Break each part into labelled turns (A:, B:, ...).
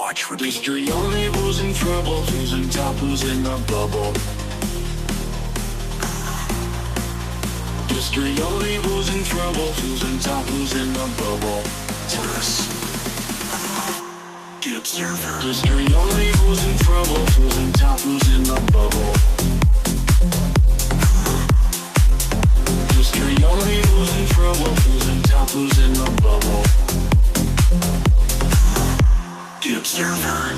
A: watch with history. Only who's in trouble, who's in top, who's in the bubble. History only who's in trouble, who's in top, who's in the bubble. Toss. The observer. History only who's in trouble, who's in top, who's in the bubble. History only who's in trouble, who's in top, who's in the bubble. The observer.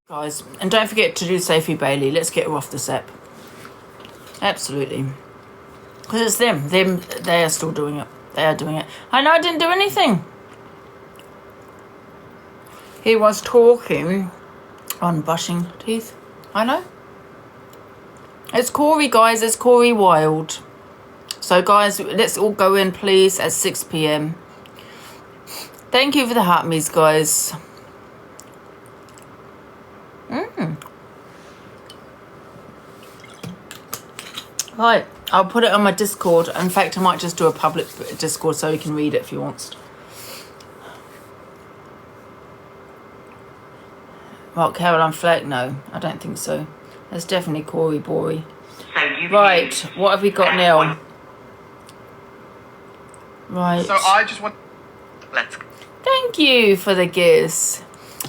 B: Guys, and don't forget to do Sophie Bailey. Let's get her off the set. Absolutely. Because it's them. They are still doing it. They are doing it. I know I didn't do anything. He was talking on brushing teeth. I know. It's Cory, guys. It's Cory Wilde. So, guys, let's all go in, please, at 6 p.m. Thank you for the heart me's, guys. Right, I'll put it on my Discord. In fact, I might just do a public Discord so you can read it if you want. What, Caroline Fleck? No, I don't think so. That's definitely Cory Bory. Right, what have we got now? Right.
C: So I just want... Let's go.
B: Thank you for the gifts.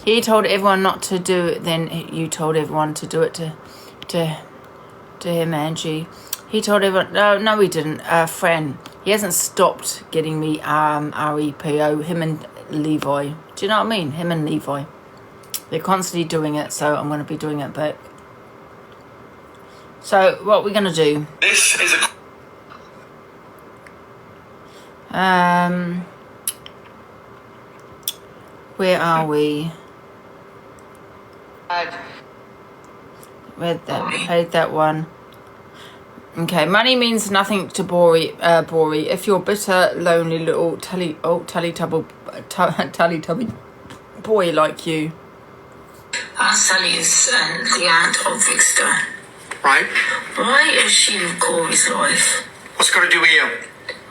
B: He told everyone not to do it, then you told everyone to do it to him, Angie. He told everyone, no he didn't, Fran. He hasn't stopped getting me REPO, him and Levi. Do you know what I mean? Him and Levi. They're constantly doing it, so I'm going to be doing it back. So, what we're going to do...
C: This is
B: a... Where are we? Read that one. Okay, money means nothing to Bory. If you're bitter, lonely little Teletubby boy like you.
D: Sally is the aunt of Victor.
C: right.
D: Why is she in Cory's life?
C: What's it got to do with you?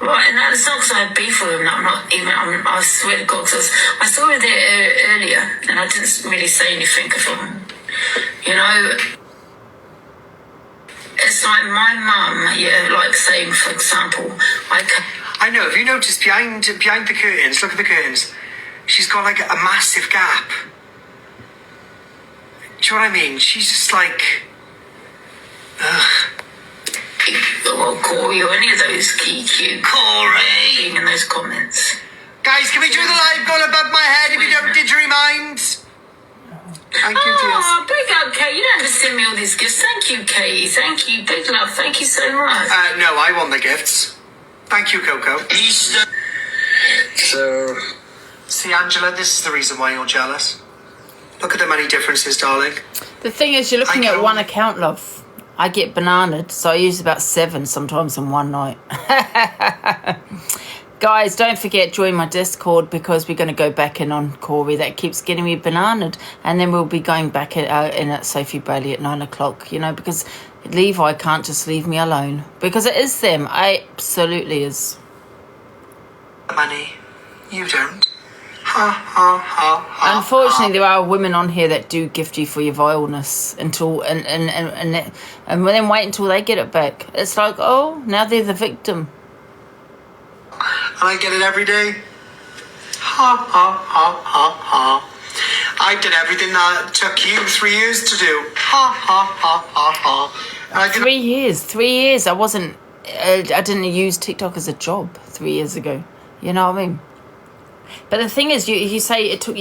D: Right, and it's not because I had beef with him. I swear to God, because I saw her there earlier, and I didn't really say anything of him. You know, it's like my mum, like saying, for example,
C: I know. Have you noticed behind the curtains? Look at the curtains. She's got like a massive gap. Do you know what I mean? She's just like, ugh.
D: Well, Cory or any of those cute
C: Cory
D: in those comments.
C: Guys, can we do the live goal above my head if you don't didgery-mind? Thank you, dears.
D: Oh, big up, Kate. You don't have to send me all these gifts. Thank you, Kate. Thank you. Big love. Thank you so much.
C: No, I want the gifts. Thank you, Coco. Easter. So... See, Angela, this is the reason why you're jealous. Look at the many differences, darling.
B: The thing is, you're looking at one account, love. I get bananaed, so I use about 7 sometimes in one night. Guys, don't forget, join my Discord because we're going to go back in on Cory. That keeps getting me bananaed. And then we'll be going back in at Sophie Bailey at 9 o'clock, you know, because Levi can't just leave me alone. Because it is them. Absolutely is.
C: Money. You don't. Ha, ha, ha, ha.
B: Unfortunately, there are women on here that do gift you for your vileness until and then wait until they get it back. It's like, oh, now they're the victim.
C: And I get it every day. Ha, ha, ha, ha, ha. I did everything that took you 3 years to do. Ha, ha, ha, ha, ha. And I did
B: 3 years. 3 years. I didn't use TikTok as a job 3 years ago. You know what I mean? But the thing is, you say it took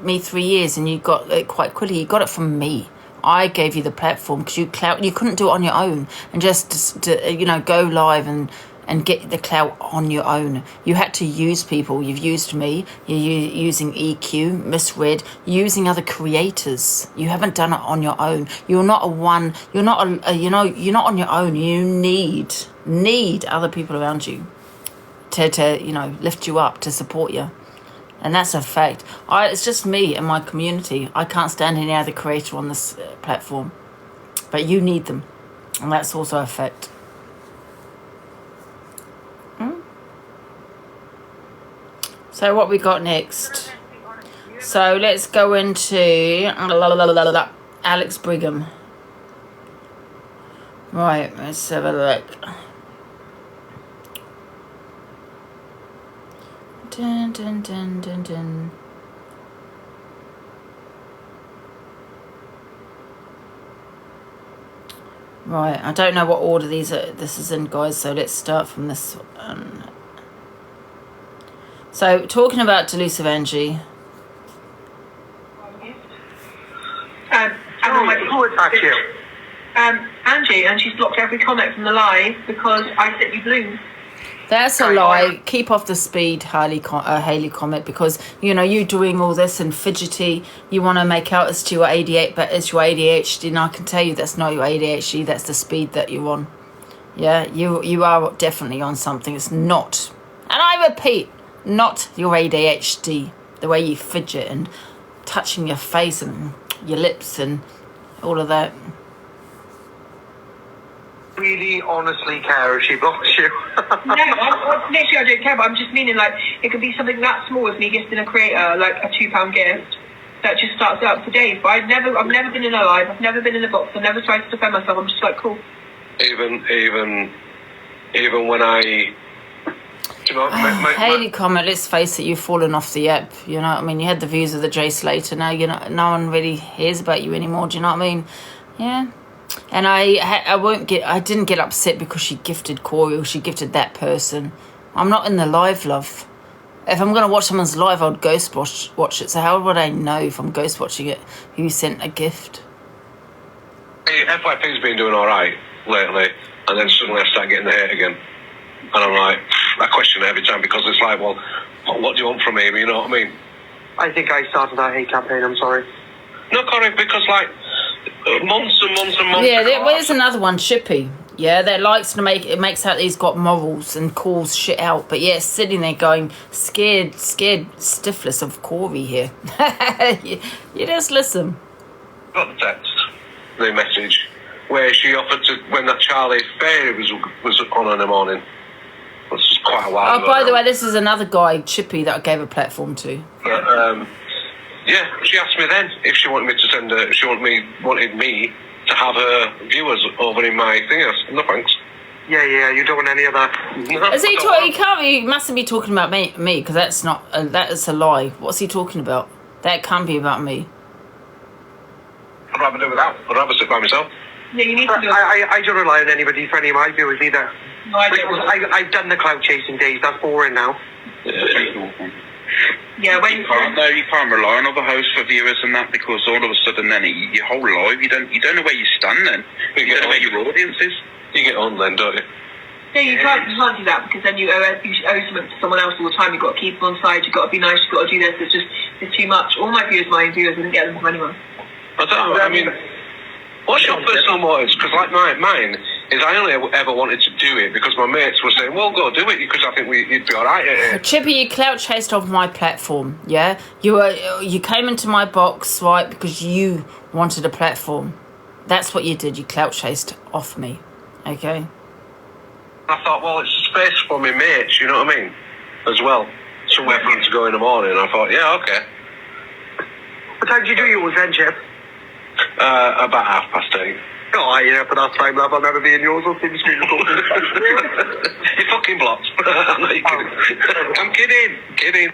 B: me 3 years, and you got it quite quickly. You got it from me. I gave you the platform because you couldn't do it on your own, and just go live and get the clout on your own. You had to use people. You've used me. You're using EQ, misread, using other creators. You haven't done it on your own. You're not a one. You're not you're not on your own. You need other people around you to lift you up, to support you. And that's a fact. It's just me and my community. I can't stand any other creator on this platform. But you need them. And that's also a fact. So what we got next? So let's go into Alex Brigham. Right, let's have a look. Dun, dun, dun, dun, dun. Right, I don't know what order this is in, guys, so let's start from this one. So, talking about Delusive Angie.
C: Who attacked you?
E: Angie, and she's blocked every comment from the live because I sent you balloons.
B: That's a lie. Keep off the speed, Haley comment, because you doing all this and fidgety. You want to make out it's your ADHD, but it's your ADHD, and I can tell you that's not your ADHD. That's the speed that you're on. Yeah, you are definitely on something. It's not, and I repeat, not your ADHD. The way you fidget and touching your face and your lips and all of that.
C: Really honestly care if she blocks you?
E: No, literally I don't care, but I'm just meaning like it could be something that small as me gifting a creator like a £2 gift that just starts out for days. But I've never been in a live, I've never been in a box, I've never tried to defend myself. I'm just like, cool.
C: Even when I,
B: Haley comment, let's face it, you've fallen off the app. You know what I mean? You had the views of the Jay Slater. Now no one really hears about you anymore. Do you know what I mean? Yeah. And I didn't get upset because she gifted Cory or she gifted that person. I'm not in the live, love. If I'm going to watch someone's live, I would ghost watch it. So how would I know if I'm ghost watching it who sent a gift?
C: FYP's been doing all right lately, and then suddenly I start getting the hate again. And I'm like, I question it every time because it's like, well, what do you want from me? You know what I mean? I think I started that hate campaign, I'm sorry. No, Cory, because like, months and months and months.
B: Yeah, there's another one, Chippy. Yeah, that likes to makes out he's got morals and calls shit out. But yeah, sitting there going, scared stiffless of Cory here. you just listen.
C: Got the text, the message, where she offered to, when that Charlie Fairy was on in the morning. This was quite a while ago.
B: Oh, by the way, this is another guy, Chippy, that I gave a platform to.
C: But, yeah, she asked me then if she wanted me to send her, she wanted me to have her viewers over in my thing. I said, no thanks. Yeah, you don't want any of that. No,
B: he mustn't be talking about me, because that is a lie. What's he talking about? That can't be about me.
C: I'd rather do without. I'd rather sit by myself.
E: Yeah, you need to do it.
C: I don't rely on anybody for any of my viewers either.
E: No,
C: I've done the clout chasing days. That's boring now.
E: Yeah, when
F: you can't rely on other hosts for viewers and that, because all of a sudden then your whole life you don't know where you stand then. You don't know where your audience is.
C: You get on then, don't you?
E: Yeah, you can't do that because then you owe something to someone else all the time. You've got to keep them on side. You've got to be nice. You've got to do this. It's too much. All my viewers, wouldn't get them from anyone.
C: I don't know. I mean, what's your personal motives? Because like mine is I only ever wanted to do it because my mates were saying, well, go do it because I think you'd be all right at it.
B: Chippy, you clout chased off my platform, yeah? You came into my box, right, because you wanted a platform. That's what you did. You clout chased off me, okay?
C: I thought, well, it's a space for my mates, you know what I mean? As well. Somewhere for them to go in the morning. I thought, yeah, okay. What time did you do yours then, Chip? About 8:30. Oh, yeah, but that's time, love. I'll never be in yours. I'll see the screen recording. You fucking blocked. I'm kidding.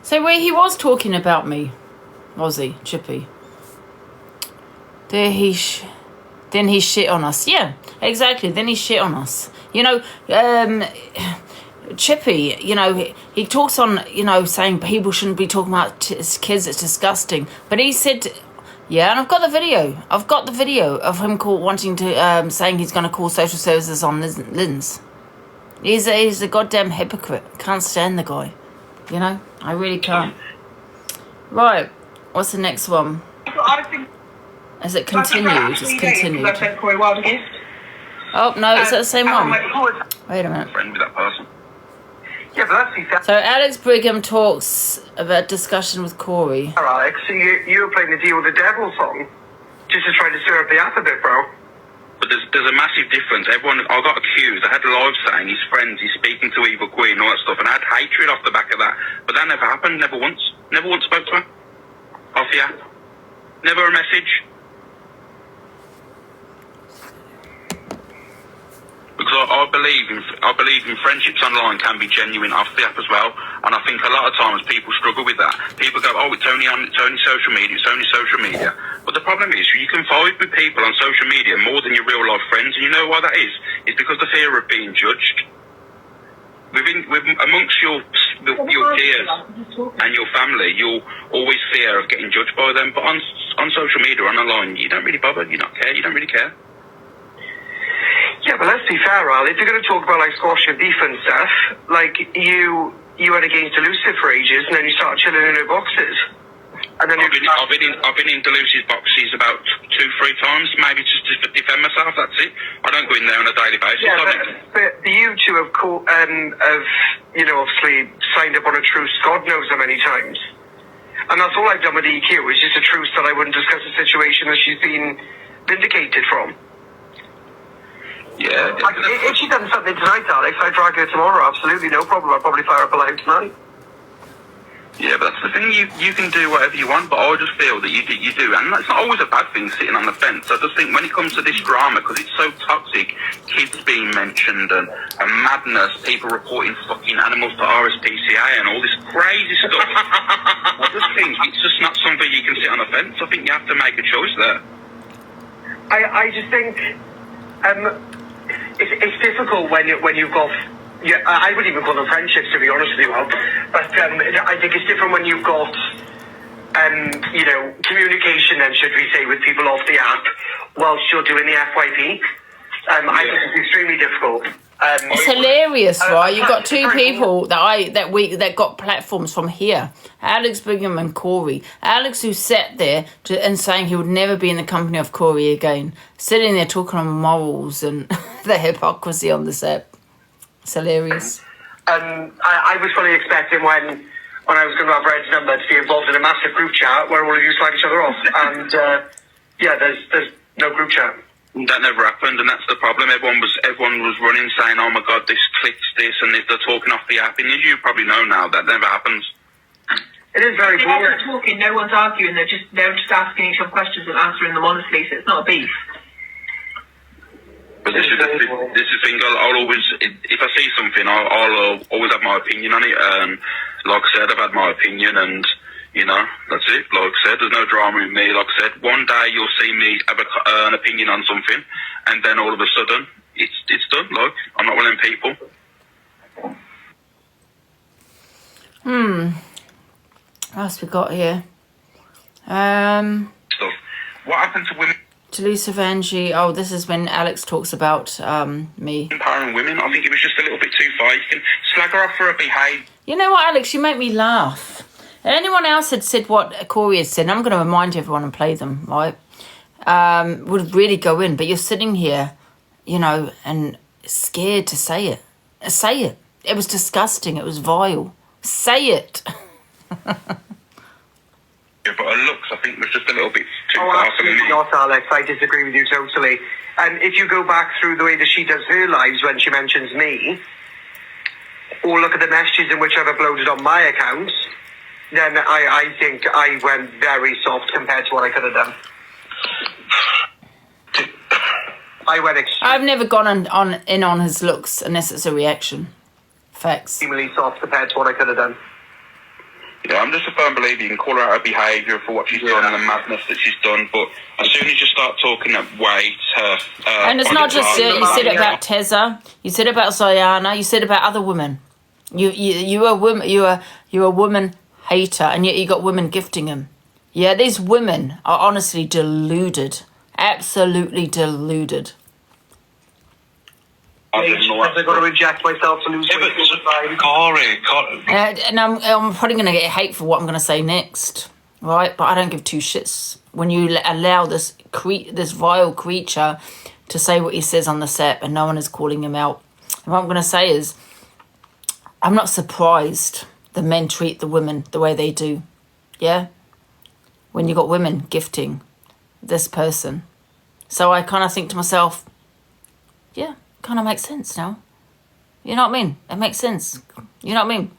B: So where he was talking about me, was he, Chippy? Then he shit on us. Yeah, exactly. Then he shit on us. Chippy, he talks on, saying people shouldn't be talking about kids. It's disgusting. But he said, yeah, and I've got the video of him wanting to, saying he's going to call social services on Lynn's. He's a goddamn hypocrite. Can't stand the guy. I really can't. Right, what's the next one? Has it continued? It's continued.
E: I sent Cory Wild a gift.
B: Oh, no, is that the same one? Wait a minute.
F: Friend with that person.
C: Yeah, but that's fair.
B: So Alex Brigham talks about discussion with Cory.
C: Alex, you were playing the Deal with the Devil song just to try to stir up the app a bit, bro.
F: But there's a massive difference. Everyone, I got accused. I had live saying his friends, he's speaking to Evil Queen and all that stuff, and I had hatred off the back of that. But that never happened. Never once. Never once spoke to her. Off the app. Never a message. Because I believe in friendships online can be genuine off the app as well, and I think a lot of times people struggle with that. People go, oh, it's only social media. But the problem is, you can vibe with people on social media more than your real life friends, and you know why that is? It's because the fear of being judged. Amongst your peers and your family, you'll always fear of getting judged by them. But on social media, on online, you don't really bother. You don't really care.
C: Yeah, but let's be fair, Al. If you're going to talk about like squash and beef and stuff, like you went against Elusive for ages, and then you started chilling in her boxes. And then
F: I've been in Deluse's boxes about 2-3 times, maybe just to defend myself. That's it. I don't go in there on a daily basis.
C: Yeah, but you two have obviously signed up on a truce. God knows how many times. And that's all I've done with EQ. Is just a truce that I wouldn't discuss a situation that she's been vindicated from.
F: Yeah.
C: Like, if she done something tonight, Alex, I'd drag her tomorrow. Absolutely, no problem. I'd probably fire up a line tonight.
F: Yeah, but that's the thing. You can do whatever you want, but I just feel that you do, and that's not always a bad thing. Sitting on the fence, I just think when it comes to this drama, because it's so toxic, kids being mentioned and madness, people reporting fucking animals to RSPCA and all this crazy stuff. I just think it's just not something you can sit on the fence. I think you have to make a choice there.
C: I just think it's difficult when you've got. Yeah, I wouldn't even call them friendships, to be honest with you, Al. But I think it's different when you've got, communication, then, should we say, with people off the app whilst you're doing the FYP. I think it's extremely difficult.
B: It's hilarious, right? You've got two people that got platforms from here, Alex Brigham and Cory. Alex, who sat there and saying he would never be in the company of Cory again, sitting there talking on morals and the hypocrisy on this app. It's hilarious.
C: I was fully expecting when I was going to have Red's number to be involved in a massive group chat where all of you slag each other off, and there's no group chat.
F: That never happened, and that's the problem. Everyone was running, saying, "Oh my God, this clicks this," and they're talking off the app. And as you probably know now, that never happens.
C: It is very
E: boring. They're not talking. No one's arguing. They're just asking each other questions and answering them honestly. So it's not a beef.
F: But this is the thing. I'll always, if I see something, I'll always have my opinion on it. And like I said, I've had my opinion, and that's it. Like I said, there's no drama with me. Like I said, one day you'll see me have an opinion on something, and then all of a sudden, it's done. Like, I'm not one of them people.
B: What else we got here?
F: Stuff. What happened to women?
B: Corie Angie. Oh, this is when Alex talks about me.
F: Empowering women. I think it was just a little bit too far. You can slag her off for her behaviour.
B: You know what, Alex? You make me laugh. If anyone else had said what Cory had said, and I'm going to remind everyone and play them, right? Would really go in. But you're sitting here, and scared to say it. Say it. It was disgusting. It was vile. Say it.
F: Yeah, but her looks, I think, was just a little bit too far for me.
C: Absolutely not, Alex. I disagree with you totally. And if you go back through the way that she does her lives when she mentions me, or look at the messages in which I've uploaded on my account, then I think I went very soft compared to what I could have done. I went
B: I've never gone on his looks unless it's a reaction. Facts.
C: Extremely soft compared to what I could have done.
F: Yeah, I'm just a firm believer you can call her out her behaviour for what she's done and the madness that she's done, but as soon as you start talking that way to her...
B: and it's not just you said it about Tessa, you said it about Zayana, you said it about other women. You're a woman hater, and yet you got women gifting him. Yeah, these women are honestly deluded. Absolutely deluded.
C: I've got to reject myself to lose weight.
F: Cory.
B: And I'm probably going to get hate for what I'm going to say next, right? But I don't give two shits when you allow this vile creature to say what he says on the set and no one is calling him out. And what I'm going to say is, I'm not surprised the men treat the women the way they do. Yeah? When you got women gifting this person. So I kind of think to myself, yeah, kind of makes sense now. You know what I mean? It makes sense. You know what I mean?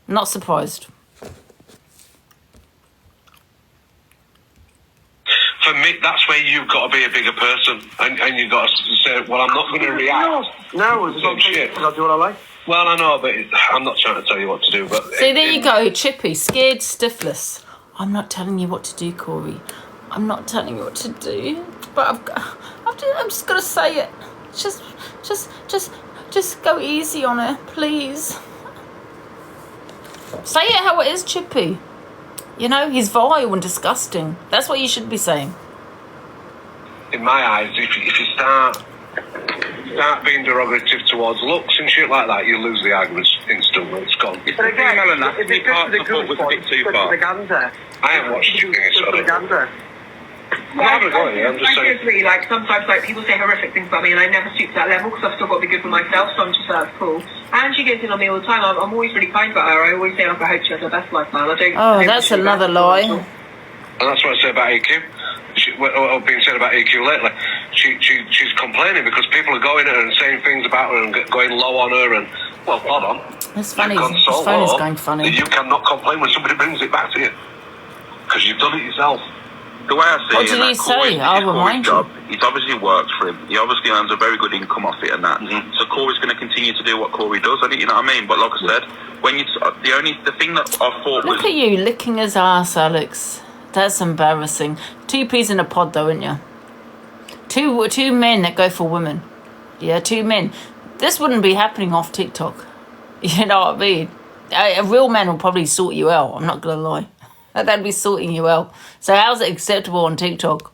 B: I'm not surprised.
G: For me, that's where you've got to be a bigger person, and you've got to say, well, I'm not going to react.
C: No, it's not shit. I'll do what I like.
G: Well, I know, but I'm not trying to tell you what to do. But
B: See, there you go, Chippy, scared stiffless. I'm not telling you what to do, Cory. I'm not telling you what to do, but I'm just gonna say it. Just go easy on her, please. Say it how it is, Chippy. You know, he's vile and disgusting. That's what you should be saying.
G: In my eyes, if you start being derogative towards looks and shit like that, you lose the arguments instantly. It's gone.
F: It's the female anatomy part I thought was a bit too far.
G: I haven't watched it, so I don't know. I'm just
E: I
G: saying.
E: agree. Like sometimes, like people say horrific things about me, and I never stoop to that level because I've still got to be good for myself. So I'm just that's cool. And she gets in on me all the time. I'm always really kind about her. I always say, like, I hope she has her best life, man. I don't.
B: Oh, that's another lie.
G: And that's what I say about EQ. What being said about EQ lately. She's complaining because people are going at her and saying things about her and going low on her. And well, hold on.
B: That's funny. His phone is going funny.
G: You cannot complain when somebody brings it back to you because you've done it yourself.
F: The way I see
B: What
F: it,
B: did he say? I'll remind you.
F: It obviously works for him. He obviously earns a very good income off it and that.
G: Mm-hmm.
F: So Cory's going to continue to do what Cory does. You know what I mean? But like I said, when you the thing that I thought was
B: Look at you licking his ass, Alex. That's embarrassing. 2 peas in a pod, though, isn't you? Two men that go for women. Yeah, 2 men. This wouldn't be happening off TikTok. You know what I mean? A real man will probably sort you out. I'm not gonna lie. They'd be sorting you out. So how's it acceptable on TikTok?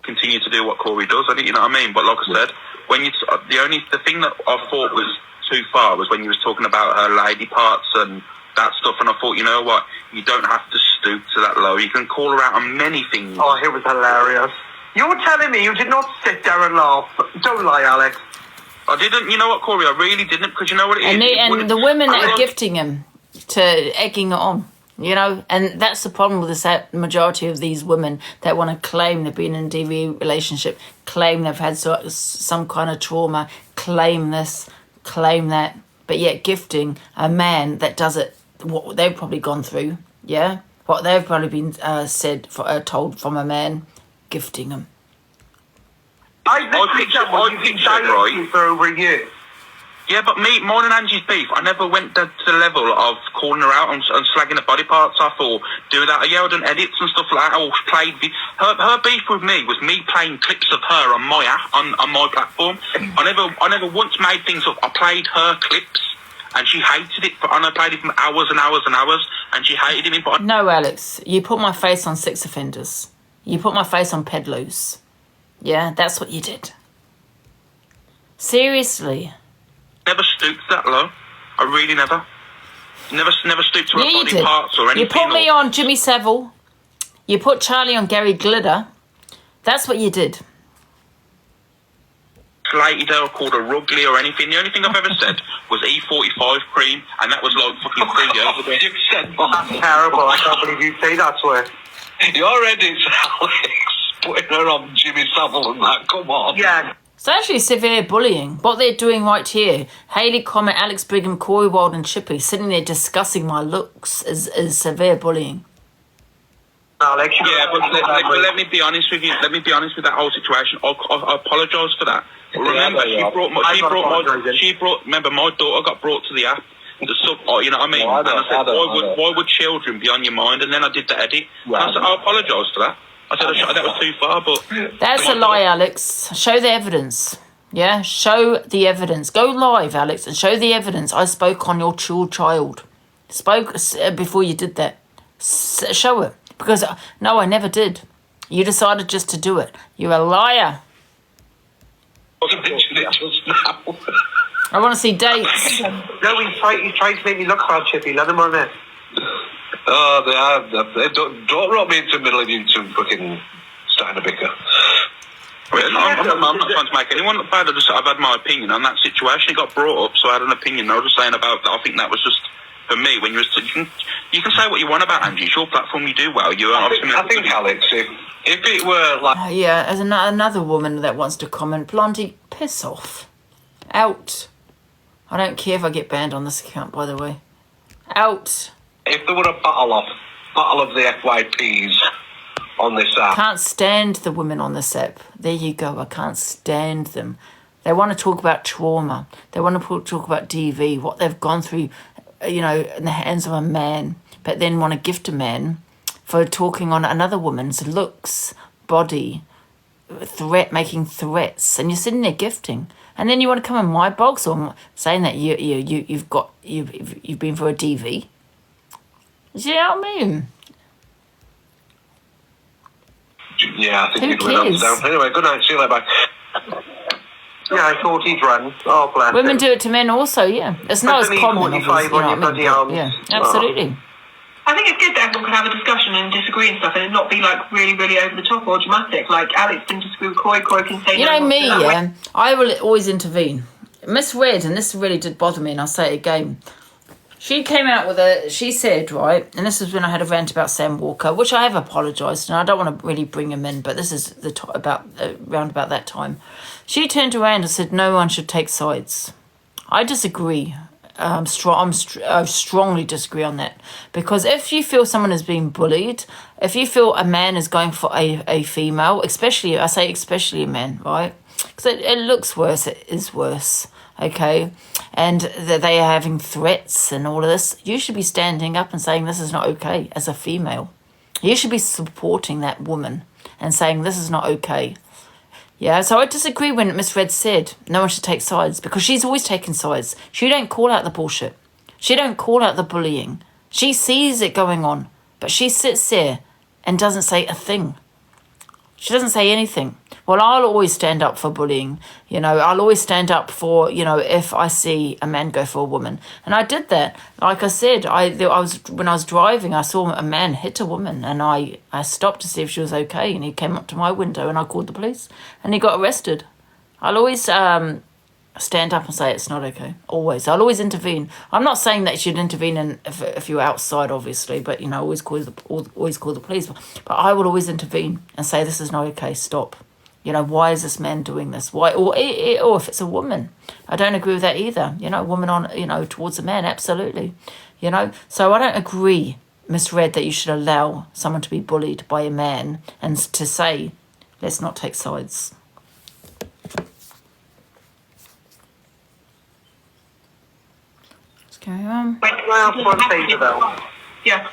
F: continue to do what Cory does. You know what I mean? But like I said, when you the thing that I thought was too far was when you was talking about her lady parts and that stuff, and I thought, you know what, you don't have to stoop to that low. You can call her out on many things.
C: Oh, it was hilarious. You're telling me you did not sit there and laugh. Don't lie, Alex.
F: I didn't. You know what, Cory? I really didn't, because you know what it is?
B: And the women that are gifting him to egging it on, you know, and that's the problem with the majority of these women that want to claim they've been in a DV relationship, claim they've had some kind of trauma, claim this, claim that, but yet gifting a man that does it, what they've probably gone through, yeah, what they've probably been told from a man, gifting them.
C: I pictured right for over a year.
F: Yeah, but mine and Angie's beef, I never went to the level of calling her out and slagging her body parts off or do that. Yeah, I done edits and stuff like that. Or played her beef with me was me playing clips of her on my app, on my platform. I never once made things up. I played her clips and she hated it. And I played it for hours and hours and hours, and she hated it.
B: No, Alex, you put my face on sex offenders. You put my face on peddlers. Yeah, that's what you did. Seriously.
F: Never stooped that low. I really never. Never stooped to her body parts or anything.
B: You put me on Jimmy Savile. You put Charlie on Gary Glitter. That's what you did.
F: Slated her or called her ugly or anything. The only thing I've ever said was E45 cream, and that was like fucking 3 years ago.
G: You've said
C: That's terrible. I can't believe you say that to her.
G: your edits, Alex, putting her on Jimmy Savile and that. Come on.
C: Yeah.
B: It's actually severe bullying. What they're doing right here, Hayley, Comet, Alex Brigham, Cory Wild and Chippy, sitting there discussing my looks is severe bullying.
C: Alex,
F: yeah, but let me be honest with you. Let me be honest with that whole situation. I apologise for that. But remember, remember, my daughter got brought to the app. You know what I mean? And I said, why would children be on your mind? And then I did the edit. I said, I apologise for that. I said that was too far, but...
B: That's a lie, Alex. Show the evidence. Yeah? Show the evidence. Go live, Alex, and show the evidence. I spoke on your child. Spoke before you did that. Show it. Because, no, I never did. You decided just to do it. You're a liar. I want to see dates.
C: No, he's trying to make me look hard, Chippy. Let him on it.
G: Oh, they don't rot me into the middle of you two fucking starting to bicker.
F: I'm not trying to make anyone look bad. I've had my opinion on that situation. It got brought up, so I had an opinion. I was just saying about that. I think that was just for me. When you can say what you want about Angie. It's your platform. You do well.
G: I think Alex, if it were like
B: yeah, as another woman that wants to comment, Blondie, piss off, out. I don't care if I get banned on this account, by the way. Out.
G: If there were a battle of the FYPs on this app.
B: Can't stand the women on this app. There you go. I can't stand them. They want to talk about trauma. They want to talk about DV, what they've gone through, in the hands of a man, but then want to gift a man for talking on another woman's looks, body, making threats, and you're sitting there gifting. And then you want to come in my box or saying that you've been for a DV. Do you know what I mean?
G: Yeah, I think
B: Who
G: you'd win
B: cares?
G: down. Anyway, good night. See you later. Bye. Yeah, I thought he'd run. Oh, bless
B: Women
G: him.
B: do it to men also, yeah. It's not as common, obviously.
G: on your bloody arms.
B: Yeah, absolutely.
E: I think it's good that everyone can have a discussion and disagree and stuff, and it not be like really, really over the top or dramatic. Like Alex can disagree with Cory. Cory can say,
B: You
E: no,
B: know me,
E: that way.
B: yeah. I will always intervene. Miss Red, and this really did bother me, and I'll say it again. She came out with she said, right, and this is when I had a rant about Sam Walker, which I have apologised, and I don't want to really bring him in, but this is round about that time. She turned around and said no one should take sides. I disagree. I strongly disagree on that, because if you feel someone is being bullied, if you feel a man is going for a female, especially a man, right? Because it looks worse, it is worse, okay? And that they are having threats and all of this, you should be standing up and saying this is not okay as a female. You should be supporting that woman and saying this is not okay. Yeah, so I disagree when Miss Red said no one should take sides, because she's always taken sides. She don't call out the bullshit. She don't call out the bullying. She sees it going on, but she sits there and doesn't say a thing. She doesn't say anything. Well, I'll always stand up for bullying. I'll always stand up for, if I see a man go for a woman. And I did that. Like I said, when I was driving, I saw a man hit a woman, and I stopped to see if she was okay, and he came up to my window, and I called the police, and he got arrested. I'll always stand up and say it's not okay. Always. I'll always intervene. I'm not saying that you should intervene if you're outside, obviously, but, always call the police. But I will always intervene and say this is not okay, stop. Why is this man doing this? Why? Or if it's a woman, I don't agree with that either. A woman on, towards a man, absolutely. So I don't agree, Miss Red, that you should allow someone to be bullied by a man and to say, let's not take sides. Let's carry on.
C: Wait, can I ask one favour, though?
E: Yeah.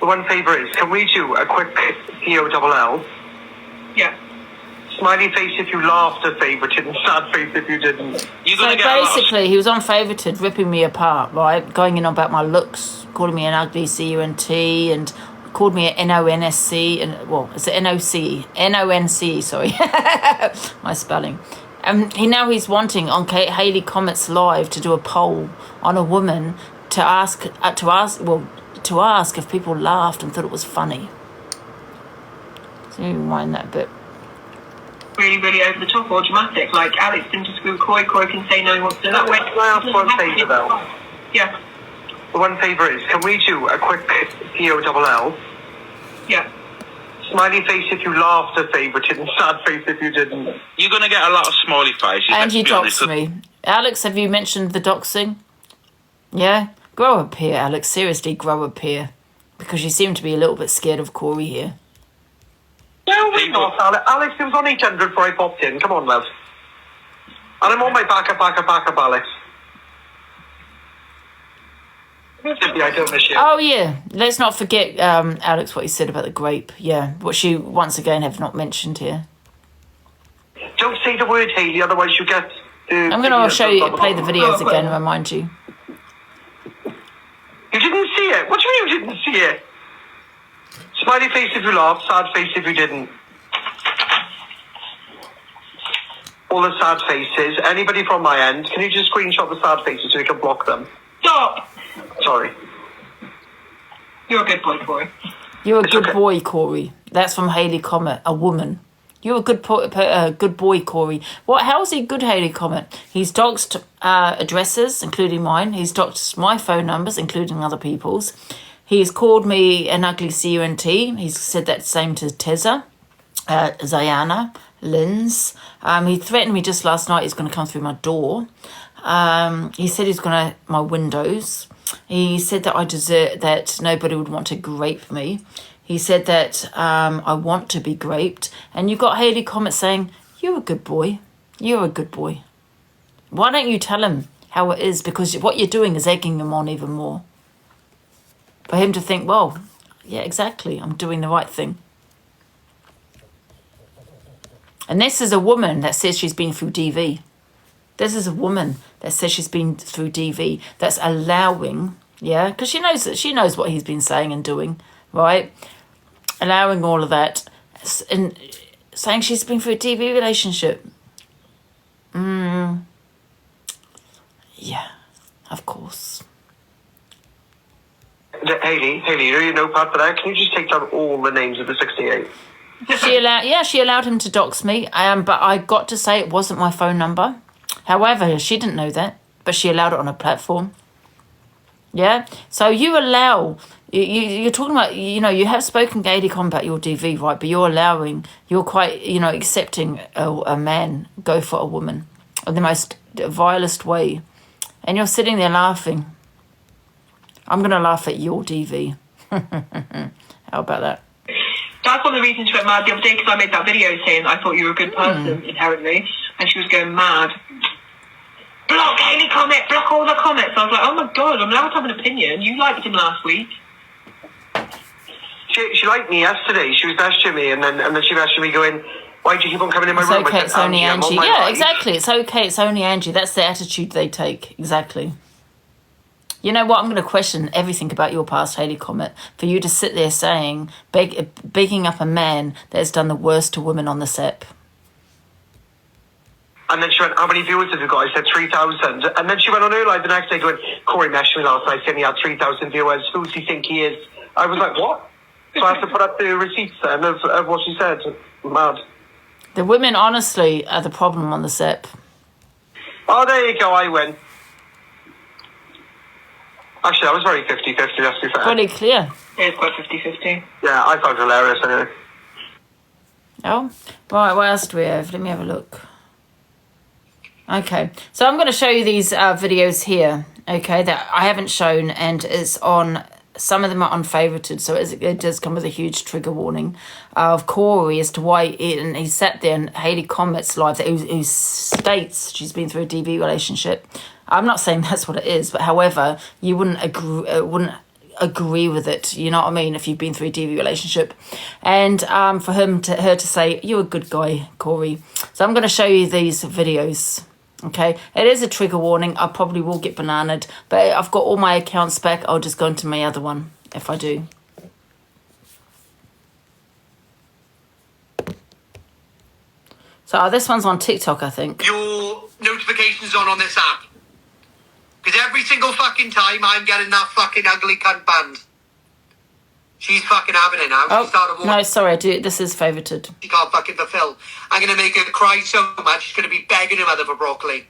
C: The one favour is, can we do a quick POLL?
E: Yeah.
C: Smiley face if you laughed at favorited, and sad face if you didn't.
B: So basically, he was on favorited, ripping me apart, right? Going in about my looks, calling me an ugly CUNT, and called me an NONSC, and it's an NOC, NONC, sorry, my spelling. He's wanting on Hayley Comments Live to do a poll on a woman to ask if people laughed and thought it was funny. So you mind that bit.
E: Really, really over the top or dramatic. Like Alex can disagree with Cory. Cory can say no, he wants to do that way.
C: Can I ask one favour, though?
E: Yeah.
C: The one favour is, can we do a quick POLL?
E: Yeah.
C: Smiley face if you laughed at favorited, and sad face if you didn't.
F: You're going to get a lot of smiley faces.
B: Angie doxed me. Alex, have you mentioned the doxing? Yeah? Grow up here, Alex. Seriously, grow up here. Because you seem to be a little bit scared of Cory here.
C: No, we're not, Alex. Alex, it was on 800 before I popped in. Come on, love. And I'm on my backup, Alex. I don't miss you.
B: Oh, yeah. Let's not forget, Alex, what he said about the grape. Yeah, what you, once again, have not mentioned here.
C: Don't say the word, Hayley, otherwise you get...
B: I'm going to play the videos again and remind you.
C: You didn't see it? What do you mean you didn't see it? Smiley face if you laughed, sad face if you didn't. All the sad faces. Anybody from my end, can you just screenshot the sad faces so we can block them?
E: Stop!
C: Sorry.
E: You're a good boy, Cory.
B: You're a good boy, Cory. That's from Hayley Comet, a woman. You're a good boy, Cory. What? How is he good, Hayley comment? He's doxed addresses, including mine. He's doxed my phone numbers, including other people's. He's called me an ugly cunt. He's said that same to Teza, Zayana, Linz. He threatened me just last night. He's going to come through my door. He said he's going to my windows. He said that I deserve, that nobody would want to grape me. He said that I want to be graped. And you've got Hayley comment saying, you're a good boy. You're a good boy. Why don't you tell him how it is? Because what you're doing is egging him on even more. For him to think, well, yeah, exactly, I'm doing the right thing. And this is a woman that says she's been through DV. This is a woman that says she's been through DV, that's allowing, yeah, because she knows what he's been saying and doing, right? Allowing all of that and saying she's been through a DV relationship. Yeah, of course.
C: Hayley, you're your notepad for that. Can you just take down all the names of the 68?
B: She allowed him to dox me, but I got to say it wasn't my phone number. However, she didn't know that, but she allowed it on a platform. Yeah? So you allow... You're talking about, you have spoken gaily about your DV, right? But you're quite, accepting a man go for a woman in the most vilest way. And you're sitting there laughing. I'm going to laugh at your DV. How about that?
E: That's one of the reasons she went mad the other day, because I made that video saying I thought you were a good person inherently, and she was going mad. Block any comment, block all the comments. I was like, oh my God, I'm allowed to have an opinion. You liked him last week.
C: She liked me yesterday. She was messaging me, and then she messaged me going, why do you keep on coming in my room?
B: It's okay, it's only Angie. Yeah, exactly. It's okay, it's only Angie. That's the attitude they take. Exactly. You know what? I'm going to question everything about your past, Hayley comment, for you to sit there saying, begging up a man that has done the worst to women on the SEP.
C: And then she went, how many viewers have you got? I said 3,000. And then she went on her live the next day going, Cory messaged me last night saying he had 3,000 viewers. Who does he think he is? I was like, what? So I have to put up the receipts then of what she said. Mad.
B: The women, honestly, are the problem on the SEP.
C: Oh, there you go. I win. Actually, that was very 50-50, let's be fair.
B: Pretty clear.
E: It is quite 50-50.
C: Yeah, I found it hilarious anyway.
B: Oh, right, what else do we have? Let me have a look. Okay, so I'm going to show you these videos here, okay, that I haven't shown, and it's on, some of them are unfavorited, so it does come with a huge trigger warning of Cory as to why, and he sat there and Hayley comments live that he states she's been through a DV relationship. I'm not saying that's what it is, but however, you wouldn't agree with it, you know what I mean, if you've been through a DV relationship. And for her to say, you're a good guy, Cory. So I'm going to show you these videos. Okay, it is a trigger warning. I probably will get bananaed, but I've got all my accounts back. I'll just go into my other one if I do. So this one's on TikTok, I think.
C: Your notifications on this app. Because every single fucking time I'm getting that fucking ugly cunt banned. She's fucking having it now.
B: Oh, no, sorry, this is favorited.
C: She can't fucking fulfill. I'm going to make her cry so much, she's going to be begging her mother for broccoli.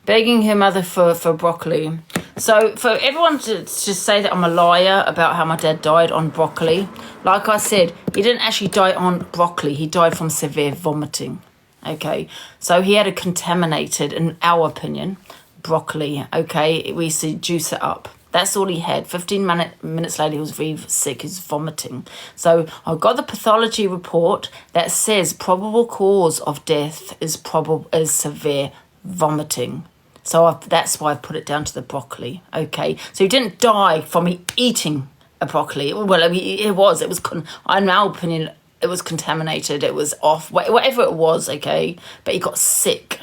B: Begging her mother for broccoli. So for everyone to just say that I'm a liar about how my dad died on broccoli, like I said, he didn't actually die on broccoli. He died from severe vomiting. Okay, so he had a contaminated, in our opinion, broccoli. Okay, we used to juice it up. That's all he had. 15 minutes later, he was very sick. He was vomiting. So I got the pathology report that says probable cause of death is severe vomiting. So that's why I put it down to the broccoli. Okay. So he didn't die from eating a broccoli. Well, I mean, it was. In my opinion, it was contaminated. It was off. Whatever it was. Okay. But he got sick.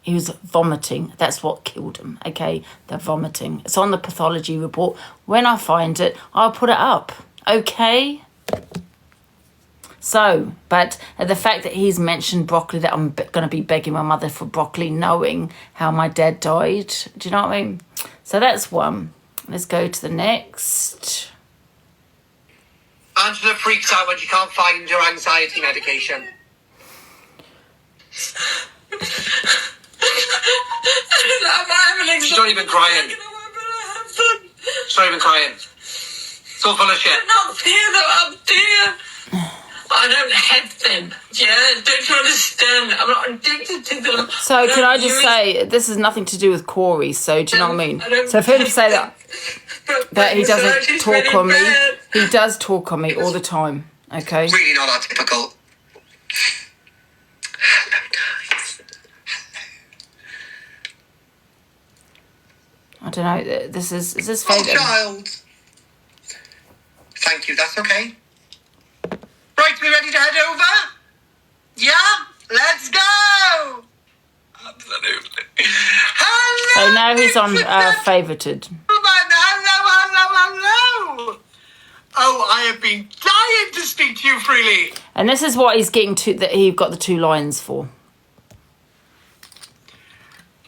B: He was vomiting. That's what killed him, okay? The vomiting. It's on the pathology report. When I find it, I'll put it up, okay? So, but the fact that he's mentioned broccoli, that I'm going to be begging my mother for broccoli, knowing how my dad died. Do you know what I mean? So that's one. Let's go to the next.
C: Angela freaks out when she can't find her anxiety medication. She's not even crying. She's not even crying. It's all full of shit.
D: Not fear them up, dear. I don't have them. Yeah, don't you understand? I'm not addicted to them.
B: So can I just say, this has nothing to do with Cory, so do you know what I mean? So for him to say that he doesn't talk on me, he does talk on me all the time, okay?
C: Really not that typical.
B: I don't know, is this
C: Oh,
B: favourite?
C: child. Thank you, that's okay. Right, we ready to head over? Yeah? Let's go! Absolutely. Hello!
B: So now he's on favoured.
C: Hello. Oh, I have been dying to speak to you freely.
B: And this is what he's getting to, that he got the 2 lions for.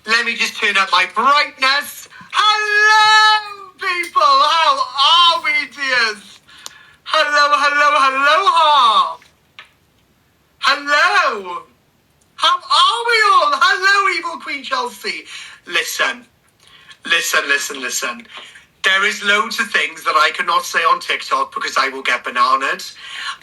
C: Let me just turn up my brightness. Hello, people. How are we, dears? Hello. Hello. How are we all? Hello, evil Queen Chelsea. Listen. There is loads of things that I cannot say on TikTok because I will get bananaed.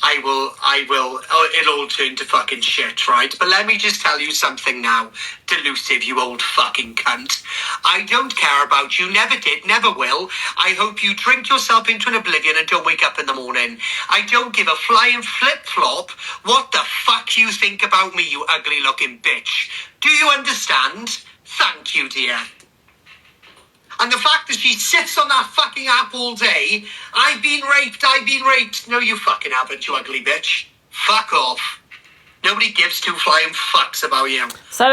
C: It'll all turn to fucking shit, right? But let me just tell you something now, delusive, you old fucking cunt. I don't care about you, never did, never will. I hope you drink yourself into an oblivion and don't wake up in the morning. I don't give a flying flip-flop what the fuck you think about me, you ugly-looking bitch. Do you understand? Thank you, dear. And the fact that she sits on that fucking app all day, I've been raped. No, you fucking haven't, you ugly bitch. Fuck off. Nobody gives 2 flying fucks about you.
B: So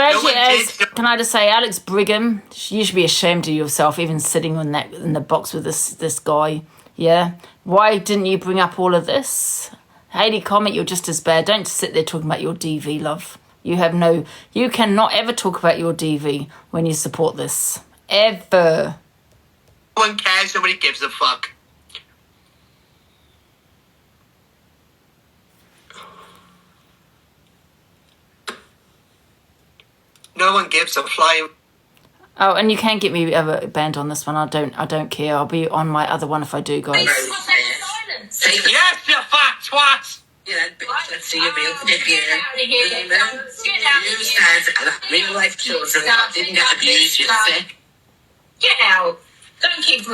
B: can I just say, Alex Brigham, you should be ashamed of yourself, even sitting on that in the box with this guy. Yeah? Why didn't you bring up all of this? Hayley, comment, you're just as bad. Don't sit there talking about your DV, love. You cannot ever talk about your DV when you support this. Ever.
C: No one cares, nobody gives a fuck. No one gives a flying...
B: Oh, and you can get me banned on this one. I don't care. I'll be on my other one if I do, guys.
C: Yes, you fat twat!
D: Yeah, bitch, let's see you real quick here. You said real life children that didn't get abused, you sick. Get out. Don't keep...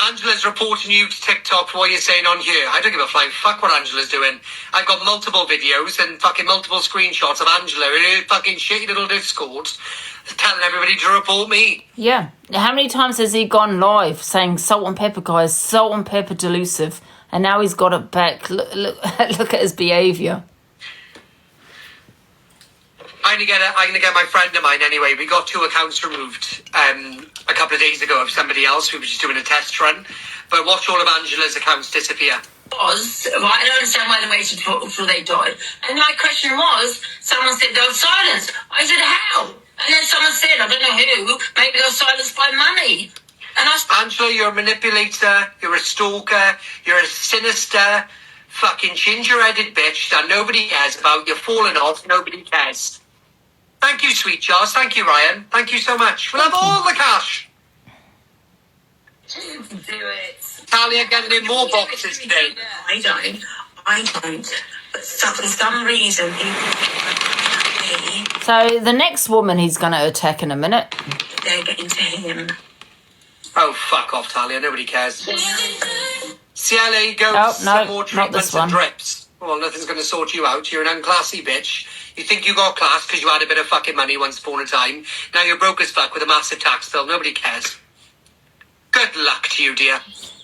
C: Angela's reporting you to TikTok for what you're saying on here. I don't give a flying fuck what Angela's doing. I've got multiple videos and fucking multiple screenshots of Angela in her fucking shitty little Discord telling everybody to report me.
B: Yeah. How many times has he gone live saying salt and pepper, guys, salt and pepper delusive, and now he's got it back. Look at his behaviour.
C: I'm gonna get my friend of mine anyway. We got 2 accounts removed a couple of days ago of somebody else who was just doing a test run. But watch all of Angela's accounts disappear.
D: I don't understand why they waited until they died. And my question was, someone said they were silenced. I said, how? And then someone said, I don't know who, maybe they were silenced by money. And
C: Angela, you're a manipulator, you're a stalker, you're a sinister, fucking ginger-headed bitch that nobody cares about. You're falling off, nobody cares. Thank you, sweet Charles. Thank you, Ryan. Thank you so much. We'll have all the cash.
D: do it.
C: Talia getting in more boxes today.
D: I don't. But for some reason, people...
B: So the next woman he's going to attack in a minute.
D: They're getting to him.
C: Oh, fuck off, Talia. Nobody cares. CLA goes
B: Oh,
C: some
B: no,
C: more
B: not
C: treatments
B: this one.
C: and drips. Well, nothing's going to sort you out. You're an unclassy bitch. You think you got class because you had a bit of fucking money once upon a time. Now you're broke as fuck with a massive tax bill. Nobody cares. Good luck to you, dear.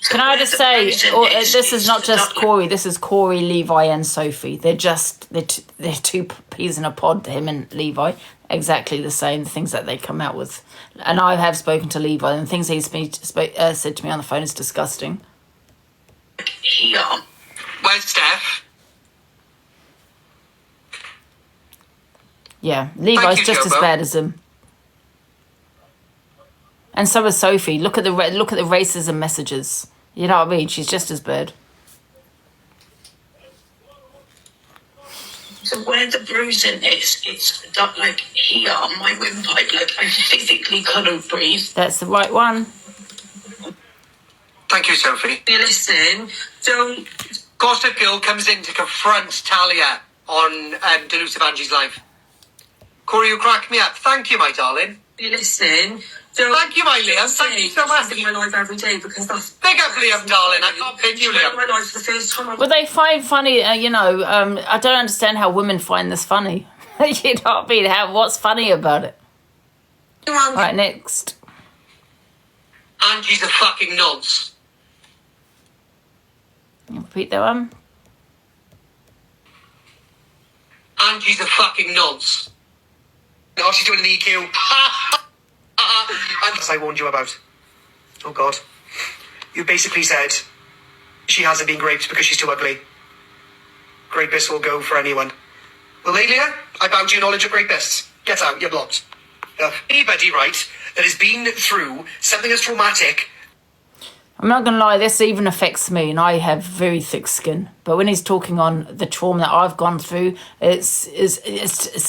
B: Can I just say, this is not just Cory. This is Cory, Levi, and Sophie. They're 2 peas in a pod. Him and Levi, exactly the same. The things that they come out with, and I have spoken to Levi, and the things he's said to me on the phone is disgusting.
D: Yeah.
C: Where's Steph?
B: Yeah, Levi's
C: you,
B: just as
C: Jobo.
B: bad as him. And so is Sophie. Look at the racism messages. You know what I mean? She's just as bad.
D: So where the bruising is, it's not like here on my windpipe, like I physically couldn't breathe.
B: That's the right one.
C: Thank you, Sophie.
D: You listen, don't...
C: Gossip Girl comes in to confront Talia on Delusive Angie's live. Cory, you crack me up. Thank you, my darling.
D: You listen, don't...
C: Thank you, my Liam. Thank you so much.
D: In my life every day because that's...
C: Big up, Liam, darling. I can't pin you, Liam.
D: My life the first time
B: Well, they find funny, I don't understand how women find this funny. You know what I mean? What's funny about it? Right, next.
C: Angie's a fucking nonce.
B: Repeat that one.
C: Angie's a fucking nonce. Oh, she's doing an EQ. As I warned you about. Oh, God. You basically said she hasn't been raped because she's too ugly. Rapists will go for anyone. Well, Lelia, I bow to your knowledge of rapists. Get out, you're blocked. Anybody, right, that has been through something as traumatic.
B: I'm not going to lie, this even affects me, and I have very thick skin. But when he's talking on the trauma that I've gone through, it's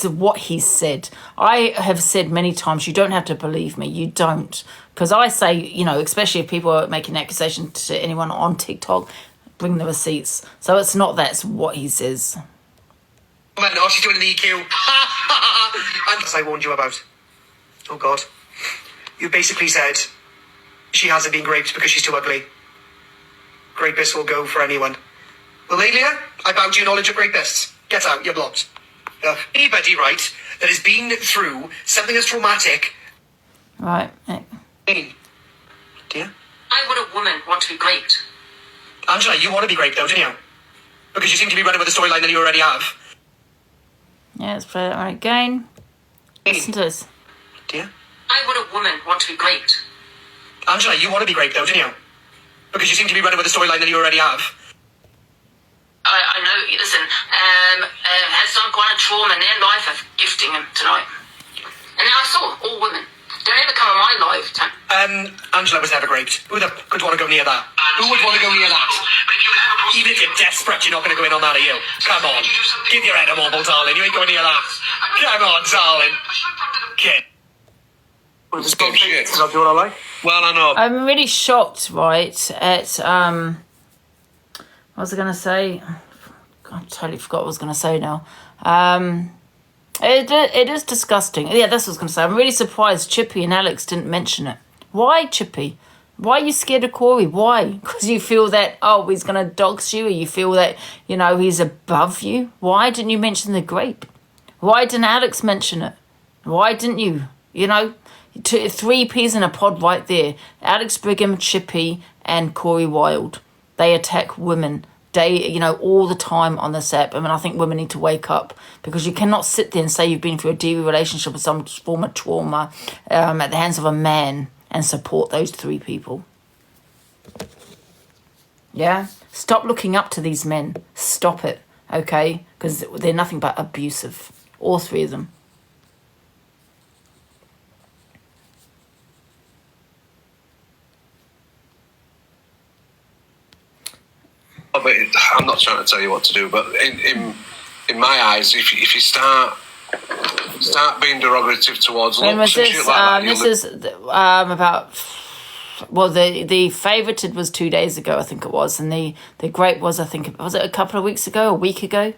B: what he said. I have said many times, you don't have to believe me. You don't. Because I say, especially if people are making accusations to anyone on TikTok, bring the receipts. So it's not that, it's what he says.
C: Oh, she's doing an EQ. As I warned you about. Oh, God. You basically said she hasn't been raped because she's too ugly. Rapists will go for anyone. Well, Lelia, I bow to your knowledge of rapists. Get out, you're blocked. Anybody, right, that has been through something as traumatic.
B: Right.
C: Dear?
D: Why would a woman want to be raped?
C: Angela, you want to be raped, though, don't you? Because you seem to be running with a storyline that you already have.
B: Yeah, let's play that one again. Listen to this.
C: Dear?
D: Why would a woman want to be raped?
C: Angela, you want to be raped, though, don't you? Because you seem to be running with a storyline that you already have.
D: I know, listen, has some kind of trauma in their life of gifting him tonight. And now I saw all women. Don't ever come on my lifetime.
C: Angela was never raped. Who the could want to go near that? Who would want to go near that? Even if you're desperate, you're not going to go in on that, are you? Come on. Give your head a wobble, darling. You ain't going near that. Come on, darling. Kid.
G: It's good shit.
C: I'll do what I like.
G: Well, I know.
B: I'm really shocked, right, at, what was I going to say? I totally forgot what I was going to say now. It is disgusting. Yeah, that's what I was going to say. I'm really surprised Chippy and Alex didn't mention it. Why, Chippy? Why are you scared of Cory? Why? Because you feel that, he's going to dox you, or you feel that, he's above you? Why didn't you mention the grape? Why didn't Alex mention it? Why didn't you? 3 peas in a pod right there. Alex Brigham, Chippy, and Cory Wilde. They attack women. All the time on this app. I think women need to wake up, because you cannot sit there and say you've been through a DV relationship with some form of trauma at the hands of a man and support those 3 people. Yeah? Stop looking up to these men. Stop it, okay? Because they're nothing but abusive. All 3 of them.
G: But I'm not trying to tell you what to do, but in my eyes, if you start being derogative towards looks and shit like that,
B: this is about, well, the favorited was 2 days ago, I think it was, and the grape was, I think, was it a couple of weeks ago, a week ago?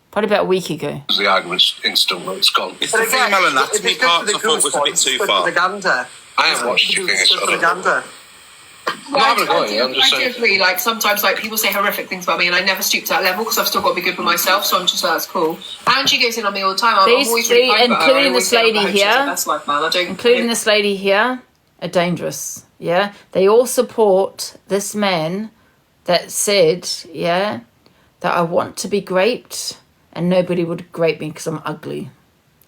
B: Probably about a week ago.
G: The argument's instantly, it's gone.
H: It's the female anatomy part I thought was a bit too far.
G: I haven't watched your thing, so I don't know.
E: Well, I do agree. Like sometimes, people say horrific things about me, and I never stoop to that level because I've still got to be good for myself. So I'm just like, that's cool. Angie goes in on me all the time. I'm always really kind about her.
B: Including this lady here,
E: best life, man.
B: including this lady here, are dangerous. Yeah, they all support this man that said, that I want to be raped, and nobody would grape me because I'm ugly.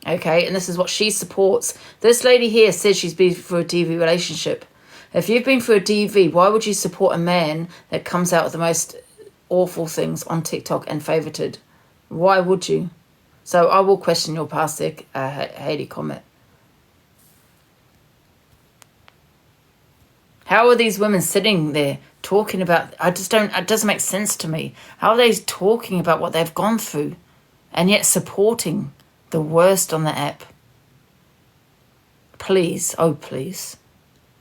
B: Okay, and this is what she supports. This lady here says she's been through a DV relationship. If you've been through a DV, why would you support a man that comes out with the most awful things on TikTok and favorited? Why would you? So I will question your past there, Hayley Comet. How are these women sitting there talking about, it doesn't make sense to me. How are they talking about what they've gone through? and yet supporting the worst on the app. Please, oh please.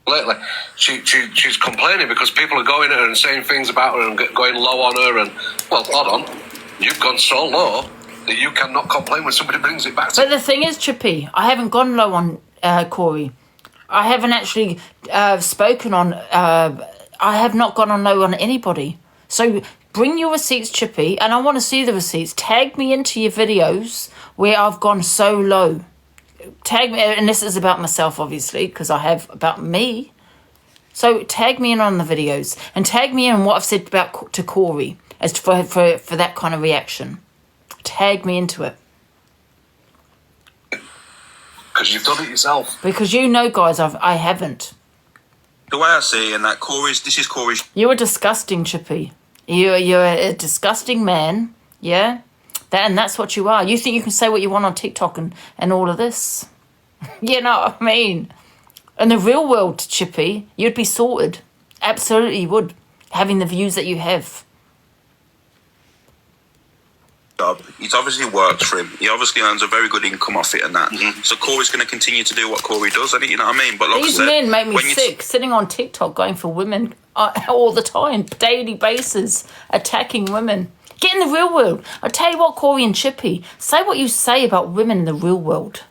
G: Lately, she's complaining because people are going at her and saying things about her and going low on her. And well, hold on, you've gone so low that you cannot complain when somebody brings it back to
B: But the thing is, Chippy, I haven't gone low on Cory. I haven't actually spoken on. I have not gone on low on anybody. So bring your receipts, Chippy, and I want to see the receipts. Tag me into your videos where I've gone so low. Tag me, and this is about myself, obviously, because I have about me. So tag me in on the videos and tag me in what I've said about to Cory as for that kind of reaction. Tag me into it.
G: Because you've done it yourself.
B: Because you know, guys, I haven't.
H: The way I see it, and that this is Cory's.
B: You're a disgusting Chippy. You're a disgusting man, yeah? And that's what you are. You think you can say what you want on TikTok and all of this? You know what I mean? In the real world, Chippy, you'd be sorted. Absolutely you would, having the views that you have.
H: He's obviously worked for him. He obviously earns a very good income off it and that. Mm-hmm. So Cory's going to continue to do what Cory does. You know what I mean? But like
B: These
H: I said,
B: men make me sick, sitting on TikTok going for women all the time, daily basis, attacking women. Get in the real world. I tell you what, Cory and Chippy, say what you say about women in the real world.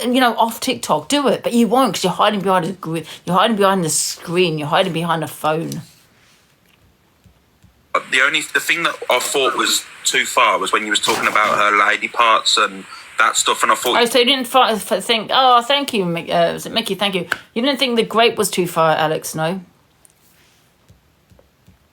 B: And, you know, off TikTok, do it. But you won't because you're hiding behind you're hiding behind the screen. You're hiding behind a phone.
H: The thing that I thought was too far was when you was talking about her lady parts and that stuff, and I thought.
B: Oh, so you didn't think? Oh, thank you, was it Mickey? Thank you. You didn't think the grape was too far, Alex? No.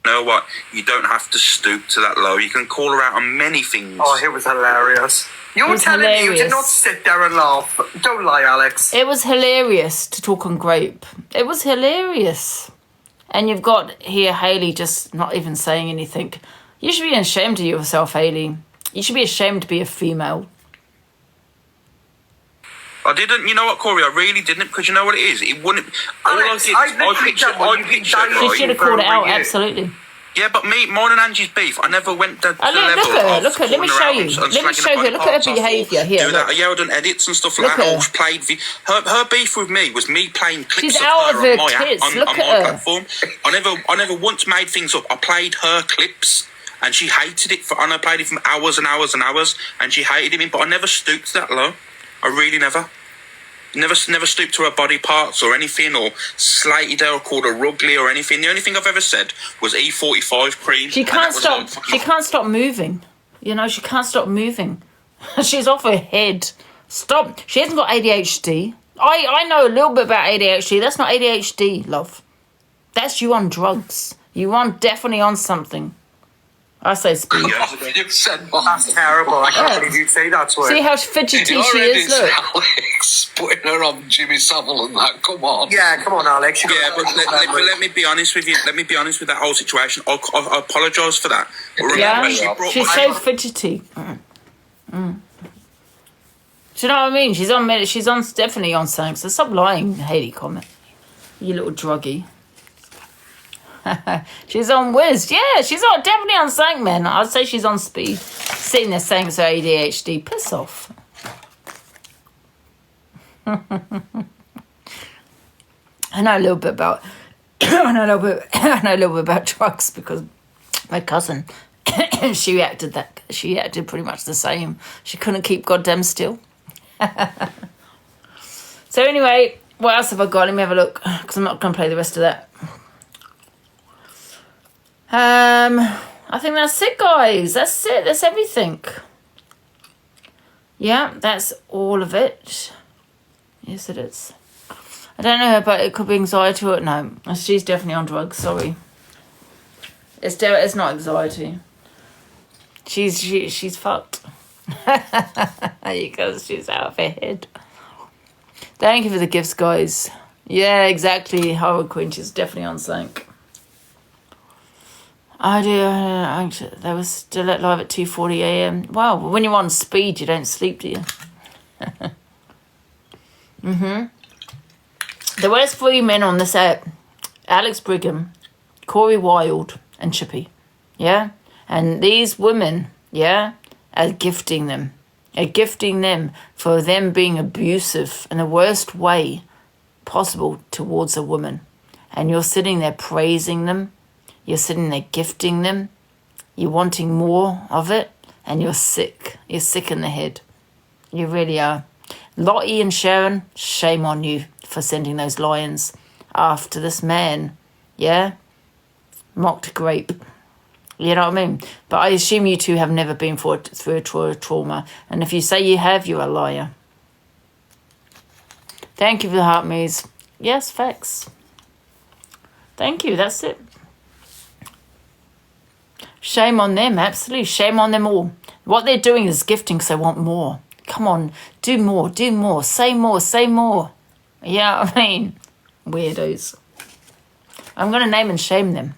H: You know what? You don't have to stoop to that low. You can call her out on many things.
C: Oh, it was hilarious. You're telling me you did not sit there and laugh. Don't lie, Alex.
B: It was hilarious to talk on grape. It was hilarious. And you've got here Hayley just not even saying anything. You should be ashamed of yourself, Hayley. You should be ashamed to be a female.
H: I didn't. You know what, Cory? I really didn't, because you know what it is? It wouldn't.
C: Alex,
H: I pictured
B: She should have called it out, absolutely.
H: Yeah, but mine and Angie's beef, I never went to the level
B: look at her, let me show you. Let me show her, look at her behaviour here.
H: Do that, I yelled on edits and stuff like that. Or played her beef with me was me playing clips of her on my platform. I never once made things up. I played her clips and she hated it. I played it for hours and hours and hours and she hated it, but I never stooped that low. I really never. Never stooped to her body parts or anything, or slated her or called her ugly or anything. The only thing I've ever said was E45 cream.
B: She can't stop. She can't stop moving. You know, she can't stop moving. She's off her head. Stop. She hasn't got ADHD. I know a little bit about ADHD. That's not ADHD, love. That's you on drugs. You are definitely on something. I say speed.
C: You've said that's terrible. I can't believe you say that to her.
B: See how fidgety she is, look.
G: Alex, putting her on Jimmy Savile and that, come on.
C: Yeah, come on, Alex.
H: Yeah, but let me be honest with you. Let me be honest with that whole situation. I apologise for that.
B: Yeah, she's so fidgety. Do you know what I mean? She's on definitely on something. So stop lying, Hayley Comet. You little druggie. She's on whiz. Yeah, she's definitely on something, man. I'd say she's on speed. Sitting there saying it's her ADHD. Piss off. I know a little bit about I know a little bit about drugs because my cousin she acted pretty much the same. She couldn't keep goddamn still. So anyway, what else have I got? Let me have a look because I'm not going to play the rest of that. I think that's it, guys. That's it. That's everything. Yeah, that's all of it. Yes, it is. I don't know, but it could be anxiety or no. She's definitely on drugs. Sorry. It's not anxiety. She's fucked. Because she's out of her head. Thank you for the gifts, guys. Yeah, exactly. Horror Queen. She's definitely on sync. I do. They were still at live at 2:40 a.m. Wow, when you're on speed, you don't sleep, do you? There was 3 men on this app: Alex Brigham, Cory Wilde, and Chippy. Yeah, and these women, yeah, are gifting them. Are gifting them for them being abusive in the worst way possible towards a woman. And you're sitting there praising them. You're sitting there gifting them. You're wanting more of it. And you're sick. You're sick in the head. You really are. Lottie and Sharon, shame on you for sending those lions after this man. Yeah? Mocked grape. You know what I mean? But I assume you two have never been through a trauma. And if you say you have, you're a liar. Thank you for the heart, Mies. Yes, facts. Thank you, that's it. Shame on them, absolutely. Shame on them all. What they're doing is gifting because they want more. Come on, do more, say more, say more. Yeah, I mean, weirdos. I'm going to name and shame them.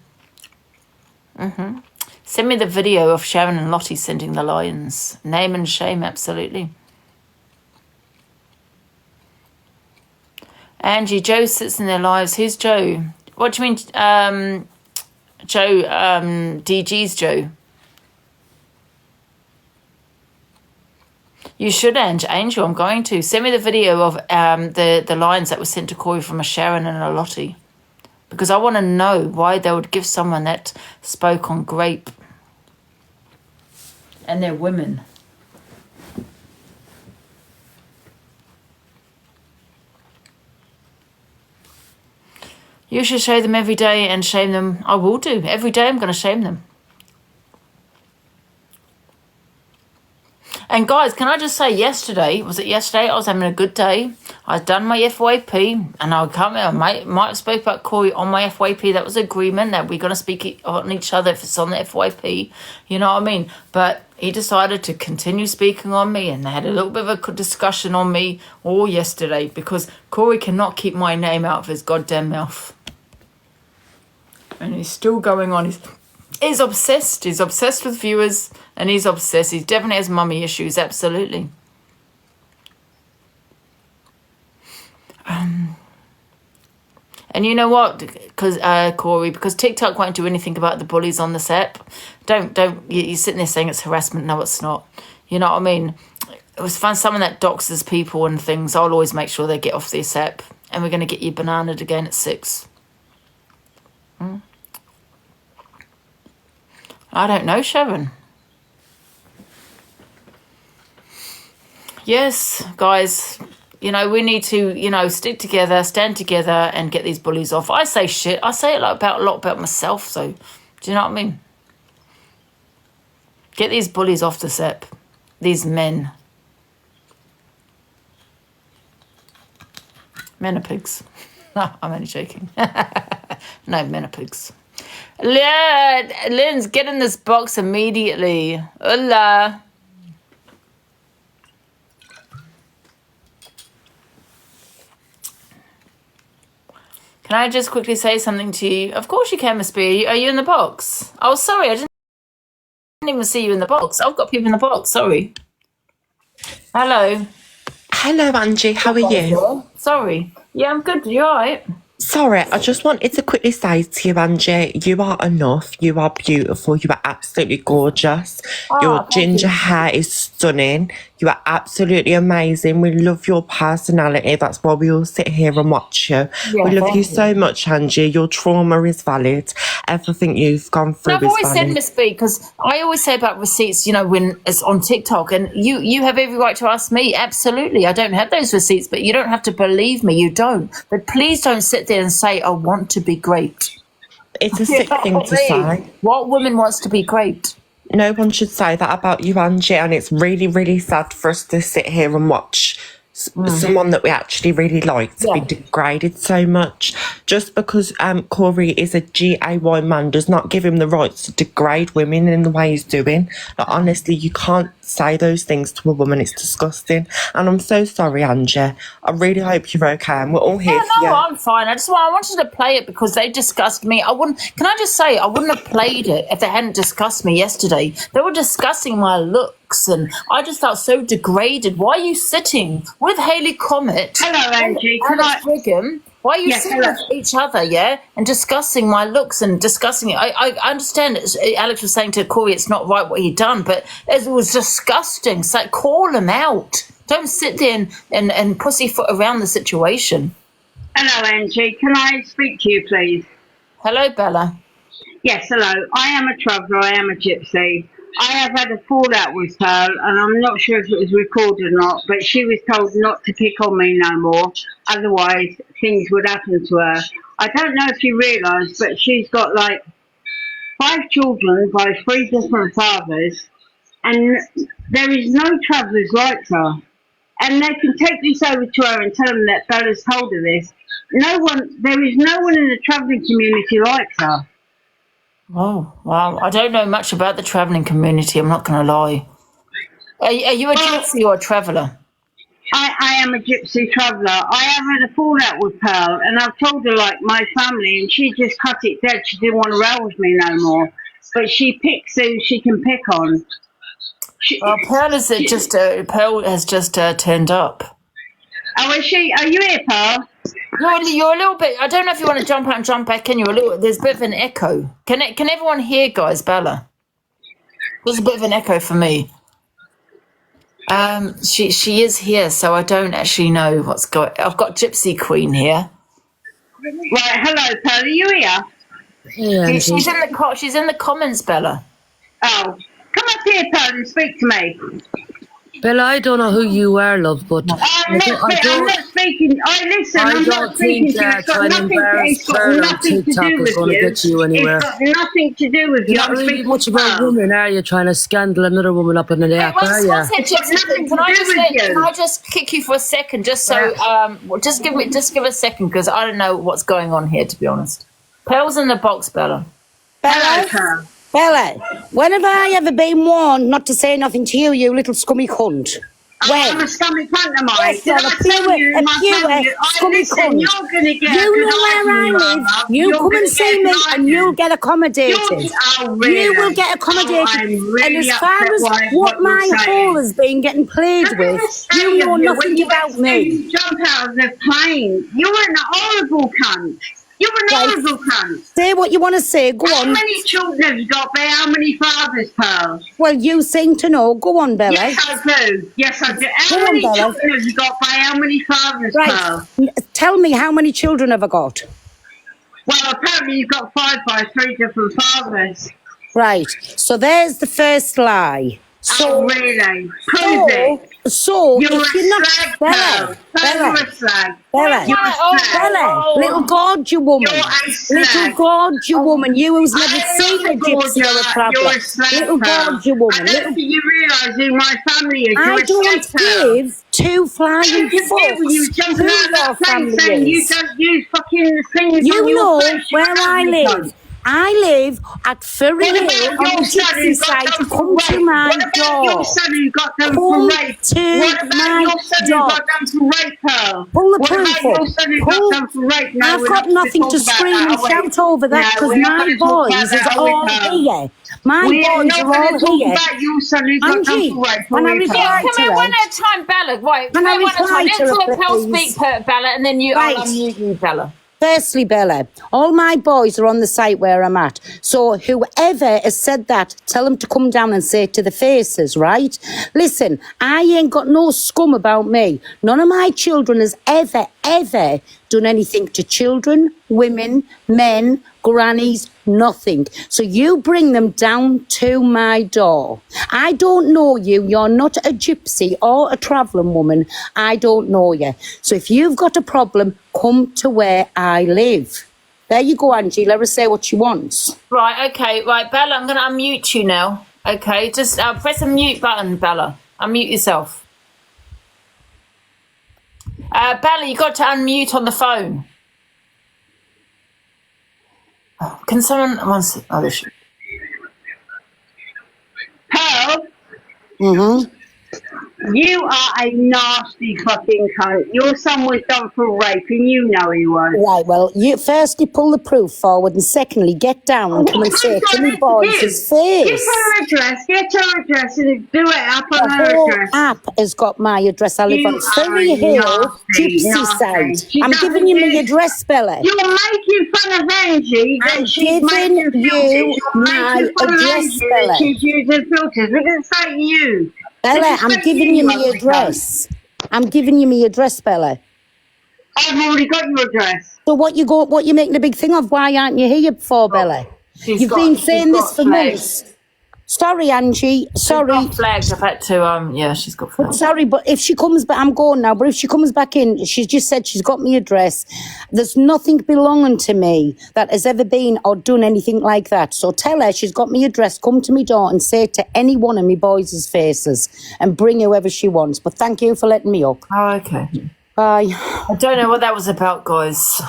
B: Send me the video of Sharon and Lottie sending the lions. Name and shame, absolutely. Angie, Joe sits in their lives. Who's Joe? What do you mean, Joe, DG's Joe? You should, Angel, I'm going to. Send me the video of the lions that were sent to Cory from a Sharon and a Lottie. Because I want to know why they would give someone that spoke on grape. And they're women. You should show them every day and shame them. I will do. Every day I'm going to shame them. And guys, can I just say yesterday, was it yesterday? I was having a good day. I'd done my FYP and I might have spoke about Cory on my FYP. That was agreement that we're going to speak on each other if it's on the FYP. You know what I mean? But he decided to continue speaking on me and they had a little bit of a discussion on me all yesterday because Cory cannot keep my name out of his goddamn mouth. And he's still going on. He's obsessed. He's obsessed with viewers and he's obsessed. He definitely has mummy issues, absolutely. And you know what? Because Cory, because TikTok won't do anything about the bullies on this app. You're sitting there saying it's harassment. No, it's not. You know what I mean? It was fun. Someone that doxes people and things, I'll always make sure they get off this app. And we're going to get you bananaed again at 6. I don't know, Sharon. Yes, guys, you know, we need to, you know, stick together, stand together and get these bullies off. I say shit. I say it a lot about myself, so do you know what I mean? Get these bullies off this app. These men. Men are pigs. No, I'm only joking. No, men are pigs. Linz, get in this box immediately. Hola. Can I just quickly say something to you? Of course you can, Miss B. Are you in the box? Oh, sorry, I didn't even see you in the box. I've got people in the box, sorry. Hello.
I: Hello, Angie. How are you?
B: Sorry. Yeah, I'm good. You all right?
I: Sorry, I just wanted to quickly say to you, Angie, you are enough. You are beautiful. You are absolutely gorgeous. Your ginger hair is stunning. You are absolutely amazing. We love your personality. That's why we all sit here and watch you. Yeah, we love you so much, Angie. Your trauma is valid. Everything you've gone through is valid. I've always said,
B: Miss B, because I always say about receipts, you know, when it's on TikTok, and you have every right to ask me. Absolutely. I don't have those receipts, but you don't have to believe me. You don't. But please don't sit there and say, I want to be great.
I: It's a sick thing to say.
B: What woman wants to be great?
I: No one should say that about you, Angie, and it's really, really sad for us to sit here and watch someone that we actually really like to be degraded so much. Just because Cory is a GAY man does not give him the right to degrade women in the way he's doing. Like, honestly, you can't say those things to a woman. It's disgusting. And I'm so sorry, Angie. I really hope you're okay, and we're all here for you.
B: No, I'm fine. I wanted to play it because they discussed me. Can I just say, I wouldn't have played it if they hadn't discussed me yesterday. They were discussing my looks and I just felt so degraded. Why are you sitting with Haley Comet?
E: Hello, Angie.
B: Why are you sitting with each other, yeah, and discussing my looks and discussing it? I understand. Alex was saying to Cory, it's not right what he'd done, but it was disgusting. So call him out. Don't sit there and pussyfoot around the situation.
J: Hello, Angie. Can I speak to you, please?
B: Hello, Bella.
J: Yes, hello. I am a traveller. I am a gypsy. I have had a fallout with her, and I'm not sure if it was recorded or not, but she was told not to pick on me no more, otherwise things would happen to her. I don't know if you realise, but she's got like 5 children by 3 different fathers, and there is no travellers like her. And they can take this over to her and tell them that Bella's told her this. There is no one in the travelling community like her.
B: Oh, wow. I don't know much about the travelling community, I'm not going to lie. Are you a gypsy or a traveller?
J: I am a gypsy traveller. I have had a fallout with Pearl, and I've told her, like, my family, and she just cut it dead. She didn't want to row with me no more. But she picks who she can pick on.
B: Pearl has just turned up.
J: Oh, is she? Are you here, Pearl?
B: You're a little bit. I don't know if you want to jump out and jump back in. There's a bit of an echo. Can everyone hear, guys? Bella, there's a bit of an echo for me. She is here, so I don't actually know what's going. I've got Gypsy Queen here.
J: Right, hello, Pearl. Are you here?
B: Yeah, she's in the comments, Bella.
J: Oh, come up here, Pearl, and speak to me.
K: Bella, I don't know who you are, love, but
J: I'm not speaking. I'm not speaking to you. It's got nothing to do with you.
K: Get you anywhere.
J: It's got nothing to do with you.
K: You're not really much of a woman, are you? Trying to scandal another woman up in the app, are you?
B: Can I just kick you for a second, just so just give a second, because I don't know what's going on here, to be honest. Pearl's in the box, Bella.
L: Bella, when have I ever been warned not to say nothing to you, you little scummy cunt?
J: I'm a scummy cunt, am I?
L: Yes, you're a pure scummy cunt. You know where I live. You come and see me and you'll get accommodated. You will get accommodated. And as far as what my hole has been getting played with, you know nothing about me.
J: You jump out of the plane. You're an horrible cunt. You're an horrible cunt.
L: Say what you want to say. Go on.
J: How many children have you got by how many fathers, Pearl?
L: Well, you seem to know. Go on, Bella.
J: Yes, I do. Yes, I do. How many children have you got by how many fathers, Pearl?
L: Tell me, how many children have I got?
J: Well, apparently you've got 5 by 3 different fathers.
L: Right. So there's the first lie. So,
J: really? Prove it.
L: So,
J: you're
L: if you're not
J: slag,
L: Bella, little gorgeous woman, little gorgeous woman, you who's never seen a gypsy or a traveller, little gorgeous woman.
J: I don't think you realise who my family is.
L: I don't give 2 flying fucks
J: you jumping out of that plane saying you don't use fucking things.
L: You know where I live. I live at Furry Hill on the gypsy side. Come to my door.
J: Your son who got done for rape? What about your son who got done for rape, Pearl?
L: Pull the proof up. I've got nothing to scream and shout over that because my boys is all here. My boys are all here. Angie, when I reply to her...
B: One at a time, Bella. Right,
L: when I reply to her,
B: let Pearl speak, Bella, and then I'll unmute you, Bella.
L: Firstly, Bella, all my boys are on the site where I'm at. So whoever has said that, tell them to come down and say it to the faces, right? Listen, I ain't got no scum about me. None of my children has ever done anything to children, women, men, grannies, nothing. So you bring them down to my door. I don't know you. You're not a gypsy or a travelling woman. I don't know you. So if you've got a problem, come to where I live. There you go, Angie. Let her say what she wants.
B: Right, okay. Right, Bella, I'm going to unmute you now. Okay, just press the mute button, Bella. Unmute yourself. Bella, you got to unmute on the phone. Oh, can someone... Oh, this...
J: Pearl? You are a nasty fucking cunt. Your son was done for rape and you know he was.
L: Right, well, you firstly pull the proof forward and secondly get down and come and say it to me boys' face.
J: Get her address and do it up on her
L: The whole
J: address.
L: app has got my address. I live
J: You
L: on Surrey Hill,
J: nasty,
L: Gypsy
J: nasty.
L: side. I'm giving you my address, Bella.
J: You're making fun of Angie.
L: I'm giving you my address, Bella.
J: She's using filters. We didn't say you.
L: Bella, I'm giving you my address. I'm giving you my address, Bella.
J: I've already got your address.
L: So what you making a big thing of? Why aren't you here for, Bella? You've been saying this for months. Sorry, Angie. Sorry.
B: She's got flags. I've had to, yeah, she's got flags.
L: Sorry, but if she comes back, I'm going now, but if she comes back in, she's just said she's got my address. There's nothing belonging to me that has ever been or done anything like that. So tell her she's got my address, come to me door and say it to any one of me boys' faces and bring whoever she wants. But thank you for letting me up.
B: Oh, okay.
L: Bye.
B: I don't know what that was about, guys.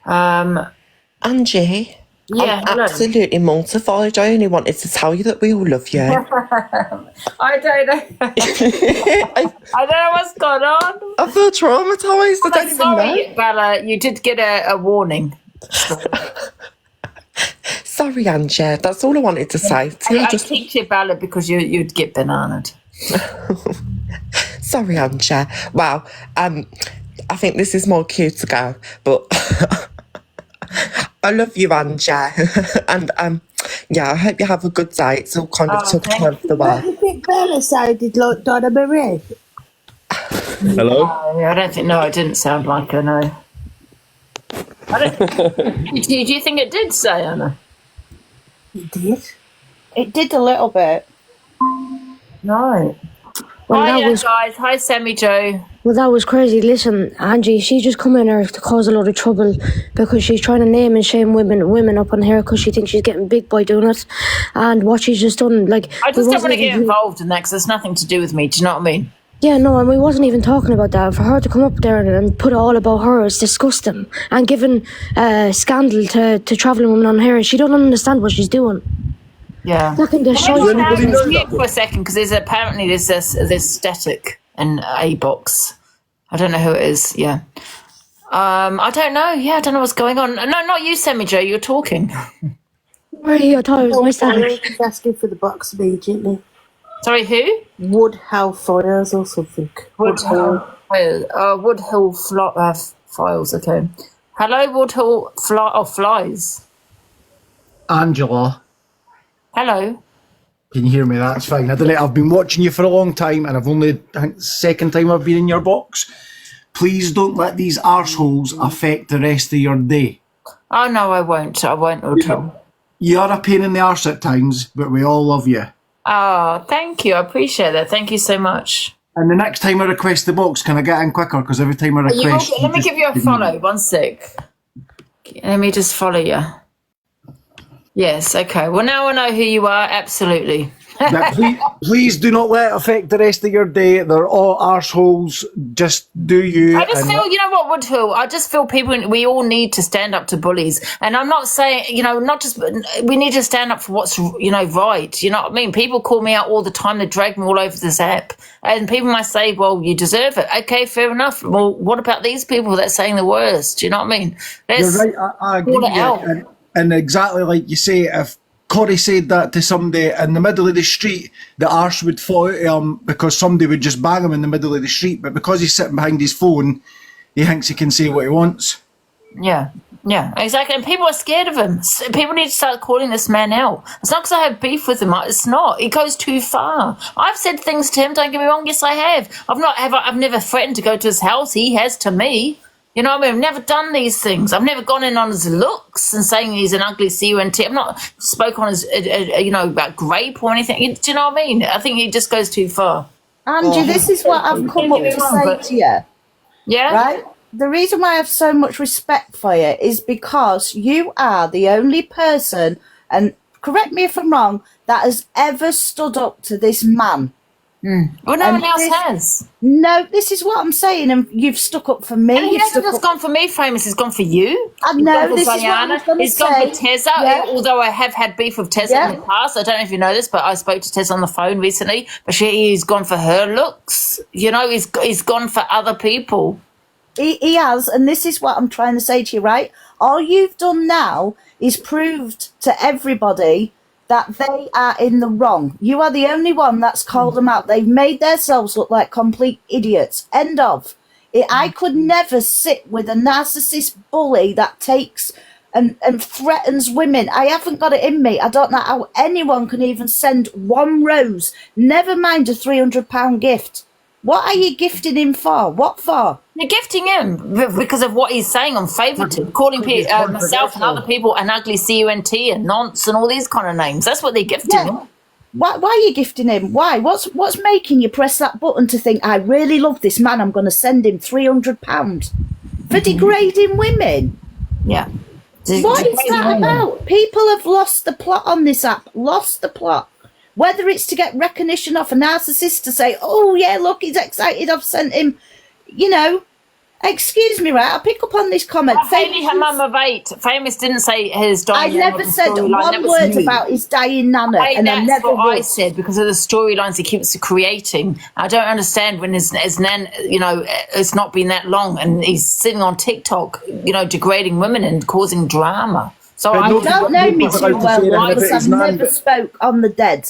I: Angie?
B: Yeah,
I: I'm absolutely mortified. I only wanted to tell you that we all love you.
B: I don't know. I don't know what's going on.
I: I feel traumatised. I don't even
B: Sorry,
I: know.
B: Bella, you did get a warning.
I: Sorry, Angie. That's all I wanted to say.
B: I teach you, Bella, because you'd get bananaed.
I: Sorry, Angie. Wow. I think this is more cute to go, but I love you, Angie. And yeah, I hope you have a good day. It's all kind of took time for the way.
M: Do you think Bella sounded like Donna Marie?
N: Hello?
B: I don't think, no, it didn't sound like her, no. Do you think it did say, Anna?
M: It did. It did a little bit.
B: No.
K: Well,
B: Hi,
K: that was,
B: guys. Hi, Sammy Joe.
K: well, that was crazy. Listen, Angie, she just come in here to cause a lot of trouble because she's trying to name and shame women up on here because she thinks she's getting big by doing it. And what she's just done, like...
B: I just don't want to get involved in that because it's nothing to do with me. Do you know what I mean?
K: Yeah, no, and we wasn't even talking about that. For her to come up there and put it all about her is disgusting. And giving scandal to travelling women on here, she don't understand what she's doing.
B: Yeah.
K: That can just show you.
B: Mute for a second because there's apparently there's static in a box. I don't know who it is. Yeah. I don't know. Yeah, I don't know what's going on. No, not you, Sammy Joe. You're talking.
K: Where are you? I thought it was my static.
M: She's asking for the box immediately.
B: Sorry, who?
M: Woodhull Files or something.
B: Woodhull Files. Okay. Hello, Woodhull Flies.
O: Angela.
B: Hello.
O: Can you hear me? That's fine. I don't know. I've been watching you for a long time and I've only, I think, second time I've been in your box. Please don't let these arseholes affect the rest of your day.
B: Oh, no, I won't. I won't, Woodhull.
O: You're a pain in the arse at times, but we all love you.
B: Oh, thank you. I appreciate that. Thank you so much.
O: And the next time I request the box, can I get in quicker? Because every time I request...
B: Let me give you a follow. 1 sec. Let me just follow you. Yes, okay. Well, now I know who you are. Absolutely.
O: please do not let it affect the rest of your day. They're all arseholes. Just do you.
B: I just feel, you know what, Woodhull? I just feel we all need to stand up to bullies. And I'm not saying, not just, we need to stand up for what's, right. You know what I mean? People call me out all the time. They drag me all over this app. And people might say, well, you deserve it. Okay, fair enough. Well, what about these people that are saying the worst? You know what I mean?
O: You're right. I agree with you. And exactly like you say, if Cory said that to somebody in the middle of the street, the arse would fall out of him because somebody would just bang him in the middle of the street. But because he's sitting behind his phone, he thinks he can say what he wants.
B: Yeah, exactly. And people are scared of him. People need to start calling this man out. It's not because I have beef with him. It's not. It goes too far. I've said things to him. Don't get me wrong. Yes, I have. I've never threatened to go to his house. He has to me. You know what I mean? I've never done these things. I've never gone in on his looks and saying he's an ugly CUNT. I've not spoke on his, about grape or anything. Do you know what I mean? I think he just goes too far.
M: Angie, this is what I've come up to say to you.
B: Yeah?
M: Right? The reason why I have so much respect for you is because you are the only person, and correct me if I'm wrong, that has ever stood up to this man.
B: Well, no one else has.
M: No, this is what I'm saying, and you've stuck up for me.
B: And he hasn't just gone for me, Famous. He's gone for you.
M: I know,
B: He's
M: this is what I was going to
B: He's
M: say.
B: gone for Tessa,
M: Yeah.
B: although I have had beef with Tessa in the past. I don't know if you know this, but I spoke to Tessa on the phone recently. But he's gone for her looks. You know, he's gone for other people.
M: He has, and this is what I'm trying to say to you, right? All you've done now is proved to everybody that they are in the wrong. You are the only one that's called them out. They've made themselves look like complete idiots. End of. I could never sit with a narcissist bully that takes and threatens women. I haven't got it in me. I don't know how anyone can even send one rose, never mind a £300 gift. What are you gifting him for? What for?
B: You're gifting him because of what he's saying on Favorited, calling myself and other people an ugly cunt and nonce and all these kind of names. That's what they're gifting him.
M: Why are you gifting him? Why? What's making you press that button to think, I really love this man, I'm going to send him £300 for degrading women?
B: Yeah.
M: What is that about? People have lost the plot on this app. Lost the plot. Whether it's to get recognition off a narcissist to say, oh, yeah, look, he's excited, I've sent him, you know. Excuse me, right? I'll pick up on this comment.
B: Famous, her mum of 8. Famous didn't say his dying
M: I never said one word about his dying nana. And I never
B: I said because of the storylines he keeps creating. I don't understand when his nan, you know, it's not been that long and he's sitting on TikTok, you know, degrading women and causing drama. So
M: I don't know me too well because I've never spoke on the dead.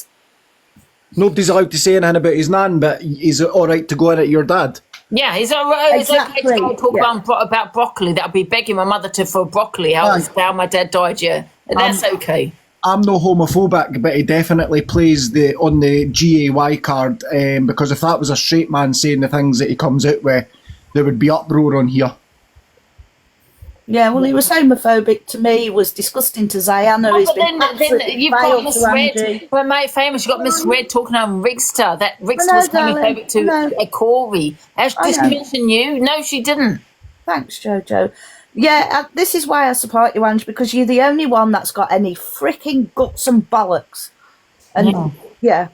O: Nobody's allowed to say anything about his nan, but he's all right to go in at your dad.
B: Yeah, it's okay to go talk about broccoli. That I'd be begging my mother for broccoli. How my dad died, yeah. That's okay.
O: I'm no homophobic, but he definitely plays on the GAY card because if that was a straight man saying the things that he comes out with, there would be uproar on here.
M: Yeah, well, he was homophobic to me. He was disgusting to Ziana. He's been
B: then you've got Miss Red. Well, mate, Famous. You've got Miss Red talking on Rigster. That Rigster was homophobic to Cory. Did she mention you? No, she didn't.
M: Thanks, Jojo. Yeah, this is why I support you, Ange, because you're the only one that's got any freaking guts and bollocks. And yeah.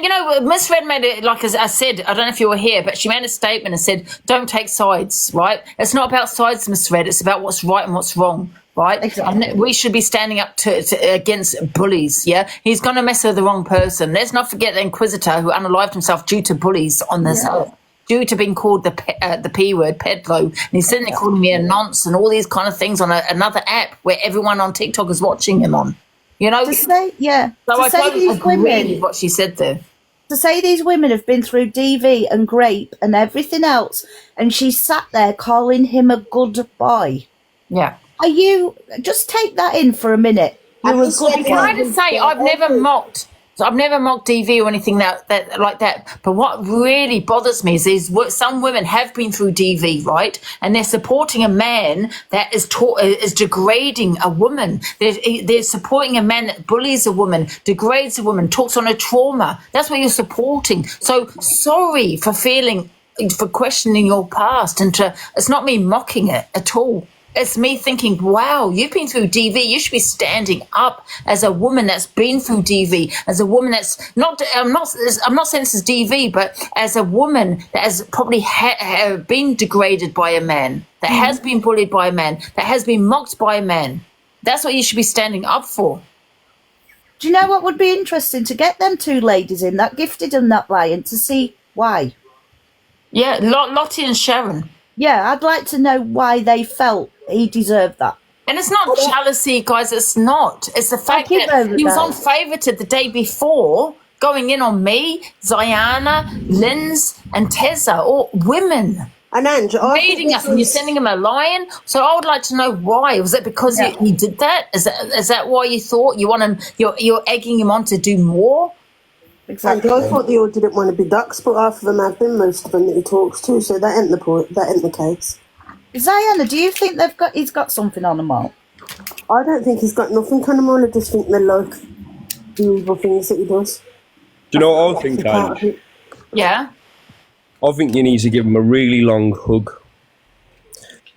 B: You know, Miss Red made it, like as I said, I don't know if you were here, but she made a statement and said, don't take sides, right? It's not about sides, Miss Red. It's about what's right and what's wrong, right? Exactly. And we should be standing up against bullies, yeah? He's going to mess with the wrong person. Let's not forget the Inquisitor who unalived himself due to bullies on this earth, due to being called the P word, pedlo. And he's sitting there calling me a nonce and all these kind of things on another app where everyone on TikTok is watching him on. You know,
M: to say,
B: so I
M: say these women,
B: with what she said there.
M: To say these women have been through DV and grape and everything else, and she sat there calling him a good boy.
B: Yeah.
M: Are you just take that in for a minute?
B: Can I just say I've never mocked DV or anything that like that. But what really bothers me is some women have been through DV, right? And they're supporting a man that is degrading a woman. They're supporting a man that bullies a woman, degrades a woman, talks on her trauma. That's what you're supporting. So sorry for questioning your past, and it's not me mocking it at all. It's me thinking, wow, you've been through DV. You should be standing up as a woman that's been through DV, as a woman that's not, I'm not saying this is DV, but as a woman that has probably been degraded by a man, that has been bullied by a man, that has been mocked by a man. That's what you should be standing up for.
M: Do you know what would be interesting? To get them two ladies in, that Gifted and that Lion, to see why.
B: Yeah, Lottie and Sharon.
M: Yeah, I'd like to know why they felt he deserved that.
B: And it's not jealousy, guys. It's not. It's the fact that he was on Favorited the day before, going in on me, Ziana, Linz, and Tessa, all women.
P: And Ange,
B: reading us, and you're sending him a lion. So I would like to know why. Was it because he did that? Is that why you thought you want him? You're egging him on to do more.
P: Exactly. I thought they all didn't want to be ducks, but half of them have been, most of them that he talks to, so that ain't the case.
M: Ziana, do you think he's got something on them all?
P: I don't think he's got nothing on him all. I just think they like the evil things that he does.
N: Do you know what I think, Ange?
B: Yeah?
N: I think you need to give him a really long hug.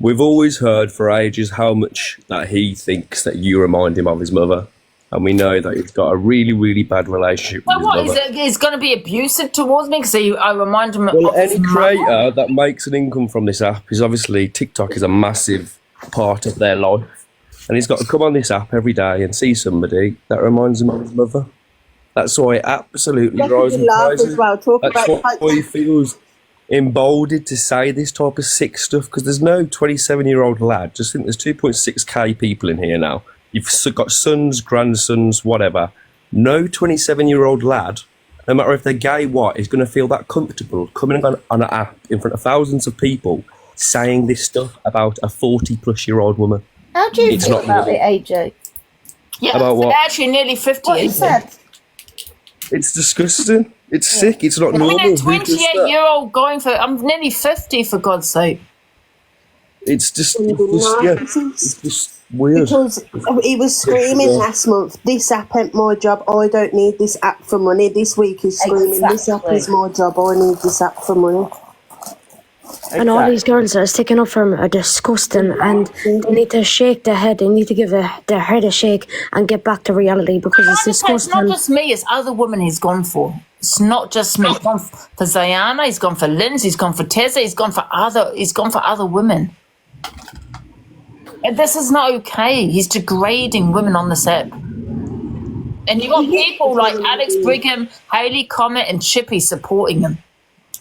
N: We've always heard for ages how much that he thinks that you remind him of his mother. and we know that he's got a really, really bad relationship with
B: So
N: his
B: what,
N: mother.
B: he's going to be abusive towards me? Because I remind him
N: Well,
B: of
N: any
B: his mother.
N: creator that makes an income from this app is obviously TikTok is a massive part of their life. And he's got to come on this app every day and see somebody that reminds him of his mother. That's why it absolutely drives him crazy.
P: as well. Talk
N: That's
P: about
N: why he feels emboldened to say this type of sick stuff, because there's no 27-year-old lad. Just think there's 2.6k people in here now. You've got sons, grandsons, whatever. No 27-year-old lad, no matter if they're gay, what, is going to feel that comfortable coming on an app in front of thousands of people saying this stuff about a 40-plus-year-old woman.
M: How do you
N: It's
M: feel
N: not
M: about
N: normal.
M: it, AJ?
B: Yeah,
N: About what?
B: actually nearly 50.
M: What he
B: isn't it?
M: said.
N: It's disgusting. It's sick. It's not
B: I
N: normal.
B: mean, a
N: Who does that?
B: 28-year-old going for... I'm nearly 50, for God's sake.
N: It's just it's just weird.
P: Because he was screaming last month, this app ain't my job, I don't need this app for money. This week he's screaming, this app is my job, I need this app for money.
K: And all these girls that are sticking up for him are disgusting, and they need to shake their head. They need to give their head a shake and get back to reality, because it's
B: It's
K: disgusting.
B: not just me, it's other women he's gone for. It's not just me. He's gone for Zayana, he's gone for Lindsay, he's gone for Tessa, he's gone for other women. And this is not okay. He's degrading women on this app. And you got people like Alex Brigham, Hayley Comet, and Chippy supporting him.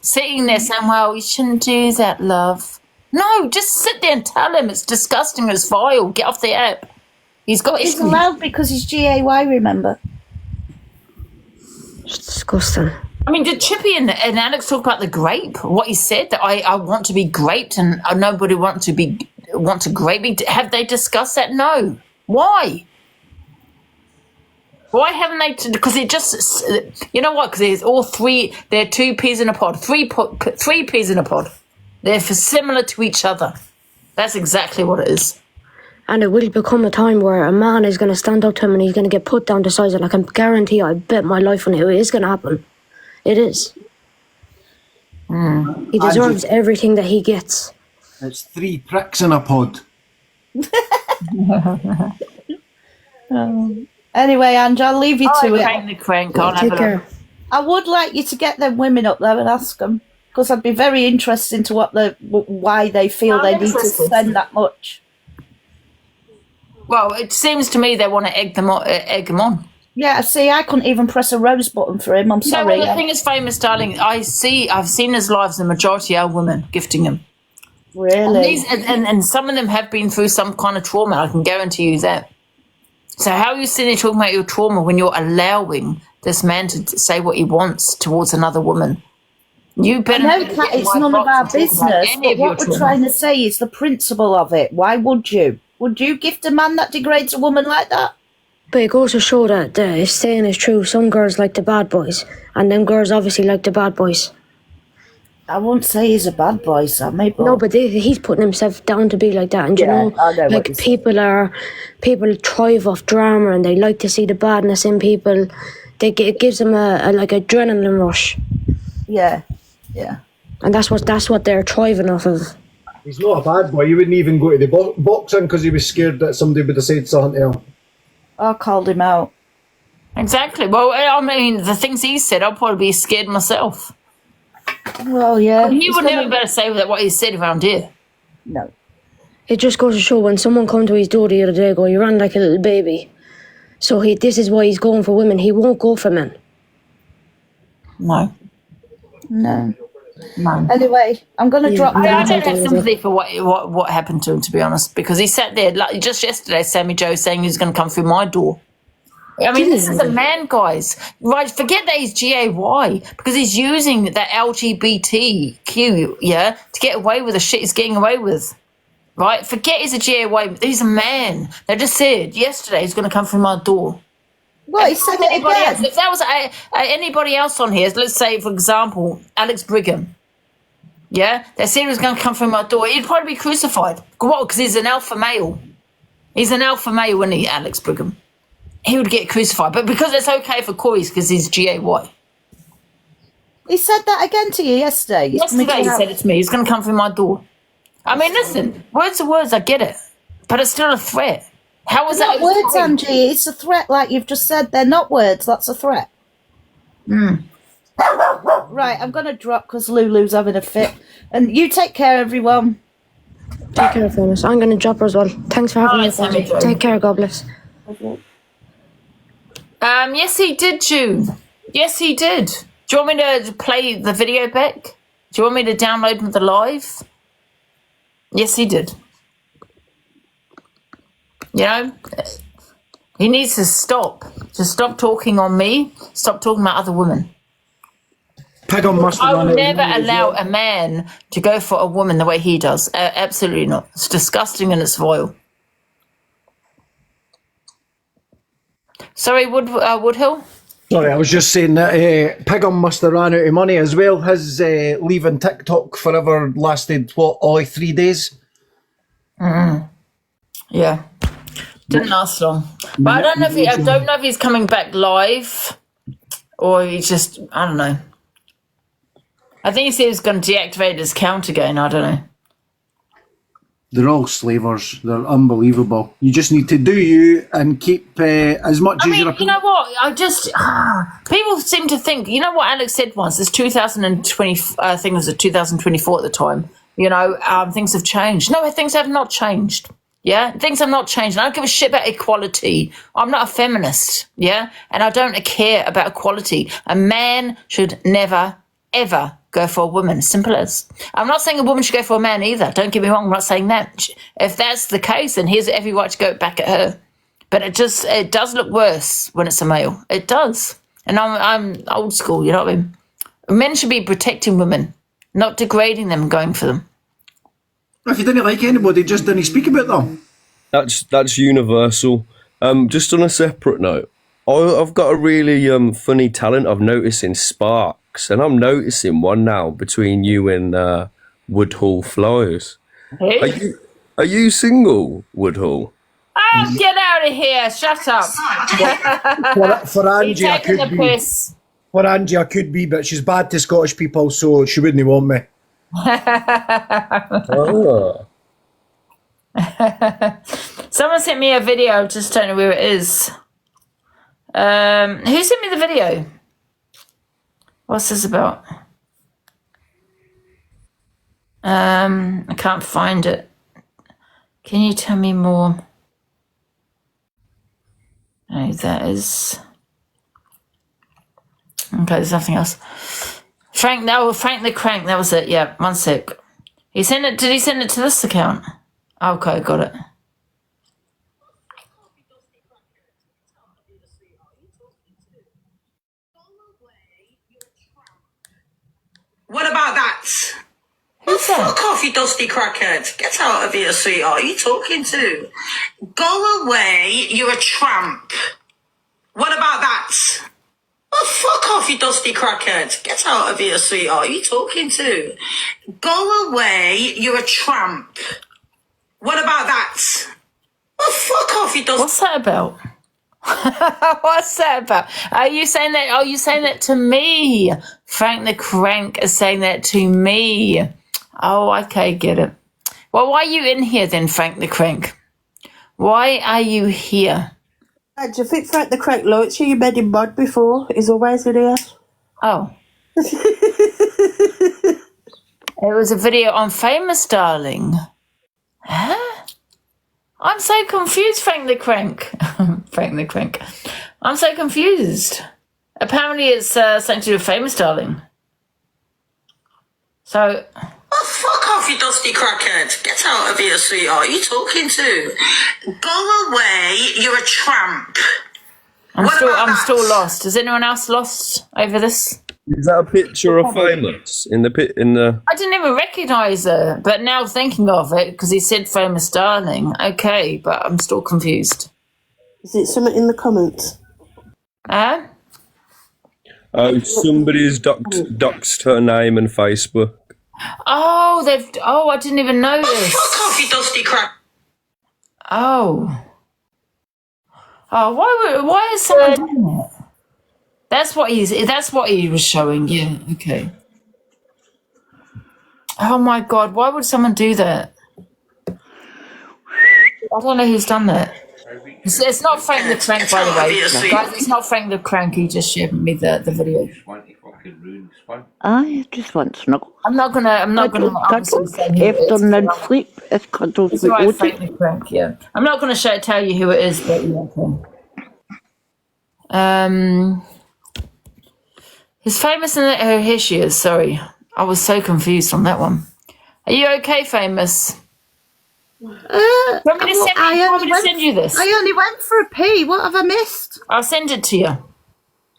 B: Sitting there saying, well, you shouldn't do that, love. No, just sit there and tell him it's disgusting, it's vile. Get off the app. He's
M: allowed because he's GAY, remember?
K: It's disgusting.
B: I mean, did Chippy and Alex talk about the grape? What he said, that I want to be graped and nobody want to grape me? Have they discussed that? No. Why? Why haven't they? Because it just, you know what? Because there's all three. They're two peas in a pod. Three peas in a pod. They're similar to each other. That's exactly what it is.
K: And it will become a time where a man is going to stand up to him and he's going to get put down to size. And I can guarantee, I bet my life on it, it is going to happen. It is. He deserves everything that he gets.
O: It's 3 pricks in a pod.
M: Anyway, Ange, I'll leave you to it.
B: The crank. I'll have
K: Take
B: a
K: care.
B: look.
M: I would like you to get them women up there and ask them, because I'd be very interested into why they feel they need to spend that much.
B: Well, it seems to me they want to egg them on.
M: Yeah, see, I couldn't even press a rose button for him. I'm sorry.
B: No, well, the thing is, famous darling, I've seen his lives. The majority are women gifting him.
M: Really?
B: And some of them have been through some kind of trauma. I can guarantee you that. So how are you sitting there talking about your trauma when you're allowing this man to say what he wants towards another woman? You better.
M: I know, Kat, it's none of our business. But what we're trying to say is the principle of it. Why would you? Would you gift a man that degrades a woman like that?
K: But it goes to show that the saying is true. Some girls like the bad boys, and them girls obviously like the bad boys.
M: I wouldn't say he's a bad boy, Sammy. But...
K: No, but he's putting himself down to be like that. And
M: Yeah,
K: you know,
M: I know
K: like
M: what
K: people thrive off drama, and they like to see the badness in people. It gives them a like adrenaline rush.
M: Yeah, yeah.
K: And that's what they're thriving off of.
O: He's not a bad boy. You wouldn't even go to the boxing because he was scared that somebody would have said something to him.
M: I called him out.
B: Exactly. Well, I mean, the things he said, I'd probably be scared myself.
M: Well, yeah.
B: He would never better say that what he said around here.
M: No.
K: It just goes to show when someone come to his door the other day, you ran like a little baby. So this is why he's going for women. He won't go for men.
B: No.
M: Anyway, I'm going to drop
B: I
M: down.
B: don't have sympathy for what happened to him, to be honest, because he sat there, like just yesterday, Sammy Joe saying he's going to come through my door. I mean, this is a man, guys. Right, forget that he's GAY, because he's using that LGBTQ, yeah, to get away with the shit he's getting away with. Right? Forget he's a GAY, he's a man. They just said yesterday he's going to come through my door.
M: Well, he said it again.
B: If that was anybody else on here, let's say, for example, Alex Brigham, yeah, they said he was going to come through my door, he'd probably be crucified. What? Because he's an alpha male. He's an alpha male, isn't he, Alex Brigham? He would get crucified. But because it's okay for Cory, because he's GAY.
M: He said that again to you yesterday.
B: Yesterday he said it to me. He's going to come through my door. I mean, listen, words are words, I get it. But it's still a threat. How was
M: They're
B: that
M: not words,
B: okay?
M: Angie? It's a threat, like you've just said. They're not words. That's a threat. Right, I'm going to drop because Lulu's having a fit. And you take care, everyone.
K: Take care, famous. I'm going to drop her as well. Thanks for having me, Angie. Take care. God bless.
B: Yes, he did, June. Yes, he did. Do you want me to play the video back? Do you want me to download the live? Yes, he did. You know, he needs to stop. Just stop talking on me. Stop talking about other women.
O: Pig on mustard.
B: I
O: on
B: will
O: it
B: never
O: as
B: allow
O: well.
B: a man to go for a woman the way he does. Absolutely not. It's disgusting and it's vile. Sorry, Woodhill?
O: Sorry, I was just saying that Pig on Mustard ran out of money as well. His leaving TikTok forever lasted, what, only 3 days?
B: Yeah. Didn't last long. But I don't know if he's coming back live or he's just, I don't know. I think he said he was going to deactivate his account again. I don't know.
O: They're all slavers. They're unbelievable. You just need to do you and keep as much as you're...
B: You know what? People seem to think, you know what Alex said once, it's 2020, I think it was 2024 at the time, you know, things have changed. No, things have not changed. Yeah, things have not changed. And I don't give a shit about equality. I'm not a feminist, yeah? And I don't care about equality. A man should never, ever go for a woman. Simple as. I'm not saying a woman should go for a man either. Don't get me wrong. I'm not saying that. If that's the case, then here's every right to go back at her. But it does look worse when it's a male. It does. And I'm old school, you know what I mean? Men should be protecting women, not degrading them and going for them.
O: If you didn't like anybody, just didn't speak about them.
N: That's universal. Just on a separate note, I've got a really funny talent of noticing sparks, and I'm noticing one now between you and Woodhull Flyers.
B: Hey?
N: Are you single, Woodhull?
B: Oh, get out of here. Shut up.
O: For Angie, I
B: taking
O: could
B: the
O: be.
B: piss.
O: For Angie, I could be, but she's bad to Scottish people, so she wouldn't want me.
N: Oh.
B: Someone sent me a video, just don't know where it is. Who sent me the video? What's this about? I can't find it. Can you tell me more? No, that is... Okay, there's nothing else. Frank the Crank, that was it. Yeah, 1 sec. He sent it. Did he send it to this account? Okay, got it.
D: What about that?
B: Who's that?
D: Fuck off, you dusty crackhead. Get out of here, sweetheart. Who are you talking to? Go away, you're a tramp. What about that? Oh, fuck off, you dusty crackhead. Get out of here, sweetheart. Who are you talking to? Go away, you're a tramp. What about that? Oh, fuck off, you dusty...
B: What's that about? What's that about? Are you saying that? Are you saying that to me? Frank the Crank is saying that to me. Oh, okay, get it. Well, why are you in here then, Frank the Crank? Why are you here?
P: Do you think Frank the Crank likes you? You made him mod before. He's always in here.
B: Oh. It was a video on Famous Darling. Huh? I'm so confused, Frank the Crank. Frank the Crank. I'm so confused. Apparently it's something to do with Famous Darling. So...
D: Oh, fuck off, you dusty crackhead. Get out of here, sweetheart. Who are you talking to? Go away, you're a tramp.
B: I'm still lost. Is anyone else lost over this?
N: Is that a picture of Famous in the pit in the?
B: I didn't even recognise her, but now thinking of it, because he said Famous Darling. Okay, but I'm still confused.
P: Is it something in the comments?
B: Huh?
N: Oh, somebody's doxed her name and Facebook.
B: Oh, I didn't even notice.
D: Fuck off, you dusty crap.
B: Oh, why is someone doing it? That's what he was showing. Yeah, okay. Oh my God, why would someone do that? I don't know who's done that. It's not Frank the Crank, by the way. Guys, it's not Frank the Crank. He just shared me the video.
Q: I just want snuggle.
B: I'm not gonna obviously say who it is.
Q: After none sleep, it's cuddles
B: It's
Q: with
B: alright,
Q: Otis.
B: Frank the Crank, yeah. I'm not gonna tell you who it is, but yeah, okay. He's famous in the... Oh, here she is, sorry. I was so confused on that one. Are you okay, famous? Do you want me to send you this?
M: I only went for a pee. What have I missed?
B: I'll send it to you.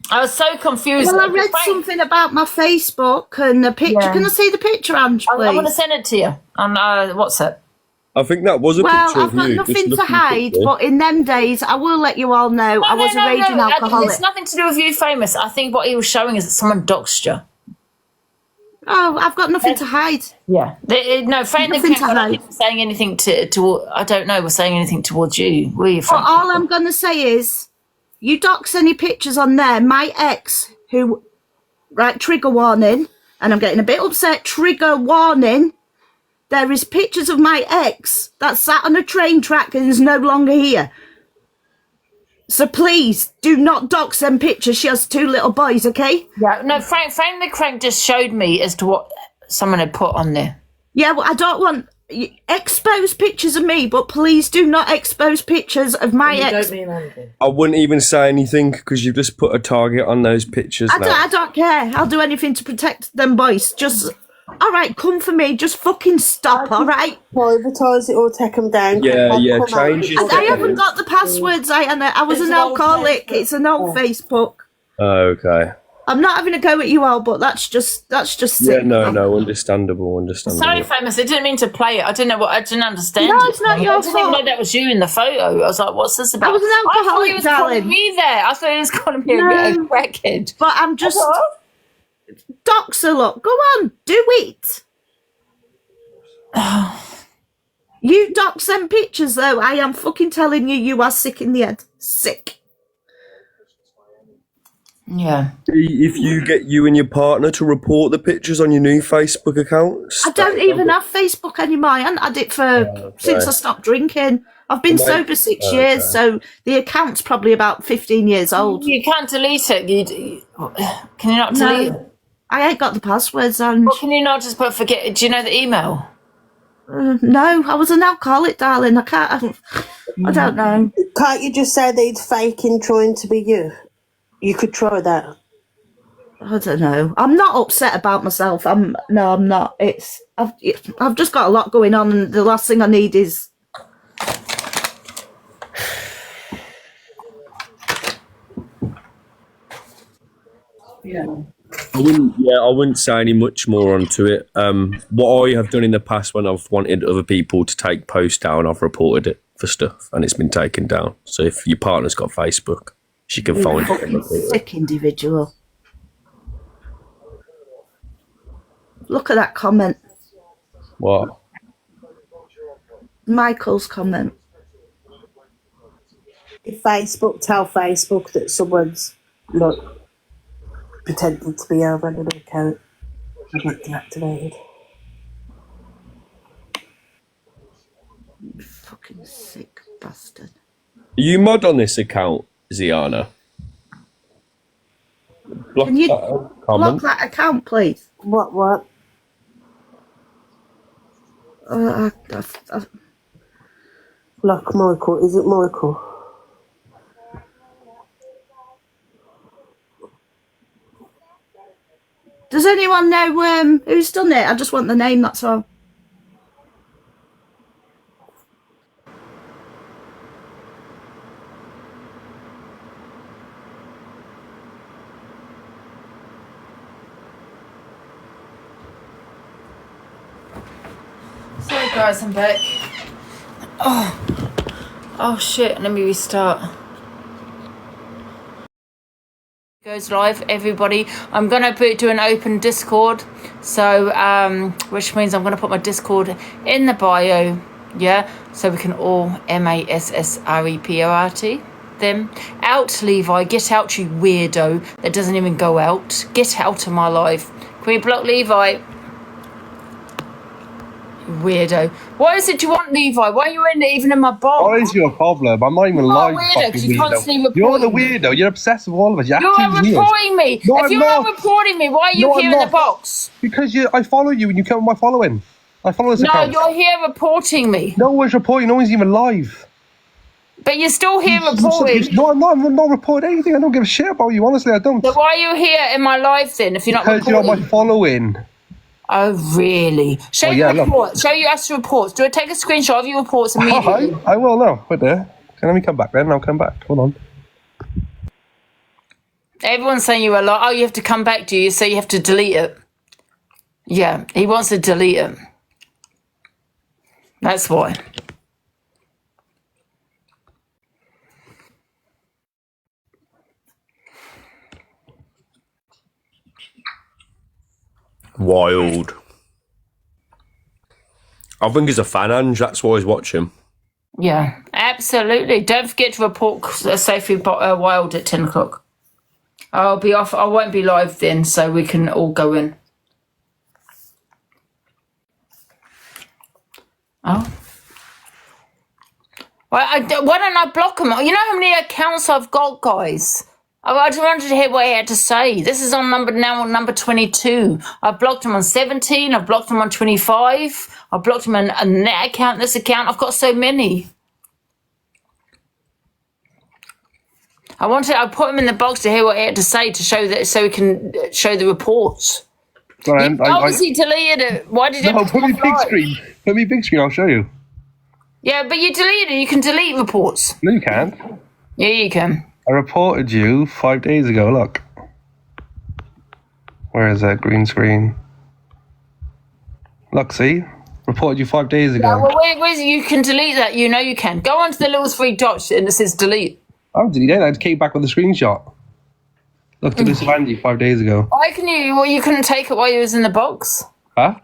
B: I was so confused.
M: Well, I read something about my Facebook and a picture.
B: Yeah.
M: Can I see the picture, Ange, please?
B: I'm going to send it to you on WhatsApp.
N: I think that was a picture
M: Well,
N: of
M: I've got
N: you.
M: nothing to hide, but in them days, I will let you all know I was a raging alcoholic.
B: It's nothing to do with you, famous. I think what he was showing is that someone doxed you.
M: Oh, I've got nothing to hide.
B: Yeah. No, Frank the Crank, I don't think we're saying anything I don't know, we're saying anything towards you. Were you, Frank?
M: All I'm going to say is, you dox any pictures on there, my ex, who, right, trigger warning, and I'm getting a bit upset, trigger warning, there is pictures of my ex that sat on a train track and is no longer here. So please, do not dox them pictures. She has 2 little boys, okay?
B: Yeah, no, Frank the Crank just showed me as to what someone had put on there.
M: Yeah, well, I don't want... Expose pictures of me, but please do not expose pictures of my ex.
N: I wouldn't even say anything because you've just put a target on those pictures.
M: I don't care. I'll do anything to protect them boys. Just, all right, come for me. Just fucking stop, all right?
P: Privatise it or take them down.
N: Yeah, change it.
M: I haven't got the passwords. I was an alcoholic. It's an old Facebook.
N: Oh, okay.
M: I'm not having a go at you all, but that's just sick.
N: Yeah, no, understandable.
B: Sorry, famous. I didn't mean to play it. I didn't understand.
M: No, it's not your
B: I didn't even know that was you in the photo. I was like, "What's this about?"
M: I was an alcoholic,
B: I thought he was
M: darling.
B: calling me there. I thought he was calling me a bit of a crackhead.
M: But I'm just dox a lot. Go on, do it. You dox them pictures though. I am fucking telling you, you are sick in the head. Sick.
B: Yeah.
N: If you get you and your partner to report the pictures on your new Facebook accounts.
M: I don't even have Facebook anymore. I haven't had it since I stopped drinking. I've been sober 6 years, so the account's probably about 15 years old.
B: You can't delete it. Can you not delete it?
M: I ain't got the passwords on.
B: Well, can you not just put forget? Do you know the email?
M: No, I was an alcoholic, darling. I don't know.
P: Can't you just say that it's faking trying to be you? You could try that.
M: I don't know. I'm not upset about myself. I'm not. I've just got a lot going on, and the last thing I need is.
B: Yeah.
N: I wouldn't say any much more onto it. What I have done in the past when I've wanted other people to take posts down, I've reported it for stuff, and it's been taken down. So if your partner's got Facebook, she can find it.
M: Sick individual. Look at that comment.
N: What?
M: Michael's comment.
P: If Facebook tell Facebook that someone's pretending to be over an account, I get deactivated.
M: You fucking sick bastard.
N: Are you mod on this account, Ziana?
M: Can you block that account, please?
P: What? Block Michael. Is it Michael?
M: Does anyone know who's done it? I just want the name, that's all.
B: Sorry guys, I'm back. Oh shit, let me restart. Goes live, everybody. I'm gonna do an open Discord, so which means I'm gonna put my Discord in the bio, yeah, so we can all MASSREPORT them out. Levi, get out, you weirdo that doesn't even go out. Get out of my life. Can we block Levi? Weirdo. Why is it you want, Levi? Why are you even in my box?
N: What is your problem? I'm not even live.
B: Weirdo, 'cause you constantly report
N: You're the weirdo. You're obsessed with all of us. You're
B: reporting me.
N: No,
B: if you're not reporting me, why are you here in the box?
N: Because I follow you and you come with my following. I follow this account.
B: No, you're here reporting me.
N: No one's reporting. No one's even live.
B: But you're still here reporting.
N: No, I'm not reporting anything. I don't give a shit about you. Honestly, I don't.
B: So why are you here in my live then if you're not reporting?
N: Because you're my following.
B: Oh, really? Show your reports. Show you us reports. Do I take a screenshot of your reports immediately?
N: I will now. Wait there. Let me come back then. I'll come back. Hold on.
B: Everyone's saying you a lot. Oh, you have to come back, do you? So you have to delete it. Yeah, he wants to delete it. That's why.
N: Wild. I think he's a fan, Ange. That's why he's watching.
B: Yeah, absolutely. Don't forget to report Sophie Wild at 10 o'clock. I'll be off. I won't be live then, so we can all go in. Oh. Why don't I block them? You know how many accounts I've got, guys? I just wanted to hear what he had to say. This is on number 22. I've blocked him on 17. I've blocked him on 25. I've blocked him on that account, this account. I've got so many. I put him in the box to hear what he had to say to show that, so we can show the reports. You obviously deleted it. Why did you?
N: No, put me big screen. Put me big screen. I'll show you.
B: Yeah, but you deleted it. You can delete reports.
N: No, you can't.
B: Yeah, you can.
N: I reported you 5 days ago. Look. Where is that green screen? Look, see? Reported you 5 days ago.
B: Yeah, well, where's you can delete that. You know you can. Go onto the little 3 dots and it says delete.
N: I haven't deleted it. I just came back with a screenshot. Look, to this of Angie 5 days ago.
B: Why can you? Well, you couldn't take it while you was in the box.
N: Huh?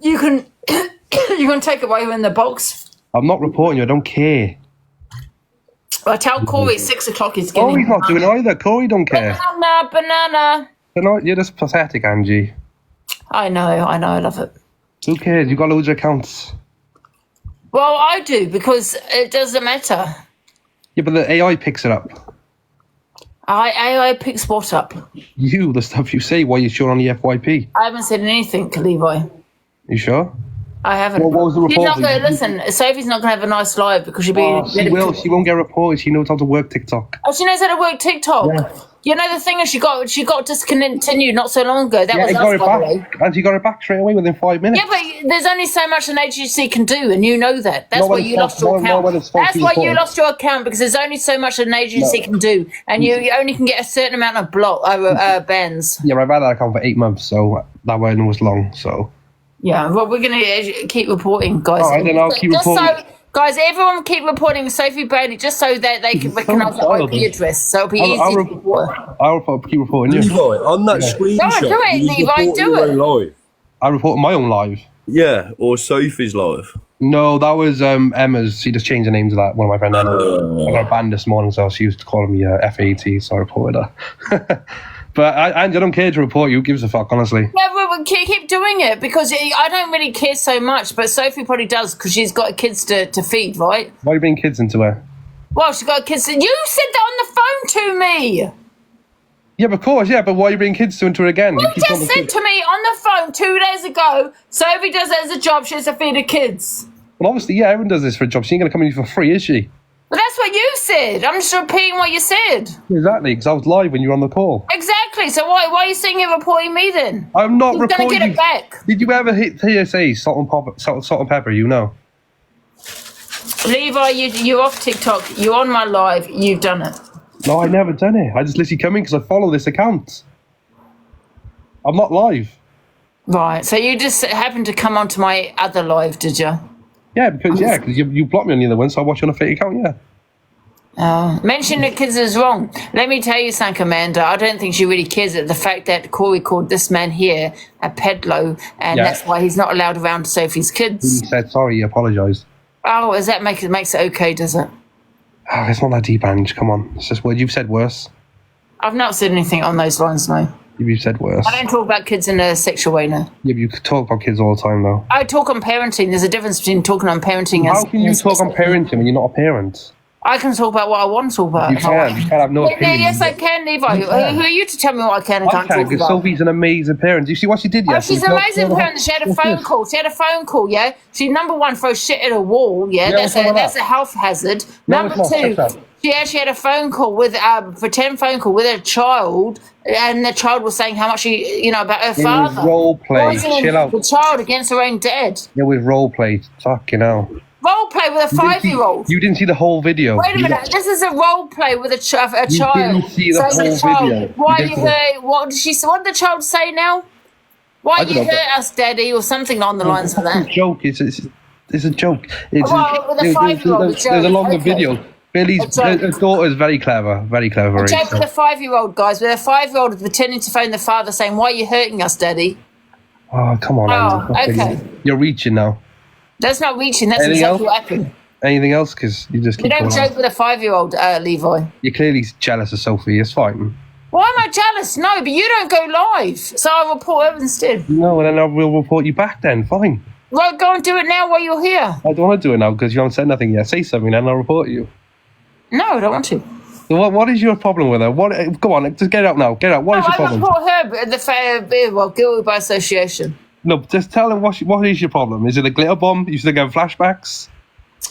B: You can. You can take it while you're in the box.
N: I'm not reporting you. I don't care.
B: I tell Cory 6 o'clock is getting.
N: Cory's not doing either. Cory don't care.
B: Banana.
N: You're just pathetic, Angie.
B: I know. I love it.
N: Who cares? You've got loads of accounts.
B: Well, I do, because it doesn't matter.
N: Yeah, but the AI picks it up.
B: AI picks what up?
N: The stuff you say while you're showing on the FYP.
B: I haven't said anything, Levi.
N: You sure?
B: I haven't.
N: Well, what was the report?
B: She's not going to listen. Sophie's not going to have a nice live because she'll be.
N: She will. She won't get reported. She knows how to work TikTok.
B: Oh, she knows how to work TikTok. Yeah. You know, the thing is, she got discontinued not so long ago. That was us, by the way.
N: And she got it back straight away within 5 minutes.
B: Yeah, but there's only so much an agency can do, and you know that. That's why you lost your account. That's why you lost your account, because there's only so much an agency can do, and you only can get a certain amount of bans.
N: Yeah, I've had that account for 8 months, so that one was long. So.
B: Yeah, well, we're going to keep reporting, guys.
N: All right, then I'll keep reporting.
B: Guys, everyone keep reporting Sophie Bailey just so that they can recognise the IP address. So it'll be easy to report.
N: I'll keep reporting you.
R: Levi, on that screenshot,
B: do it, Levi, do it.
R: Live.
N: I reported my own live.
R: Yeah, or Sophie's live.
N: No, that was Emma's. She just changed the name to that. One of my friends. I got banned this morning, so she used to call me FAT, so I reported her. But I don't care to report you. Who gives a fuck, honestly?
B: Yeah, we'll keep doing it, because I don't really care so much, but Sophie probably does, because she's got kids to feed, right?
N: Why are you bringing kids into her?
B: Well, she's got kids. You said that on the phone to me.
N: Yeah, of course, yeah, but why are you bringing kids into her again?
B: You just said to me on the phone 2 days ago, Sophie does it as a job, she has to feed her kids.
N: Well, obviously, yeah, everyone does this for a job. She ain't going to come in for free, is she?
B: But that's what you said. I'm just repeating what you said.
N: Exactly, because I was live when you were on the call.
B: Exactly. So why are you saying you're reporting me then?
N: I'm not reporting.
B: You're going to get it back.
N: Did you ever hear say salt and pepper? You know.
B: Levi, you're off TikTok. You're on my live. You've done it.
N: No, I never done it. I just literally come in because I follow this account. I'm not live.
B: Right. So you just happened to come onto my other live, did you?
N: Yeah, because you blocked me on the other one, so I watch you on a fake account, yeah.
B: Mentioning the kids is wrong. Let me tell you something, Amanda. I don't think she really cares at the fact that Cory called this man here a pedlo, and that's why he's not allowed around Sophie's kids.
N: He said sorry, he apologised.
B: Oh, does that makes it okay, does it?
N: Oh, it's not that deep, Ange. Come on. It's just what you've said worse.
B: I've not said anything on those lines, no.
N: You said worse.
B: I don't talk about kids in a sexual way, no.
N: Yeah, but you talk about kids all the time, though.
B: I talk on parenting. There's a difference between talking on parenting and...
N: How can you talk on parenting when you're not a parent?
B: I can talk about what I want to talk about.
N: You can't have no opinion.
B: Yes, I can, Levi. Who are you to tell me what I can and can't talk
N: because
B: about?
N: Sophie's an amazing parent. Do you see what she did yesterday?
B: She's an amazing parent. She had a phone call. She had a phone call, yeah? She, number one, throws shit at a wall, yeah? That's a health hazard. Number two, she actually had a phone call with, pretend phone call with a child, and the child was saying how much she, about her father.
N: It was role play. Chill out.
B: The child against her own dad.
N: It was role play. Fucking hell.
B: Role play with a 5-year-old.
N: You didn't see the whole video.
B: Wait a minute. This is a role play with a child.
N: You didn't see the whole video.
B: Why you hurt? What did she? What did the child say now? Why you hurt us, Daddy, or something along the lines of that?
N: It's a joke. It's a joke.
B: With a 5-year-old.
N: There's a longer video. Billy's daughter is very clever. Very clever.
B: A joke with a 5-year-old, guys. With a 5-year-old pretending to phone the father, saying, "Why are you hurting us, Daddy?"
N: Oh, come on.
B: Oh, okay.
N: You're reaching now.
B: That's not reaching. That's exactly what happened.
N: Anything else? Because you just keep
B: You don't joke with a 5-year-old, Levi.
N: You're clearly jealous of Sophie. It's fine.
B: Why am I jealous? No, but you don't go live, so I'll report her instead.
N: No, and then we'll report you back then. Fine.
B: Well, go and do it now while you're here.
N: I don't want to do it now because you haven't said nothing yet. Say something, then I'll report you.
B: No, I don't want to.
N: So what is your problem with her? Go on, just get it out now. Get it out. What is your problem?
B: I report her, guilty by association.
N: No, just tell her what is your problem. Is it a glitter bomb? You still get flashbacks?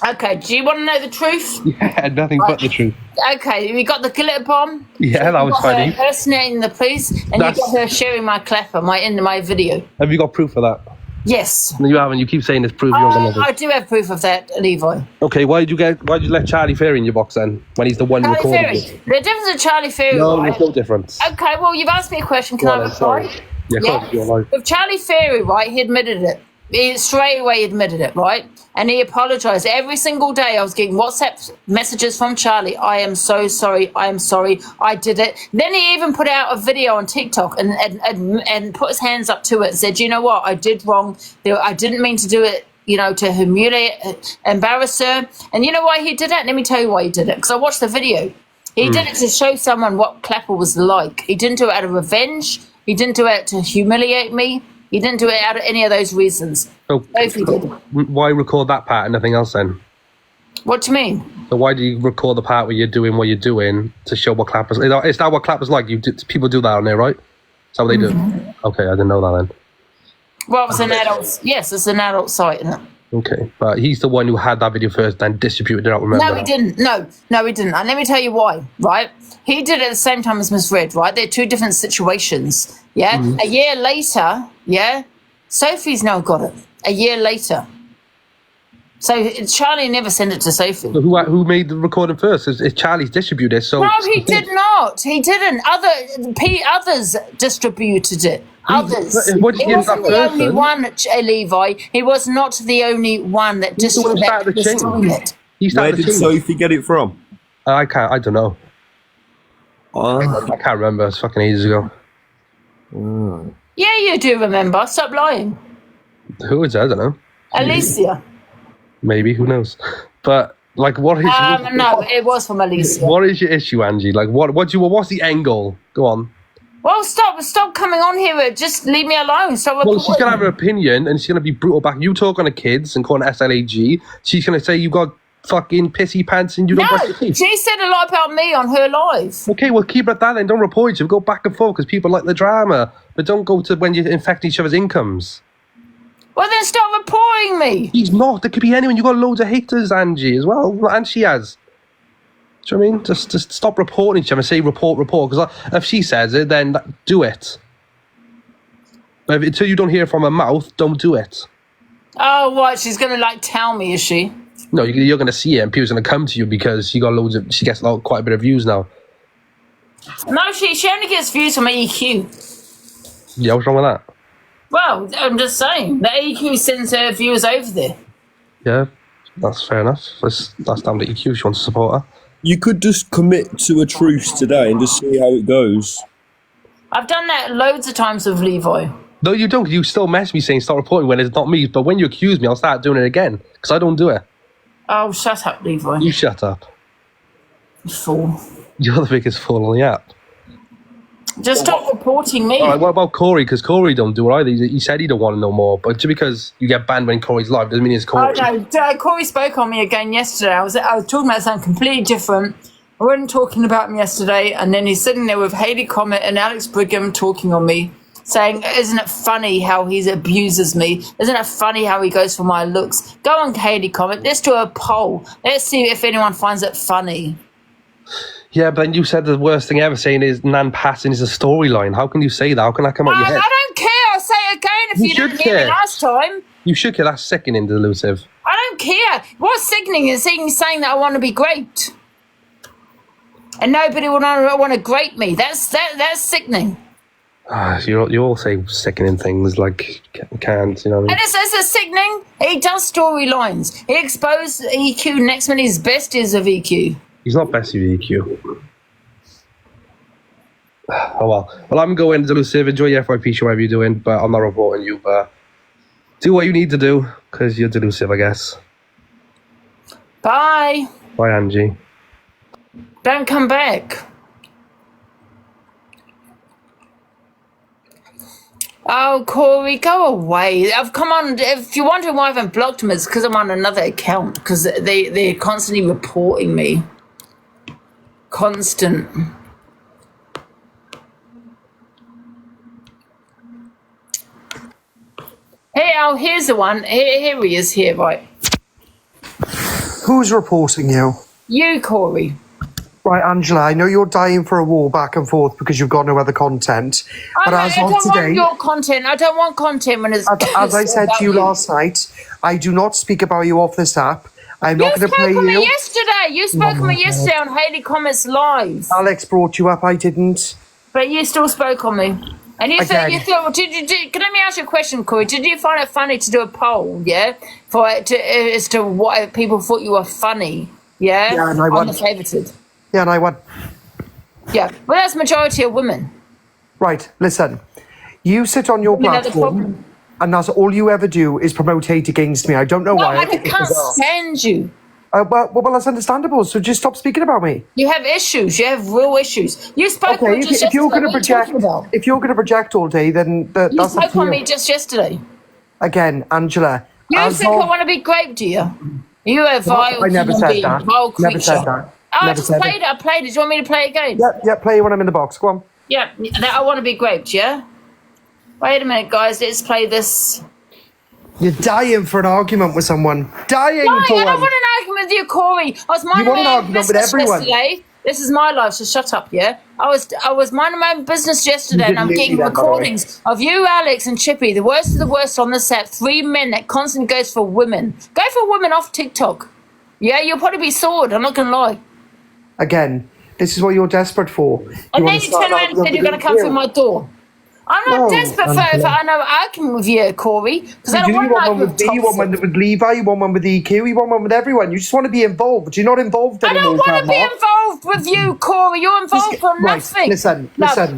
B: Okay, do you want to know the truth?
N: Yeah, nothing but the truth.
B: Okay, we got the glitter bomb.
N: Yeah, that was funny.
B: Her impersonating the police, and you got her sharing my clapper, my video.
N: Have you got proof of that?
B: Yes.
N: No, you haven't. You keep saying there's proof.
B: I do have proof of that, Levi.
N: Okay, why did you let Charlie Ferry in your box then? When he's the one recording it?
B: The difference with Charlie Ferry.
N: No, there's no difference.
B: Okay, well, you've asked me a question. Can I reply?
N: Yeah.
B: With Charlie Ferry, right, he admitted it. He straight away admitted it, right? And he apologised. Every single day I was getting WhatsApp messages from Charlie. I am so sorry. I am sorry. I did it. Then he even put out a video on TikTok and put his hands up to it and said, you know what? I did wrong. I didn't mean to do it, to humiliate, embarrass her. And you know why he did it? Let me tell you why he did it. Because I watched the video. He did it to show someone what Clapper was like. He didn't do it out of revenge. He didn't do it to humiliate me. He didn't do it out of any of those reasons.
N: So,
B: he did.
N: Why record that part and nothing else then?
B: What do you mean?
N: So why do you record the part where you're doing what you're doing to show what Clapper's... Is that what Clapper's like? People do that on there, right? Is that what they do? Okay, I didn't know that then.
B: Well, it's an adult... Yes, it's an adult site, isn't it?
N: Okay, but he's the one who had that video first, then distributed it out, remember?
B: No, he didn't. No, he didn't. And let me tell you why, right? He did it at the same time as Miss Red, right? They're two different situations, yeah? A year later, yeah? Sophie's now got it. A year later. So Charlie never sent it to Sophie.
N: So who made the recording first? It's Charlie's distributed, so...
B: No, he did not. He didn't. Others distributed it. Others. He wasn't the only one, Levi. He was not the only one that distributed it.
R: Where did Sophie get it from?
N: I don't know. I can't remember. It's fucking ages ago.
B: Yeah, you do remember. Stop lying.
N: Who is that? I don't know.
B: Alicia.
N: Maybe, who knows? But like, what is?
B: No, it was from Alicia.
N: What is your issue, Angie? Like, what's the end goal? Go on.
B: Well, stop coming on here. Just leave me alone.
N: Well, she's gonna have her opinion, and she's gonna be brutal back. You talk on the kids and calling SLAG. She's gonna say you got fucking pissy pants and you don't brush your teeth.
B: She said a lot about me on her live.
N: Okay, well, keep it at that then. Don't report each other. Go back and forth because people like the drama, but don't go to when you infect each other's incomes.
B: Well, then stop reporting me.
N: He's not. There could be anyone. You got loads of haters, Angie, as well, and she has. Do you know what I mean? Just stop reporting each other and say report. Because if she says it, then do it. But until you don't hear from her mouth, don't do it.
B: Oh, what? She's going to, tell me, is she?
N: No, you're going to see it and people's going to come to you because she gets quite a bit of views now.
B: No, she only gets views from EQ.
N: Yeah, what's wrong with that?
B: Well, I'm just saying. The EQ sends her viewers over there.
N: Yeah, that's fair enough. That's down to EQ. She wants to support her.
R: You could just commit to a truce today and just see how it goes.
B: I've done that loads of times with Levi.
N: No, you don't. You still mess me saying start reporting when it's not me. But when you accuse me, I'll start doing it again because I don't do it.
B: Oh, shut up, Levi.
N: You shut up.
B: You fool.
N: You're the biggest fool on the app.
B: Just stop reporting me.
S: All right, what about Cory? Because Cory don't do it either. He said he don't want to know more. But just because you get banned when Cory's live doesn't mean it's Cory.
B: Oh, no. Cory spoke on me again yesterday. I was talking about something completely different. I wasn't talking about him yesterday. And then he's sitting there with Hayley Comet and Alex Brigham talking on me, saying, isn't it funny how he abuses me? Isn't it funny how he goes for my looks? Go on, Hayley Comet. Let's do a poll. Let's see if anyone finds it funny.
S: Yeah, but then you said the worst thing ever saying is Nan passing is a storyline. How can you say that? How can that come out your head?
B: I don't care. I'll say it again if you didn't hear me last time.
S: You should care. That's sickening, delusive.
B: I don't care. What's sickening is saying that I want to be great. And nobody will want to grape me. That's sickening.
S: You all say sickening things like can't, you know what I mean?
B: And it's sickening. He does storylines. He exposed EQ next minute. His best is of EQ.
S: He's not best of EQ. Oh well. Well, I'm going delusive. Enjoy your FYP show, whatever you're doing, but I'm not reporting you. But do what you need to do because you're delusive, I guess.
B: Bye.
S: Bye, Angie.
B: Don't come back. Oh, Cory, go away. I've come on. If you're wondering why I haven't blocked him, it's because I'm on another account because they're constantly reporting me. Constant. Hey, Al, here's the one. Here he is here, right?
T: Who's reporting you?
B: You, Cory.
T: Right, Angela, I know you're dying for a war back and forth because you've got no other content. But
B: I don't want your content. I don't want content when it's...
T: As I said to you last night, I do not speak about you off this app. I'm not going to play you.
B: You spoke on me yesterday. You spoke on me yesterday on Hayley Comet's live.
T: Alex brought you up, I didn't.
B: But you still spoke on me. And you thought, can let me ask you a question, Cory? Did you find it funny to do a poll, yeah? As to what people thought you were funny, yeah?
T: Yeah, and I won.
B: On the favorited.
T: Yeah, and I won.
B: Yeah, well, that's majority of women.
T: Right, listen. You sit on your platform, and that's all you ever do is promote hate against me. I don't know why.
B: I can't stand you.
T: Well, that's understandable. So just stop speaking about me.
B: You have issues. You have real issues. You spoke on me just
T: if you're going to project all day, then that's
B: you spoke on me just yesterday.
T: Again, Angela.
B: You think I want to be great, do you? You are vile.
T: I never said that.
B: Vile creature.
T: Never said that.
B: I just played it. I played it. Do you want me to play it again?
T: Yeah, play it when I'm in the box. Go on.
B: Yeah, I want to be graped, yeah? Wait a minute, guys. Let's play this.
T: You're dying for an argument with someone. Dying for one.
B: I don't want an argument with you, Cory. I was minding my own business yesterday. This is my life, so shut up, yeah? I was minding my own business yesterday, and I'm getting recordings of you, Alex, and Chippy, the worst of the worst on the set. 3 men that constantly goes for women. Go for women off TikTok. Yeah, you'll probably be sword. I'm not going to lie.
T: Again, this is what you're desperate for.
B: And then you turn around and said you're going to come through my door. I'm not desperate for an argument with you, Cory, because I don't want an argument with Toxic.
T: You want one with Levi, you want one with EQ, you want one with everyone. You just want to be involved. You're not involved anymore.
B: I don't want to be involved with you, Cory. You're involved with nothing.
T: Listen.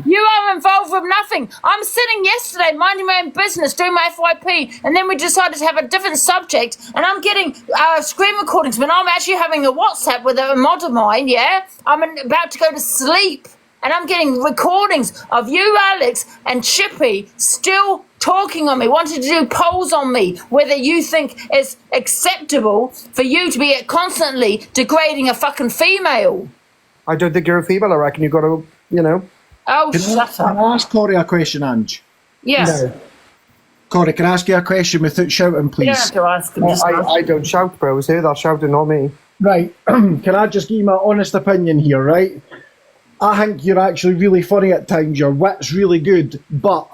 B: You are involved with nothing. I'm sitting yesterday minding my own business, doing my FYP, and then we decided to have a different subject, and I'm getting screen recordings when I'm actually having a WhatsApp with a mod of mine, yeah? I'm about to go to sleep. And I'm getting recordings of you, Alex, and Chippy still talking on me, wanting to do polls on me, whether you think it's acceptable for you to be constantly degrading a fucking female.
T: I don't think you're a female. I reckon you've got to,
B: Oh, shut up.
O: Can I ask Cory a question, Ange?
B: Yes.
O: No. Cory, can I ask you a question without shouting, please?
B: You don't have to ask him.
T: I don't shout, bro. So they're shouting, not me.
O: Right. Can I just give you my honest opinion here, right? I think you're actually really funny at times. Your wit's really good, but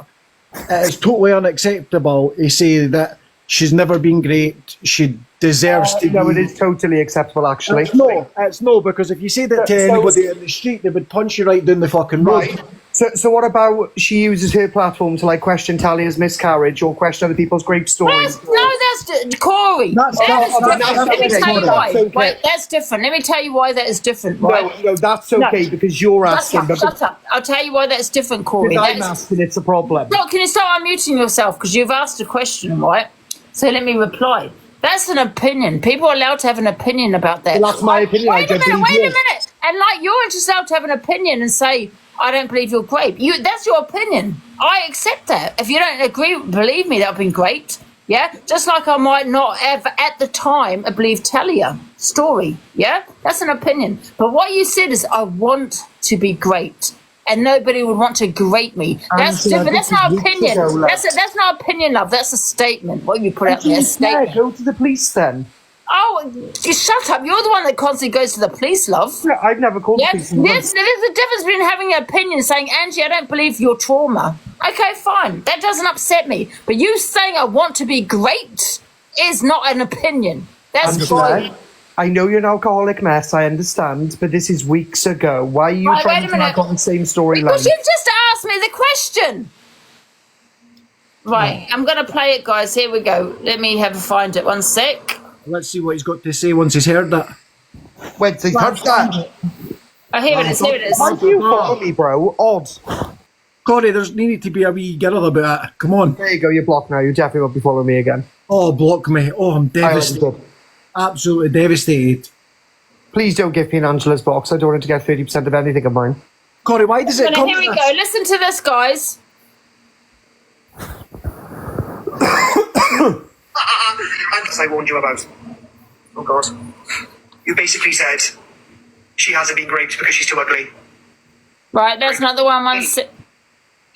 O: it's totally unacceptable to say that she's never been great. She deserves to be.
T: No, it is totally acceptable, actually.
O: It's no, because if you say that to anybody in the street, they would punch you right down the fucking road.
T: Right. So what about she uses her platform to question Talia's miscarriage or question other people's great stories?
B: That's Cory. Let me tell you why. Wait, that's different. Let me tell you why that is different. Right?
T: No, that's okay because you're asking.
B: Shut up. I'll tell you why that's different, Cory.
T: I'm asking, it's a problem.
B: No, can you start unmuting yourself because you've asked a question, right? So let me reply. That's an opinion. People are allowed to have an opinion about that.
T: Well, that's my opinion.
B: Wait a minute. And like, you're entitled to have an opinion and say, I don't believe you're great. That's your opinion. I accept that. If you don't agree, believe me, that would be great. Yeah, just like I might not have at the time believe Talia's story. Yeah, that's an opinion. But what you said is, I want to be great, and nobody would want to grate me. That's different. That's not opinion. That's not opinion, love. That's a statement. What you put out there, statement.
T: Go to the police then.
B: Oh, you shut up. You're the one that constantly goes to the police, love.
T: Yeah, I've never called the police.
B: There's a difference between having an opinion, saying, Angie, I don't believe your trauma. Okay, fine. That doesn't upset me. But you saying I want to be great is not an opinion. That's fine.
T: I know you're an alcoholic mess, I understand, but this is weeks ago. Why are you trying to drag on the same storyline?
B: Because you've just asked me the question. Right, I'm going to play it, guys. Here we go. Let me find it. 1 sec.
O: Let's see what he's got to say once he's heard that.
T: When's he heard that?
B: Oh, here it is. Here it is.
T: Why do you follow me, bro? Odd.
O: Cory, there's needed to be a wee girl about it. Come on.
T: There you go. You're blocked now. You definitely won't be following me again.
O: Oh, block me. Oh, I'm devastated. Absolutely devastated.
T: Please don't give me an Angela's box. I don't want to get 30% of anything of mine.
O: Cory, why does it come
B: Here we go. Listen to this, guys.
U: As I warned you about. Oh, God. You basically said she hasn't been raped because she's too ugly.
B: Right, that's not the one.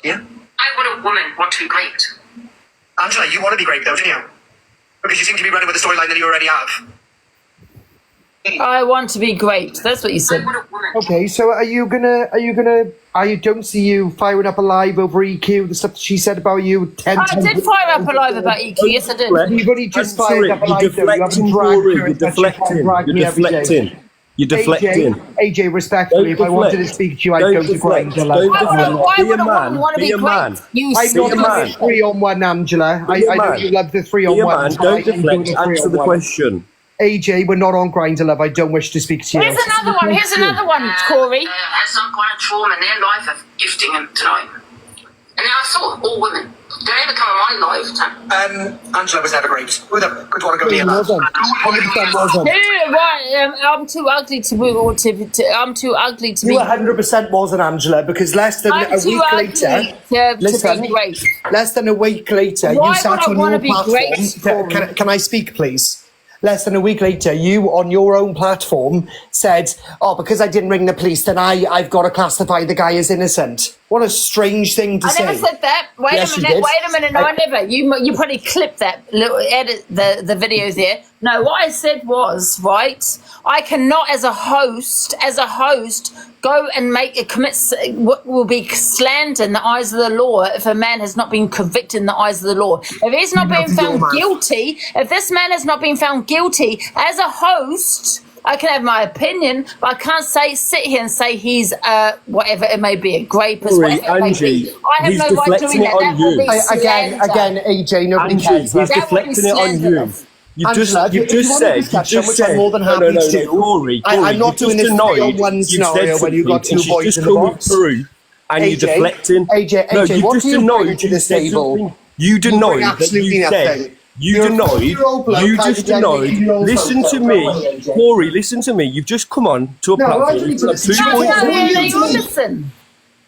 U: Yeah?
D: I want a woman want to be great.
U: Angela, you want to be great, though, don't you? Because you seem to be running with the storyline that you already have.
B: I want to be great. That's what you said.
T: Okay, so I don't see you firing up a live over EQ, the stuff that she said about you 10 times.
B: I did fire up a live about EQ, yes I did.
T: You've only just fired up a live, though. You haven't dragged her.
N: You're deflecting.
T: AJ, respectfully, if I wanted to speak to you, I'd go to Grindr.
B: Why would a woman want to be great?
T: I'm not doing this 3-on-1, Angela. I know you love the 3-on-1.
N: Don't deflect, answer the question.
T: AJ, we're not on Grindr, love. I don't wish to speak to you.
B: Here's another one, Cory.
D: Has some kind of trauma in their life of gifting them tonight. And now I saw all women. Don't ever come on my life.
U: Angela was never raped. Who the could want to go near that?
T: 100% wasn't.
B: I'm too ugly to I'm too ugly to be.
T: You 100% wasn't, Angela, because less than a week later. Less than a week later, you sat on your platform. Can I speak, please? Less than a week later, you on your own platform said, "Oh, because I didn't ring the police, then I've got to classify the guy as innocent." What a strange thing to say.
B: I never said that. Wait a minute. No, I never. You probably clipped that little edit the video there. No, what I said was, right, I cannot as a host go and commit what will be slander in the eyes of the law if a man has not been convicted in the eyes of the law. If he's not been found guilty, if this man has not been found guilty, as a host, I can have my opinion, but I can't sit here and say he's whatever it may be, a rapist, whatever it may be. I have no right doing that. That will be slander.
T: Again, AJ, nobody cares.
N: He's deflecting it on you. You've just said,
T: I'm more than happy to.
N: Cory,
T: I'm not doing this 3-on-1 scenario when you've got 2 boys in the box.
N: And you're deflecting.
T: AJ, what are you bringing to this table?
N: You denied that you said. You just denied. Listen to me, Cory. Listen to me. You've just come on to a platform in front of 2.7.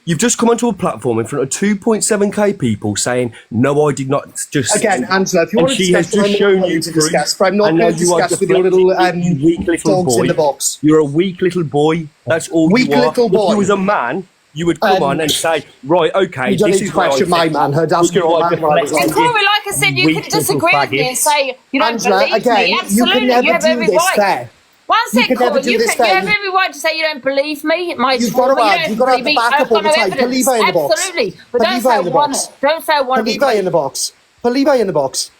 N: You've just come onto a platform in front of 2.7k people saying, "No, I did not just."
T: Again, Angela, if you want to discuss,
N: just shown you
T: to discuss, but I'm not going to discuss with your little
N: weak little
T: dogs
N: boy.
T: in the box.
N: You're a weak little boy. That's all
T: weak
N: you are.
T: Little boy.
N: If you was a man, you would come on and say, "Right, okay,
T: you don't
N: this
T: need
N: is
T: to question my manhood. Ask your own man what I was like.
B: Cory, like I said, you could disagree with me and say you don't
T: Angela,
B: believe
T: again,
B: me. Absolutely,
T: you can never
B: have
T: do
B: every
T: this
B: right.
T: fair.
B: One sec, Cory. You have
T: fair.
B: every right to say you don't believe me.
T: You've got to have the backup all the time. Believe I in the box.
B: Absolutely, but don't say I want it. Don't say I want to be.
T: Believe I in the box. Believe I in the box.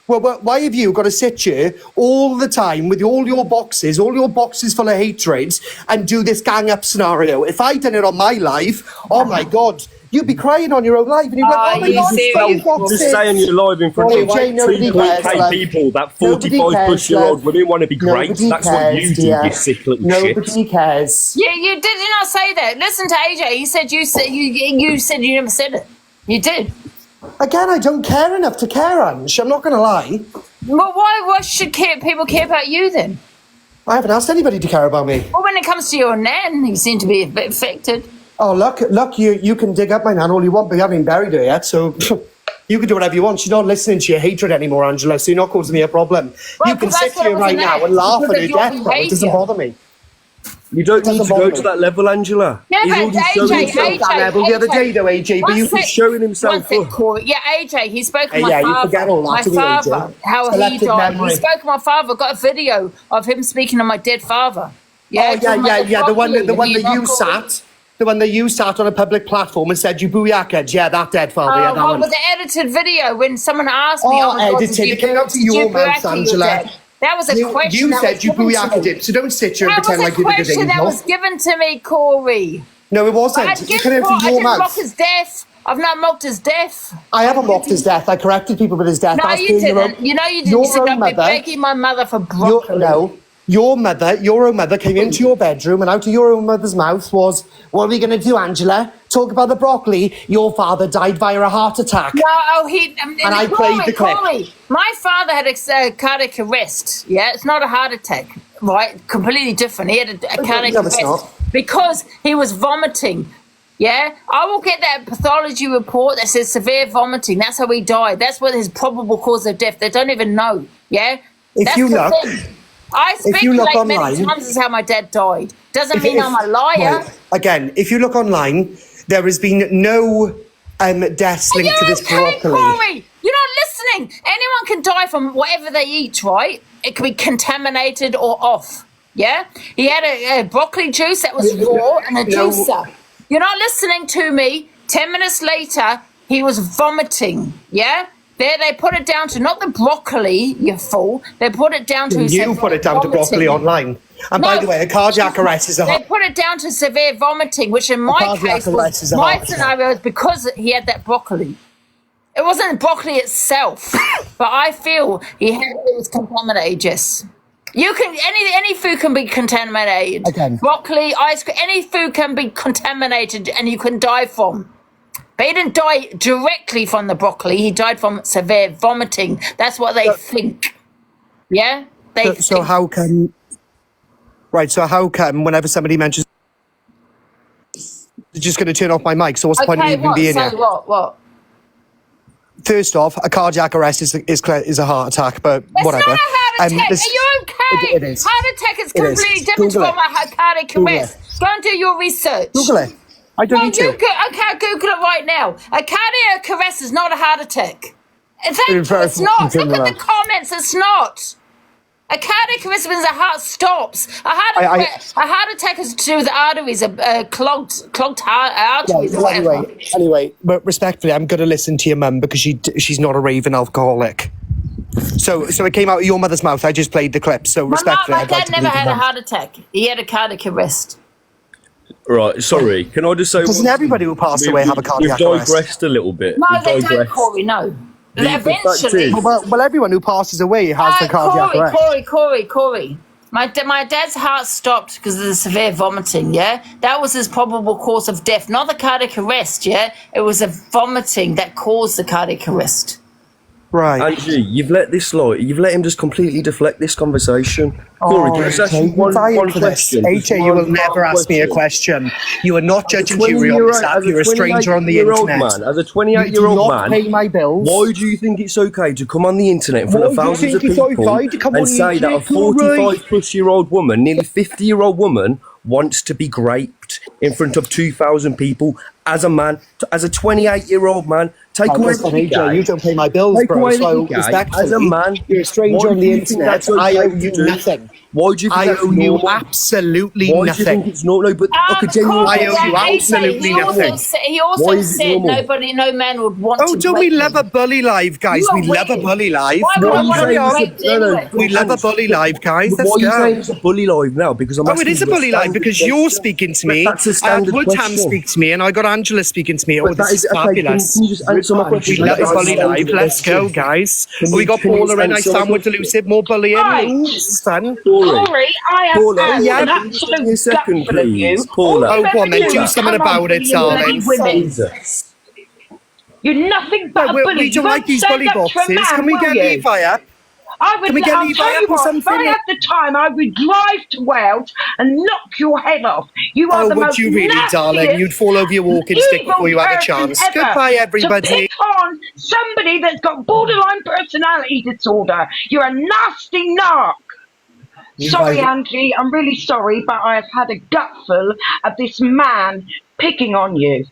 T: Well, why have you got to sit here all the time with all your boxes full of hatred, and do this gang up scenario? If I'd done it on my live, oh my God, you'd be crying on your own live, and you went, "Oh my God, it's so
N: just saying you're live in front of 2.k people, that 45+-year-old women want to be great. That's what you do, you sick little shit.
T: Nobody cares.
B: Yeah, you did not say that. Listen to AJ. He said you said you never said it. You did.
T: Again, I don't care enough to care, Ange. I'm not going to lie.
B: Well, why should people care about you then?
T: I haven't asked anybody to care about me.
B: Well, when it comes to your nan, you seem to be a bit affected.
T: Oh, look, you can dig up my nan all you want, but you haven't buried her yet, so you can do whatever you want. She's not listening to your hatred anymore, Angela, so you're not causing me a problem.
B: Well,
T: you can sit here right now and laugh at her death, though. It doesn't bother me.
N: You don't need to go to that level, Angela.
B: Yeah, but AJ,
T: that level the other day, though, AJ, but
N: he's showing himself.
B: Corey. Yeah, AJ, he spoke of my
T: yeah,
B: father.
T: You forget all that,
B: my father, how he died.
T: Memory.
B: He spoke of my father. Got a video of him speaking to my dead father.
T: Yeah, the one that you sat on a public platform and said you booyaked. Yeah, that dead father. Yeah, that one.
B: With the edited video when someone asked me,
T: edited. It came out to your mouth, Angela.
B: That was a question.
T: You said you booyaked it, so don't sit here and pretend like you did it.
B: That was a question that was given to me, Corey.
T: No, it wasn't. It came out to your mouth.
B: Mock his death. I've not mocked his death.
T: I haven't mocked his death. I corrected people with his death.
B: No, you didn't. You know you didn't. You said I've been begging my mother for broccoli.
T: Your own mother came into your bedroom and out of your own mother's mouth was, what are we going to do, Angela? Talk about the broccoli. Your father died via a heart attack.
B: No,
T: and I played the clip.
B: Corey, my father had a cardiac arrest. Yeah, it's not a heart attack, right? Completely different. He had a cardiac arrest because he was vomiting. Yeah, I will get that pathology report that says severe vomiting. That's how he died. That's what his probable cause of death. They don't even know. Yeah,
T: if you look.
B: I speculate many times as how my dad died. Doesn't mean I'm a liar.
T: Right. Again, if you look online, there has been no deaths linked to this broccoli.
B: Corey, you're not listening. Anyone can die from whatever they eat, right? It can be contaminated or off. Yeah? He had a broccoli juice that was raw and a juicer. You're not listening to me. 10 minutes later, he was vomiting. Yeah? There, they put it down to not the broccoli, you fool. They put it down to
T: you put it down to broccoli online. And by the way, a cardiac arrest is
B: They put it down to severe vomiting, which in my case was my scenario is because he had that broccoli. It wasn't broccoli itself, but I feel it was contaminated. Yes, you can any food can be contaminated.
T: Again.
B: Broccoli, ice cream, any food can be contaminated, and you can die from. But he didn't die directly from the broccoli. He died from severe vomiting. That's what they think. Yeah?
T: So how come... Right, so how come whenever somebody mentions... They're just going to turn off my mic, so what's the point of even being here?
B: What?
T: First off, a cardiac arrest is a heart attack, but whatever.
B: It's not a heart attack. Are you okay?
T: It is.
B: Heart attack is completely different from a cardiac arrest. Go and do your research.
T: Google it. I don't need to.
B: Okay, Google it right now. A cardiac arrest is not a heart attack. In fact, it's not. Look at the comments. It's not. A cardiac arrest means the heart stops. A heart attack is to do with the arteries, clogged arteries.
T: Well, anyway, but respectfully, I'm going to listen to your mum because she's not a raving alcoholic. So it came out of your mother's mouth. I just played the clip. So respectfully,
B: my dad never had a heart attack. He had a cardiac arrest.
N: Right, sorry. Can I just say...
T: Doesn't everybody who passed away have a cardiac arrest?
N: We've digressed a little bit.
B: No, they don't, Corey, no. Eventually.
T: Well, everyone who passes away has the cardiac arrest.
B: Corey. My dad's heart stopped because of the severe vomiting, yeah? That was his probable cause of death, not the cardiac arrest, yeah? It was a vomiting that caused the cardiac arrest.
T: Right.
N: Angie, you've let him just completely deflect this conversation. Cory, can I ask you one question?
T: AJ, you will never ask me a question. You are not judge and jury on this app. You're a stranger on the internet.
N: As a 28-year-old man,
T: pay my bills.
N: Why do you think it's okay to come on the internet in front of thousands of people and say that a 45-plus-year-old woman, nearly 50-year-old woman, wants to be raped in front of 2,000 people as a man, as a 28-year-old man? Take away
T: AJ, you don't pay my bills, bro. So respectfully,
N: as a man,
T: you're a stranger on the internet. I owe you nothing.
N: Why do you think
T: I owe you absolutely nothing?
N: Why do you think it's not? No, but I
T: owe you absolutely nothing.
B: He also said no man would want to.
T: Oh, don't we love a bully live, guys? We love a bully live. We love a bully live, guys. Let's go.
N: Why are you saying it's a bully live now? Because
T: it is a bully live because you're speaking to me.
N: That's a standard question.
T: I had Woodham speak to me, and I got Angela speaking to me. Oh,
N: this
T: is fabulous.
N: Can you just answer my question?
T: We love a bully live. Let's go, guys. We got Paula in. I stand with Delusive. More bullying. This is fun.
E: Cory, I have
N: an absolute second, please. Paula.
T: Oh, go on then. Do something about it, darling.
E: You're nothing but a bully.
T: We don't like these bully boxes. Can we get Levi up?
A: I would,
T: Can we get
A: I'll
T: Levi
A: tell you
T: up or
A: what,
T: something?
A: if I had the time, I would drive to Wales and knock your head off. You are
T: Oh,
A: the
T: would
A: most
T: you really, darling?
A: nastiest,
T: You'd fall over your walking stick before you had a
A: evil
T: chance.
A: person ever
T: Goodbye, everybody.
A: to pick on somebody that's got borderline personality disorder. You're a nasty narc. Sorry, Angie, I'm really sorry, but I have had a gutful of this man picking on you.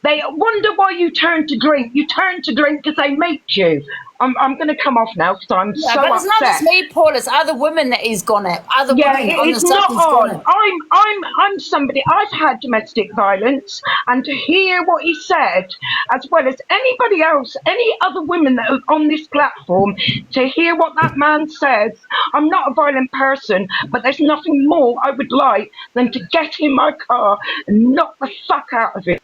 A: They wonder why you turn to drink. You turn to drink because they make you. I'm going to come off now because I'm so
B: but
A: upset.
B: it's not just me, Paul. It's other women that he's gone at. Other women on the
A: it's not
B: stuff he's gone
A: on.
B: at.
A: I'm somebody. I've had domestic violence, and to hear what he said, as well as anybody else, any other women that are on this platform, to hear what that man says. I'm not a violent person, but there's nothing more I would like than to get in my car and knock the fuck out of it.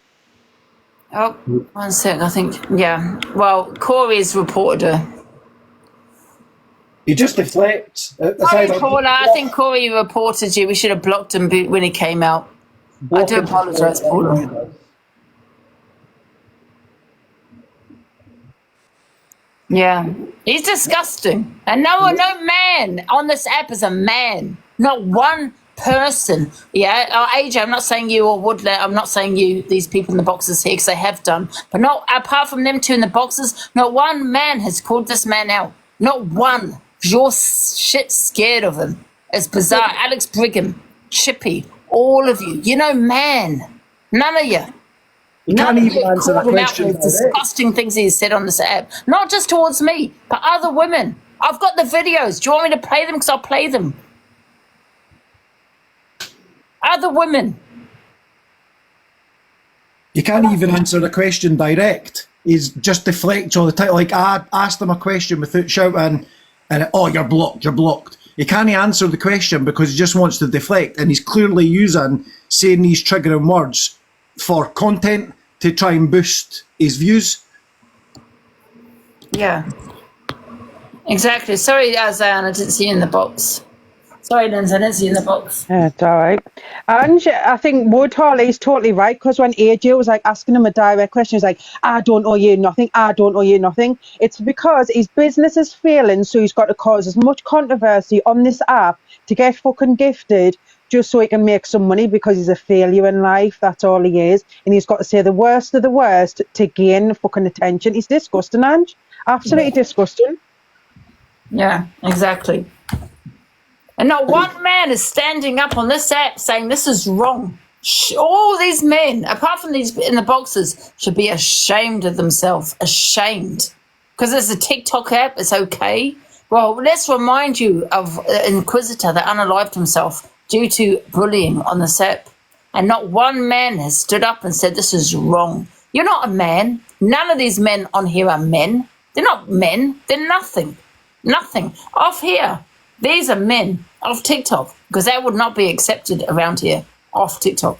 B: Oh, 1 sec, I think, yeah. Well, Corey's reported her.
O: He just deflects.
B: Sorry, Paula, I think Cory reported you. We should have blocked him when he came out. I do apologise, Paula. Yeah, he's disgusting. And no man on this app is a man. Not one person. Yeah, AJ, I'm not saying you or Woodland, I'm not saying you, these people in the boxes here, because they have done. But not apart from them two in the boxes, not one man has called this man out. Not one. You're shit scared of him. It's bizarre. Alex Brigham, Chippy, all of you. You know, man. None of you.
O: You can't even answer that question.
B: The disgusting things he said on this app. Not just towards me, but other women. I've got the videos. Do you want me to play them? Because I'll play them. Other women.
O: You can't even answer the question direct. He's just deflects all the time. Like, I asked him a question without shouting, and oh, you're blocked, you're blocked. He can't answer the question because he just wants to deflect, and he's clearly using saying these triggering words for content to try and boost his views.
B: Yeah. Exactly. Sorry, Zion, I didn't see you in the box. Sorry, Lindsay, I didn't see you in the box.
V: Yeah, it's all right. And I think Woodhall is totally right, because when AJ was like asking him a direct question, he's like, I don't owe you nothing, I don't owe you nothing. It's because his business is failing, so he's got to cause as much controversy on this app to get fucking gifted just so he can make some money, because he's a failure in life. That's all he is. And he's got to say the worst of the worst to gain fucking attention. He's disgusting, Ange. Absolutely disgusting.
B: Yeah, exactly. And not one man is standing up on this app saying this is wrong. All these men, apart from these in the boxes, should be ashamed of themselves. Ashamed. Because it's a TikTok app, it's okay. Well, let's remind you of an Inquisitor that unalived himself due to bullying on this app. And not one man has stood up and said this is wrong. You're not a man. None of these men on here are men. They're not men. They're nothing. Nothing. Off here. These are men off TikTok, because that would not be accepted around here off TikTok.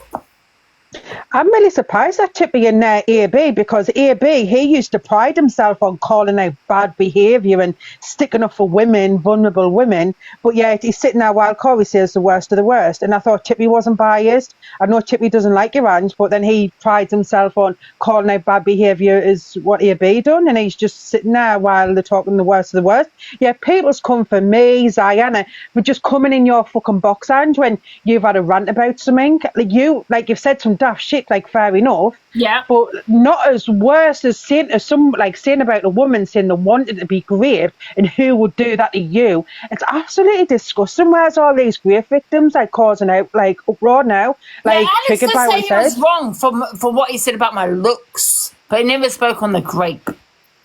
V: I'm really surprised at Chippy and AB, because AB, he used to pride himself on calling out bad behaviour and sticking up for women, vulnerable women, but yet he's sitting there while Cory says the worst of the worst. And I thought Chippy wasn't biased. I know Chippy doesn't like your Ange, but then he prides himself on calling out bad behaviour is what AB done, and he's just sitting there while they're talking the worst of the worst. Yeah, people's come for me, Ziana, but just coming in your fucking box, Ange, when you've had a rant about something. You've said some daft shit, like, fair enough.
B: Yeah.
V: But not as worse as saying about a woman saying they wanted to be raped, and who would do that to you. It's absolutely disgusting. Where's all these rape victims causing out uproar now?
B: Alex did say he was wrong for what he said about my looks, but he never spoke on the grape.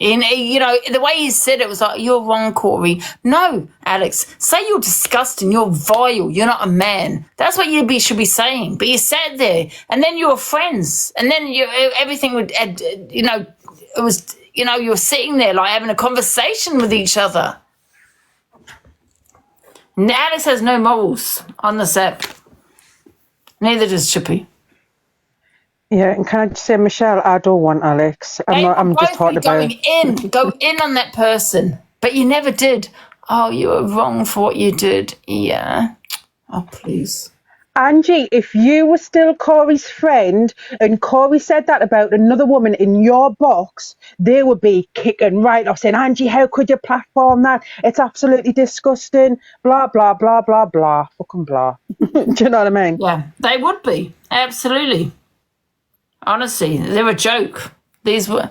B: And, the way he said it was like, you're wrong, Cory. No, Alex, say you're disgusting, you're vile, you're not a man. That's what you should be saying. But you sat there, and then you were friends, and then everything would, it was, you were sitting there like having a conversation with each other. And Alex has no morals on this app. Neither does Chippy.
V: Yeah, and can I just say, Michelle, I don't want Alex. I'm just talking about
B: go in on that person, but you never did. Oh, you were wrong for what you did. Yeah. Oh, please.
V: Angie, if you were still Corey's friend and Corey said that about another woman in your box, they would be kicking right off saying, Angie, how could you platform that? It's absolutely disgusting. Blah, blah, blah, blah, blah. Fucking blah. Do you know what I mean?
B: Yeah, they would be. Absolutely. Honestly, they're a joke. These were...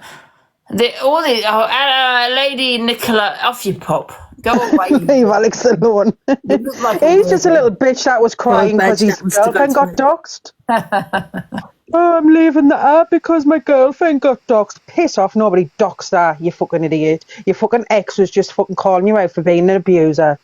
B: Lady Nicola, off you pop. Go away.
V: Leave Alex alone. He's just a little bitch that was crying because his girlfriend got doxxed. I'm leaving the app because my girlfriend got doxxed. Piss off, nobody doxed her, you fucking idiot. Your fucking ex was just fucking calling you out for being an abuser.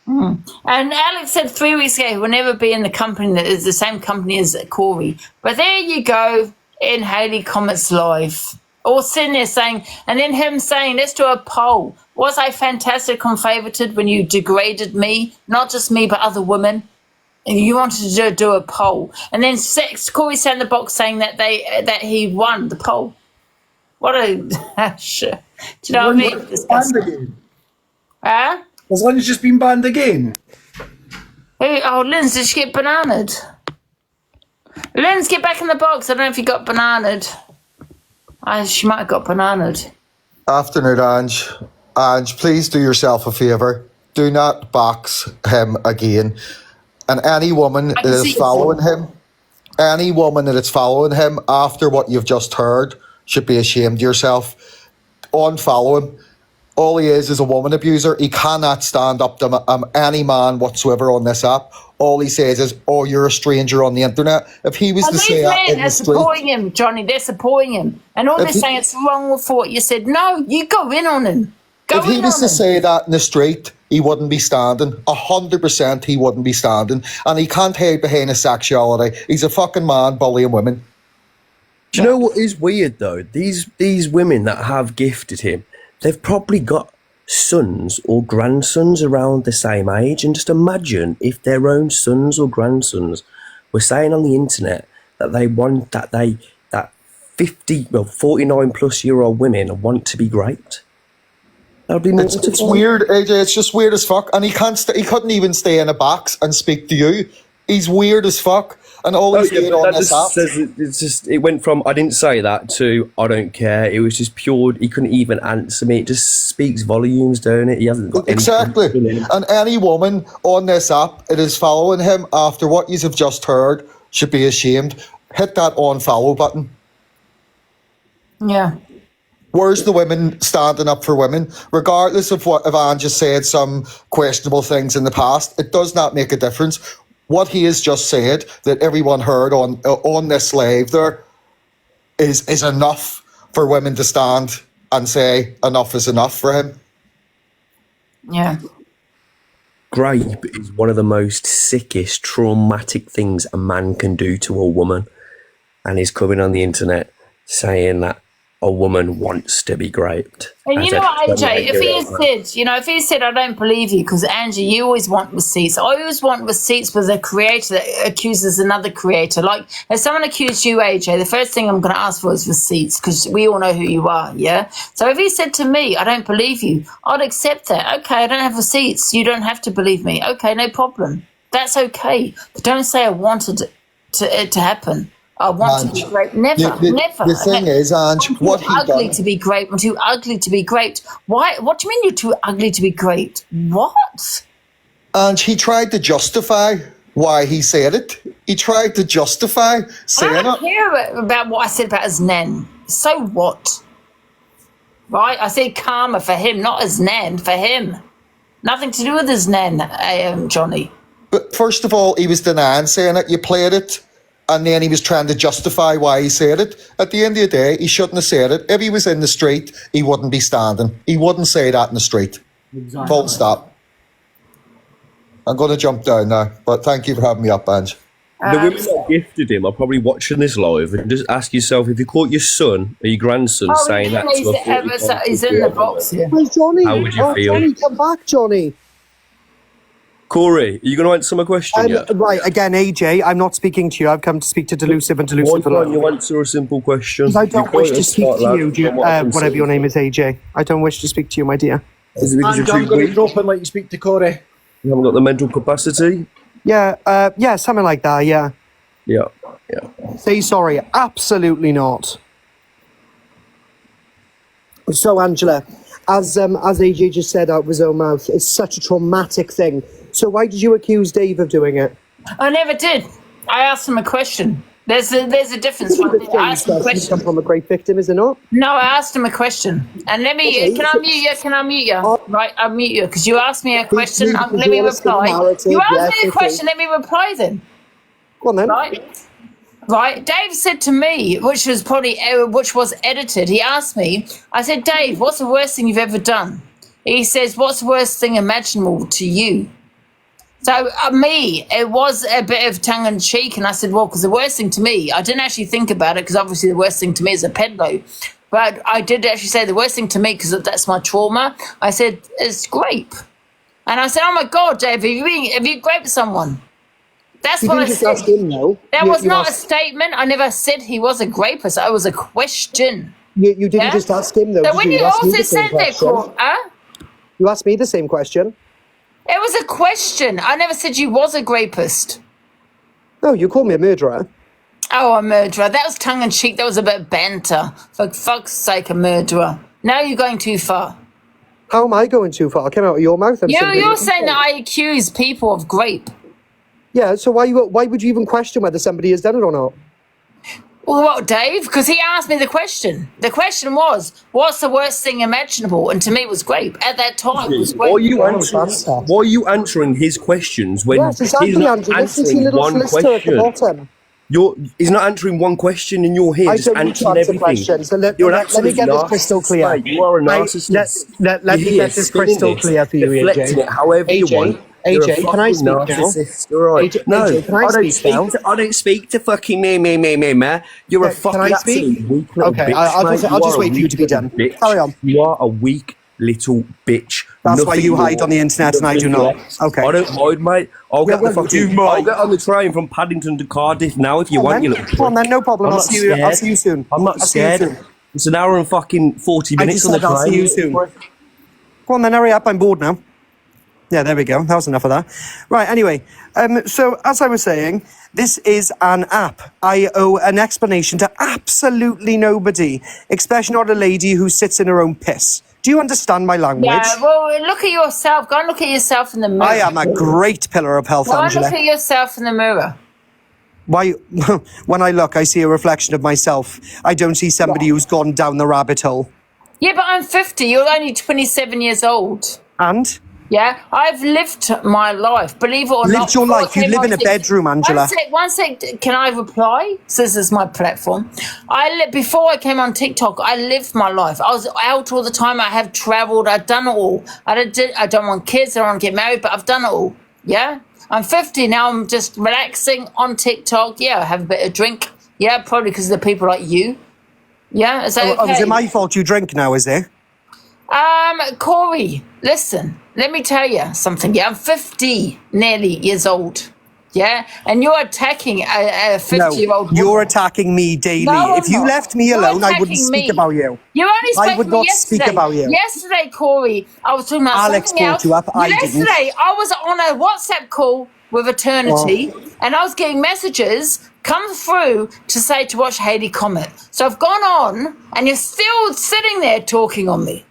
B: And Alex said 3 weeks ago he will never be in the company that is the same company as Cory. But there you go, in Hayley Comments Live. Or sitting there saying, and then him saying, let's do a poll. Was I fantastic and favoured when you degraded me? Not just me, but other women. And you wanted to do a poll. And then Cory sent the box saying that he won the poll. What a shit. Do you know what I mean?
O: Banned again.
B: Huh?
O: Has Lynn's just been banned again?
B: Oh, Lynn's, did she get bananaed? Lynn's, get back in the box. I don't know if you got bananaed. She might have got bananaed.
F: Afternoon, Ange. Ange, please do yourself a favour. Do not box him again. And any woman that is following him, after what you've just heard should be ashamed of yourself. Unfollow him. All he is a woman abuser. He cannot stand up to any man whatsoever on this app. All he says is, oh, you're a stranger on the internet. If he was to say that in the street...
B: They're supporting him, Johnny. They're supporting him. And all they're saying it's wrong for what you said. No, you go in on him.
F: If he was to say that in the street, he wouldn't be standing. 100% he wouldn't be standing. And he can't hide behind his sexuality. He's a fucking man bullying women.
N: Do you know what is weird, though? These women that have gifted him, they've probably got sons or grandsons around the same age, and just imagine if their own sons or grandsons were saying on the internet that they want that 49 plus year old women want to be great. That would be
F: it's weird, AJ. It's just weird as fuck, and he couldn't even stay in a box and speak to you. He's weird as fuck. And all he's doing on this app.
N: It went from I didn't say that to I don't care. It was just pure. He couldn't even answer me. It just speaks volumes, don't it? He hasn't got
F: exactly. And any woman on this app that is following him after what you have just heard should be ashamed. Hit that unfollow button.
B: Yeah.
F: Where's the women standing up for women? Regardless of what if Ange has said some questionable things in the past, it does not make a difference. What he has just said that everyone heard on this live there is enough for women to stand and say enough is enough for him.
B: Yeah.
N: Grape is one of the most sickest, traumatic things a man can do to a woman. And he's coming on the internet saying that a woman wants to be raped.
B: And you know what, AJ, if he said, I don't believe you, because Angie, you always want receipts. I always want receipts with a creator that accuses another creator. Like, if someone accused you, AJ, the first thing I'm going to ask for is receipts, because we all know who you are, yeah? So if he said to me, I don't believe you, I'd accept that. Okay, I don't have receipts. You don't have to believe me. Okay, no problem. That's okay. But don't say I wanted it to happen. I want to be great. Never.
F: The thing is, Ange, what he done...
B: I'm too ugly to be great. I'm too ugly to be great. Why? What do you mean you're too ugly to be great? What?
F: Ange, he tried to justify why he said it. He tried to justify saying it.
B: I don't care about what I said about his nan. So what? Right? I said karma for him, not his nan, for him. Nothing to do with his nan, Johnny.
F: But first of all, he was denying saying it. You played it. And then he was trying to justify why he said it. At the end of the day, he shouldn't have said it. If he was in the street, he wouldn't be standing. He wouldn't say that in the street. Exactly. Full stop. I'm going to jump down now, but thank you for having me up, Ange.
N: The women that gifted him are probably watching this live, and just ask yourself, if you caught your son or your grandson saying that to
B: he's in the box here.
T: Hey, Johnny.
N: How would you feel?
T: Johnny, come back, Johnny.
N: Cory, are you going to answer my question yet?
T: Right, again, AJ, I'm not speaking to you. I've come to speak to Delusive and Delusive.
N: Why don't you answer a simple question?
T: Because I don't wish to speak to you, whatever your name is, AJ. I don't wish to speak to you, my dear.
N: Is it because
O: I'm going to drop and let you speak to Cory.
N: You haven't got the mental capacity?
T: Yeah, something like that, yeah.
N: Yeah.
T: Say sorry. Absolutely not. So, Angela, as AJ just said out of his own mouth, it's such a traumatic thing. So why did you accuse Dave of doing it?
B: I never did. I asked him a question. There's a difference. I asked him a question.
T: Come from a great victim, is it not?
B: No, I asked him a question. And let me, can I mute you? Can I mute you? Right, I'll mute you because you asked me a question. Let me reply. You asked me a question, let me reply then.
T: Go on then.
B: Right. Dave said to me, which was edited, he asked me, I said, Dave, what's the worst thing you've ever done? He says, what's the worst thing imaginable to you? So me, it was a bit of tongue in cheek, and I said, well, because the worst thing to me, I didn't actually think about it, because obviously the worst thing to me is a pedo, but I did actually say the worst thing to me, because that's my trauma, I said, it's grape. And I said, oh my God, Dave, have you raped someone? That's what I said.
T: Ask him, though.
B: That was not a statement. I never said he was a rapist. It was a question.
T: You didn't just ask him, though.
B: So when you also said that,
T: you asked me the same question.
B: It was a question. I never said you was a rapist.
T: No, you called me a murderer.
B: Oh, a murderer. That was tongue-in-cheek. That was a bit of banter. For fuck's sake, a murderer. Now you're going too far.
T: How am I going too far? I came out of your mouth.
B: You're saying that I accuse people of grape.
T: Yeah, so why would you even question whether somebody has done it or not?
B: Well, what, Dave? Because he asked me the question. The question was, what's the worst thing imaginable? And to me, it was grape. At that time, it was grape.
N: Why are you answering his questions when he's not answering one question? He's not answering one question and you're here just answering everything.
T: So let me get this crystal clear.
N: Mate, you are a narcissist.
T: Let me get this crystal clear for you, AJ.
N: It however you want.
T: AJ, can I speak now?
N: Right. No,
T: AJ, can I speak now?
N: I don't speak to fucking me. You're a fucking absolute weak little bitch.
T: I'll just wait for you to be done. Carry on.
N: You are a weak little bitch.
T: That's why you hide on the internet and I do not. Okay.
N: I don't hide, mate. I'll get on the train from Paddington to Cardiff now if you want.
T: Come on then, no problem. I'll see you soon.
N: I'm not scared. It's an hour and fucking 40 minutes on the train.
T: I'll see you soon. Go on then, hurry up. I'm bored now. Yeah, there we go. That was enough of that. Right, anyway. So, as I was saying, this is an app. I owe an explanation to absolutely nobody, especially not a lady who sits in her own piss. Do you understand my language?
B: Yeah, well, look at yourself. Go and look at yourself in the mirror.
T: I am a great pillar of health, Angela.
B: Go and look at yourself in the mirror.
T: Why? When I look, I see a reflection of myself. I don't see somebody who's gone down the rabbit hole.
B: Yeah, but I'm 50. You're only 27 years old.
T: And?
B: Yeah, I've lived my life, believe it or not.
T: Lived your life. You live in a bedroom, Angela.
B: One sec. Can I reply? So this is my platform. Before I came on TikTok, I lived my life. I was out all the time. I have travelled. I've done it all. I don't want kids. I don't want to get married, but I've done it all. Yeah? I'm 50 now. I'm just relaxing on TikTok. Yeah, I have a bit of drink. Yeah, probably because of the people like you. Yeah? Is that okay?
T: Is it my fault you drink now, is it?
B: Cory, listen, let me tell you something. Yeah, I'm 50 nearly years old. Yeah, and you're attacking a 50-year-old woman.
T: You're attacking me daily.
B: No,
T: if you left me alone, I wouldn't speak about you.
B: You only spoke
T: I would not speak about you.
B: Yesterday, Cory, I was talking about
T: Alex
B: something else.
T: You up.
B: Yesterday, I was on a WhatsApp call with Eternity, and I was getting messages come through to say to watch Hayley Comet. So I've gone on, and you're still sitting there talking on me.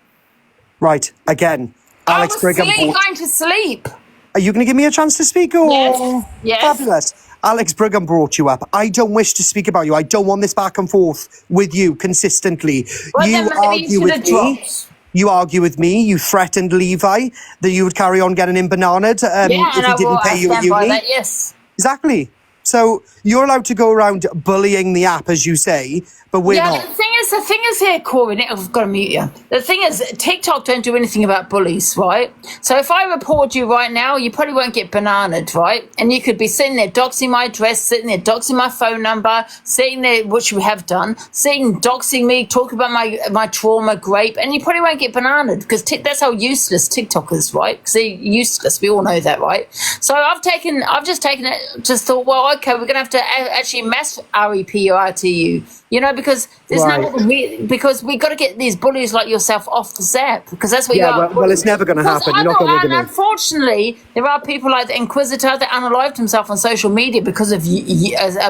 T: Right, again, Alex Brigham.
B: Going to sleep.
T: Are you going to give me a chance to speak? Or?
B: Yes.
T: Fabulous. Alex Brigham brought you up. I don't wish to speak about you. I don't want this back and forth with you consistently.
B: Well,
T: you argue with me. You argue with me. You threatened Levi that you would carry on getting him bananaed if he didn't pay you at uni.
B: That, yes.
T: Exactly. So you're allowed to go around bullying the app, as you say, but we're not.
B: The thing is here, Cory, I've got to mute you. The thing is, TikTok don't do anything about bullies, right? So if I report you right now, you probably won't get bananaed, right? And you could be sitting there doxing my address, sitting there doxing my phone number, sitting there, which we have done, doxing me, talking about my trauma, grape, and you probably won't get bananaed because that's how useless TikTok is, right? Because they're useless. We all know that, right? So I've just taken it, just thought, well, oh, okay, we're going to have to actually mass REPR to you, you know, because there's because we got to get these bullies like yourself off the set, because that's what you are.
T: Well, it's never going to happen. You're not going to get it.
B: Unfortunately, there are people like the Inquisitor that unalived himself on social media because of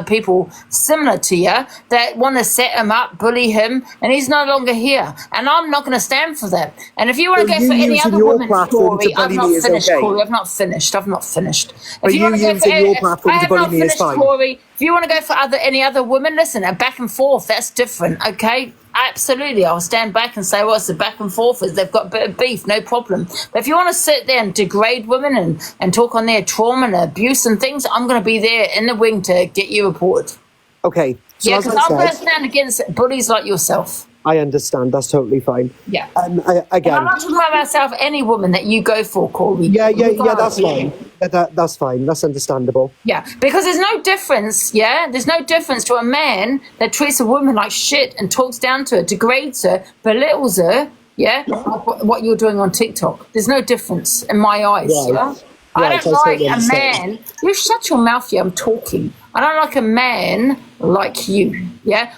B: people similar to you that want to set him up, bully him, and he's no longer here. And I'm not going to stand for that. And if you want to go for any other woman, Cory, I've not finished, Cory. I've not finished. If you want to go for
T: your platform to bully me is fine.
B: Cory, if you want to go for any other woman, listen, and back and forth, that's different, okay? Absolutely, I'll stand back and say, well, it's the back and forth. They've got a bit of beef, no problem. But if you want to sit there and degrade women and talk on their trauma and abuse and things, I'm going to be there in the wing to get you reported.
T: Okay. So
B: because I'm going to stand against bullies like yourself.
T: I understand. That's totally fine.
B: Yeah.
T: Again,
B: I'm not talking about myself, any woman that you go for, Cory.
T: Yeah, that's fine. That's fine. That's understandable.
B: Yeah, because there's no difference, There's no difference to a man that treats a woman like shit and talks down to her, degrades her, belittles her, what you're doing on TikTok. There's no difference in my eyes, I don't like a man. You shut your mouth, I'm talking. I don't like a man like you,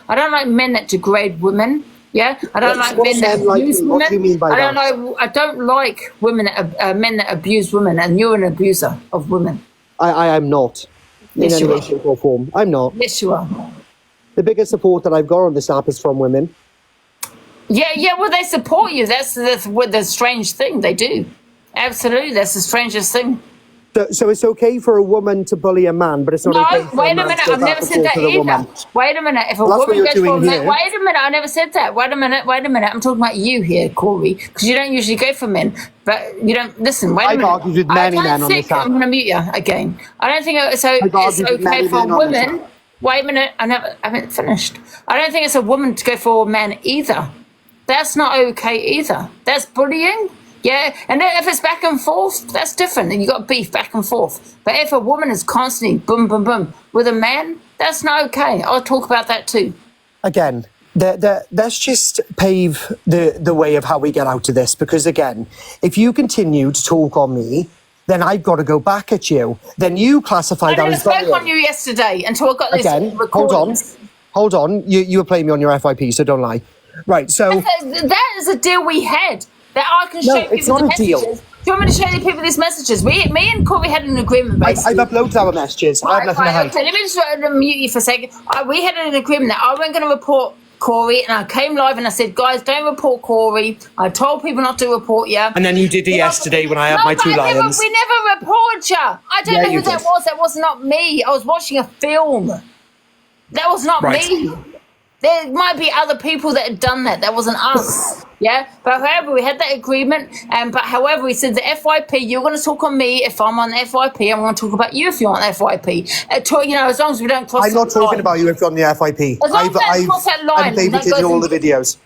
B: I don't like men that degrade women. I don't like men that abuse women.
T: What do you mean by that?
B: I don't like women men that abuse women, and you're an abuser of women.
T: I am not. In any way, shape or form. I'm not.
B: Yes, you are.
T: The biggest support that I've got on this app is from women.
B: Yeah, well, they support you. That's the strange thing. They do. Absolutely, that's the strangest thing.
T: So it's okay for a woman to bully a man, but it's not okay for a man to go
B: I've never said that either.
T: Woman.
B: Wait a minute. If a woman goes for a man, wait a minute. I never said that. Wait a minute. I'm talking about you here, Cory, because you don't usually go for men. But you don't listen. Wait a minute.
T: I've argued with many men on this app.
B: I'm going to mute you again. I don't think it's okay for a woman. Wait a minute. I haven't finished. I don't think it's a woman to go for a man either. That's not okay either. That's bullying. Yeah, and then if it's back and forth, that's different. And you got beef back and forth. But if a woman is constantly boom, boom, boom with a man, that's not okay. I'll talk about that too.
T: Again, let's just pave the way of how we get out of this. Because again, if you continue to talk on me, then I've got to go back at you. Then you classify that as bullying.
B: I spoke on you yesterday until I got this recordings.
T: Hold on. You were playing me on your FYP, so don't lie. Right, so...
B: That is a deal we had. That I can show people the messages. Do you want me to show people these messages? Me and Cory had an agreement, basically.
T: I've uploaded our messages. I have nothing to hide.
B: Okay, let me just mute you for a second. We had an agreement that I wasn't going to report Cory, and I came live and I said, guys, don't report Cory. I told people not to report you.
T: And then you did it yesterday when I had my 2 lions.
B: We never reported you. I don't know who that was. That was not me. I was watching a film. That was not me. There might be other people that had done that. That wasn't us. But however, we had that agreement. But however, we said the FYP, you're going to talk on me if I'm on the FYP. I'm going to talk about you if you're on the FYP. As long as we don't cross
T: I'm not talking about you if you're on the FYP.
B: As long as we don't cross that line.
T: I've favorited all the videos.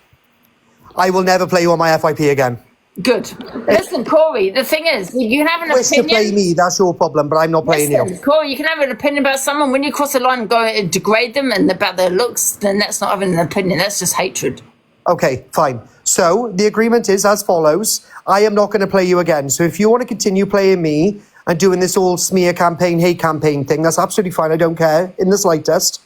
T: I will never play you on my FYP again.
B: Good. Listen, Cory, the thing is, you can have an opinion.
T: To play me, that's your problem, but I'm not playing you.
B: Cory, you can have an opinion about someone. When you cross the line and go and degrade them and about their looks, then that's not having an opinion. That's just hatred.
T: Okay, fine. So the agreement is as follows. I am not going to play you again. So if you want to continue playing me and doing this all smear campaign, hate campaign thing, that's absolutely fine. I don't care in the slightest.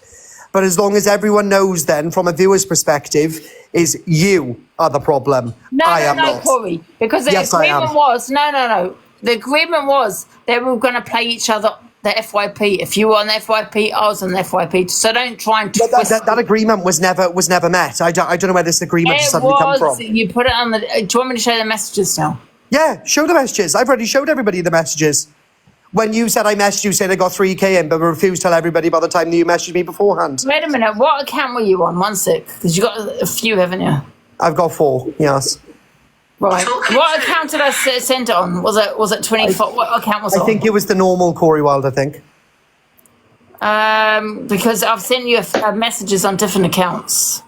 T: But as long as everyone knows then, from a viewer's perspective, is you are the problem. I am not.
B: Cory. Because the agreement was, no. The agreement was they were going to play each other the FYP. If you were on the FYP, I was on the FYP. So don't try and twist
T: that agreement was never met. I don't know where this agreement has suddenly come from.
B: You put it on the... Do you want me to show the messages now?
T: Yeah, show the messages. I've already showed everybody the messages. When you said I messaged you saying I got 3k in, but refused to tell everybody by the time that you messaged me beforehand.
B: Wait a minute, what account were you on? 1 sec, because you got a few, haven't you?
T: I've got 4, yes.
B: Right. What account did I send it on? Was it 24? What account was it on?
T: I think it was the normal Cory Wilde, I think.
B: Because I've sent you messages on different accounts.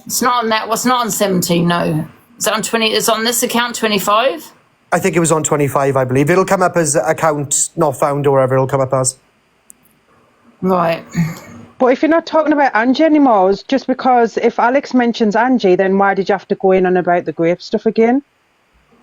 B: It's not on that. It's not on 17, no. It's on 20. It's on this account, 25.
T: I think it was on 25, I believe. It'll come up as account not found or whatever it'll come up as.
B: Right.
V: But if you're not talking about Angie anymore, it's just because if Alex mentions Angie, then why did you have to go in on about the grape stuff again?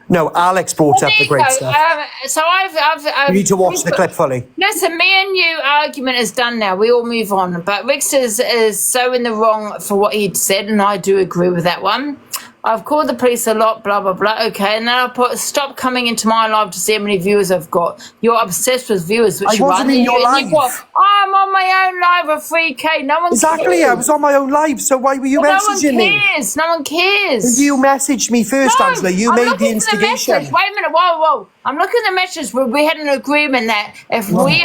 T: No, Alex brought up the great stuff.
B: So I've
T: You need to watch the clip fully.
B: Listen, me and you argument is done now. We all move on. But Rix is so in the wrong for what he'd said, and I do agree with that one. I've called the police a lot, blah, blah, blah. Okay, and then I put, stop coming into my live to see how many viewers I've got. You're obsessed with viewers, which
T: I wasn't in your live.
B: I'm on my own live at 3K. No one
T: Exactly,
B: cares.
T: I was on my own live, so why were you messaging me?
B: No one cares. No one cares.
T: You messaged me first, Angela. You made the instigation.
B: Wait a minute. Whoa. I'm looking at the messages where we had an agreement that if we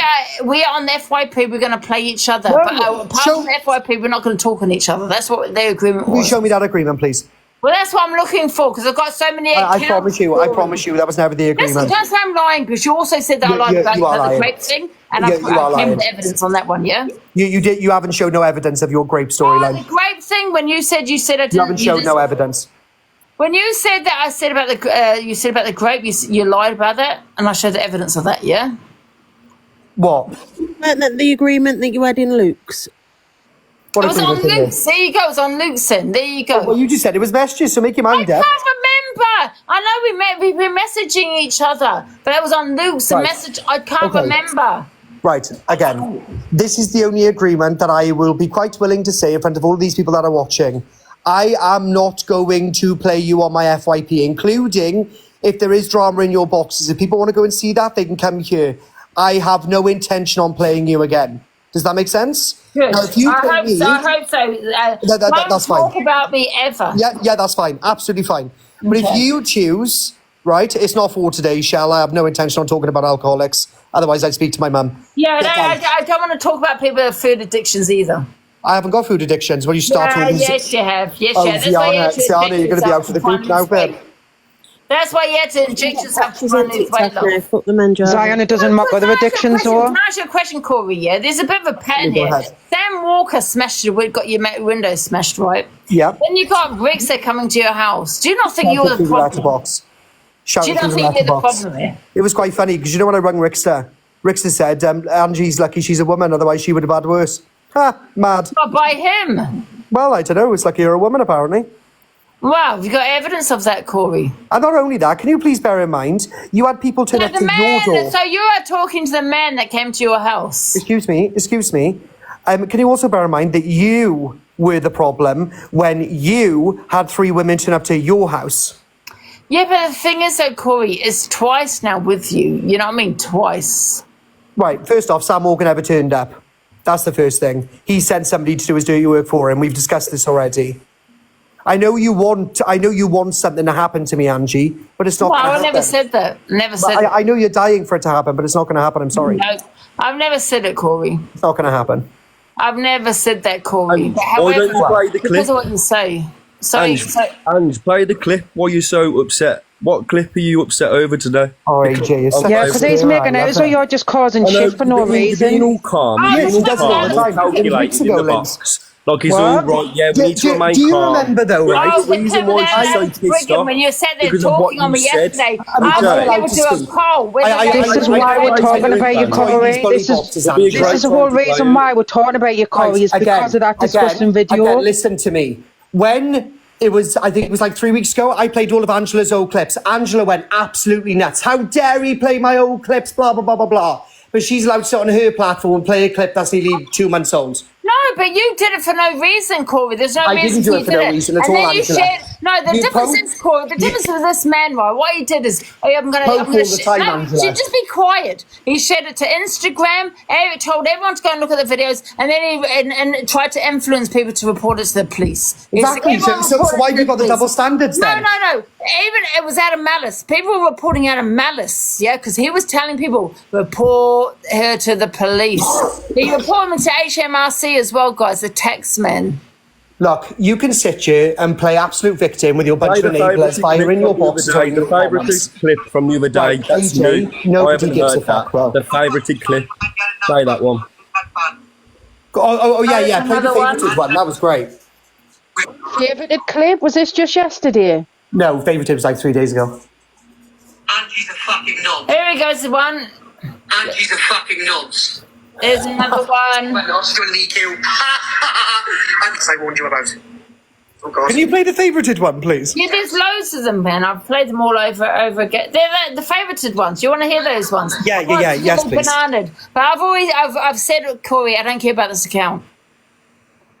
B: are on the FYP, we're going to play each other.
T: No,
B: but apart from the FYP, we're not going to talk on each other. That's what the agreement was.
T: Can you show me that agreement, please?
B: Well, that's what I'm looking for, because I've got so many accounts.
T: I promise you, that was never the agreement.
B: Listen, don't say I'm lying, because you also said that I lied about the grape thing, and I came with evidence on that one, yeah?
T: You haven't showed no evidence of your grape storyline.
B: The grape thing, when you said I didn't...
T: You haven't showed no evidence.
B: When you said that I said about the grape, you lied about that, and I showed the evidence of that, yeah?
T: What?
P: The agreement that you had in Luke's.
B: It was on Luke's. There you go. It was on Luke's. There you go.
T: Well, you just said it was messages, so make your mind up.
B: I can't remember. I know we've been messaging each other, but it was on Luke's message. I can't remember.
T: Right. Again, this is the only agreement that I will be quite willing to say in front of all these people that are watching. I am not going to play you on my FYP, including if there is drama in your boxes. If people want to go and see that, they can come here. I have no intention on playing you again. Does that make sense?
B: Good.
T: Now, if you
B: I hope so.
T: That's fine.
B: Don't talk about me ever.
T: Yeah, that's fine. Absolutely fine. But if you choose, right, it's not for today, Shell. I have no intention on talking about alcoholics. Otherwise, I'd speak to my mum.
B: Yeah, I don't want to talk about people with food addictions either.
T: I haven't got food addictions. When you start talking...
B: Yes, you have. Yes, you have.
T: Sienna, you're going to be out for the group now, babe.
B: That's why you had to inject yourself to run this weight loss.
V: Zion doesn't mock other addictions, or?
B: Can I ask you a question, Cory? Yeah, there's a bit of a pattern here. Sam Walker got your window smashed, right?
T: Yeah.
B: Then you got Rix coming to your house. Do you not think you're the problem? Do you not think you're the problem here?
T: It was quite funny because you know when I rang Rickster said, Angie's lucky she's a woman, otherwise she would have had worse. Ha, mad.
B: But by him?
T: Well, I don't know. It's lucky you're a woman, apparently.
B: Wow, you got evidence of that, Cory.
T: And not only that, can you please bear in mind, you had people turn up to your door.
B: So you are talking to the man that came to your house.
T: Excuse me. Can you also bear in mind that you were the problem when you had 3 women turn up to your house?
B: Yeah, but the thing is, though, Cory, it's twice now with you. You know what I mean? Twice.
T: Right, first off, Sam Morgan never turned up. That's the first thing. He sent somebody to do his dirty work for him. We've discussed this already. I know you want something to happen to me, Angie, but it's not going to happen.
B: I never said that. Never said that.
T: I know you're dying for it to happen, but it's not going to happen. I'm sorry.
B: No, I've never said it, Cory.
T: It's not going to happen.
B: I've never said that, Cory.
N: Why don't you play the clip?
B: Because of what you say.
N: Ange, play the clip. Why are you so upset? What clip are you upset over today?
T: Oh, AJ,
V: yeah, because he's making out as though you're just causing shit for no reason.
N: Being all calm, calculating in the box. Like he's all right, yeah, we need to remain calm.
T: Do you remember though, right?
N: The reason why she's so pissed off
B: when you sat there
N: because of what
B: talking on me
N: you said.
B: yesterday, I was able to do a poll.
V: This is why we're talking about you, Cory. This is the whole reason why we're talking about you, Cory, is because of that disgusting video.
T: Again, listen to me. When it was, I think it was like 3 weeks ago, I played all of Angela's old clips. Angela went absolutely nuts. How dare he play my old clips, blah, blah, blah, blah, blah. But she's allowed to sit on her platform and play a clip that's nearly 2 months old.
B: No, but you did it for no reason, Cory. There's no reason.
T: I didn't do it for no reason at all, Angela.
B: The difference is, Cory, the difference with this man, right, what he did is, I'm going to just be quiet. He shared it to Instagram, told everyone to go and look at the videos, and then he tried to influence people to report it to the police.
T: Exactly, so why have you got the double standards then?
B: No. Even it was out of malice. People were reporting out of malice, yeah, because he was telling people, report her to the police. He reported them to HMRC as well, guys, the tax man.
T: Look, you can sit here and play absolute victim with your bunch of enablers firing your boxes.
N: The favourite clip from the other day, that's new.
T: Nobody gives a fuck, bro.
N: The favourited clip. Play that one.
T: Yeah, play the favourited one. That was great.
V: Favorited clip? Was this just yesterday?
T: No, favourited was like 3 days ago.
U: Angie's a fucking knob.
B: Here we go, one.
U: Angie's a fucking nonce.
B: There's another one.
U: Well, I'll still leak you. I warned you about. Oh God.
T: Can you play the favorited one, please?
B: Yeah, there's loads of them, man. I've played them all over again. They're the favorited ones. You want to hear those ones?
T: Yeah, yes, please.
B: Bananaed. But I've said, Cory, I don't care about this account.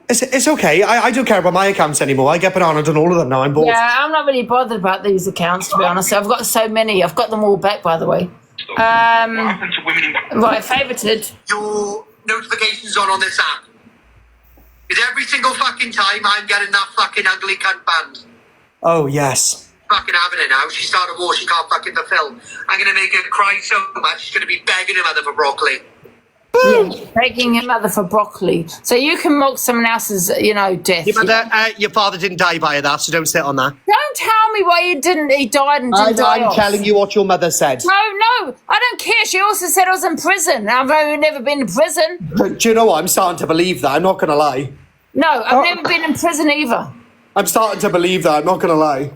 T: It's okay. I don't care about my accounts anymore. I get bananaed on all of them now. I'm bored.
B: Yeah, I'm not really bothered about these accounts, to be honest. I've got so many. I've got them all back, by the way. Right, favorited.
U: Your notifications on this app. Because every single fucking time I'm getting that fucking ugly cunt banned.
T: Oh, yes.
U: Fucking having it now. She started a war she can't fucking fulfill. I'm going to make her cry so much she's going to be begging her mother for broccoli.
B: Yeah, begging your mother for broccoli. So you can mock someone else's, death.
T: Your father didn't die by that, so don't sit on that.
B: Don't tell me why he didn't. He died and didn't die.
T: I'm telling you what your mother said.
B: No, I don't care. She also said I was in prison. I've never been in prison.
T: Do you know what? I'm starting to believe that. I'm not going to lie.
B: No, I've never been in prison either.
T: I'm starting to believe that. I'm not going to lie.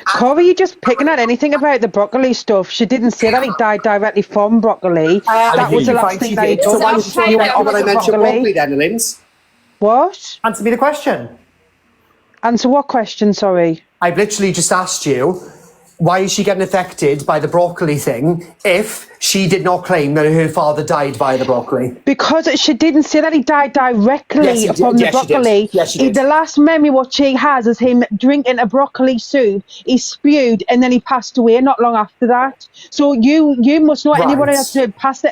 V: Cory, you just picking at anything about the broccoli stuff? She didn't say that he died directly from broccoli. That was the last thing that he
T: So why did you when I mentioned broccoli then, Linz?
V: What?
T: Answer me the question.
V: Answer what question, sorry?
T: I've literally just asked you, why is she getting affected by the broccoli thing if she did not claim that her father died by the broccoli?
V: Because she didn't say that he died directly from the broccoli.
T: Yes, she did.
V: The last memory what she has is him drinking a broccoli soup. He spewed and then he passed away not long after that. So you must know anyone else who passed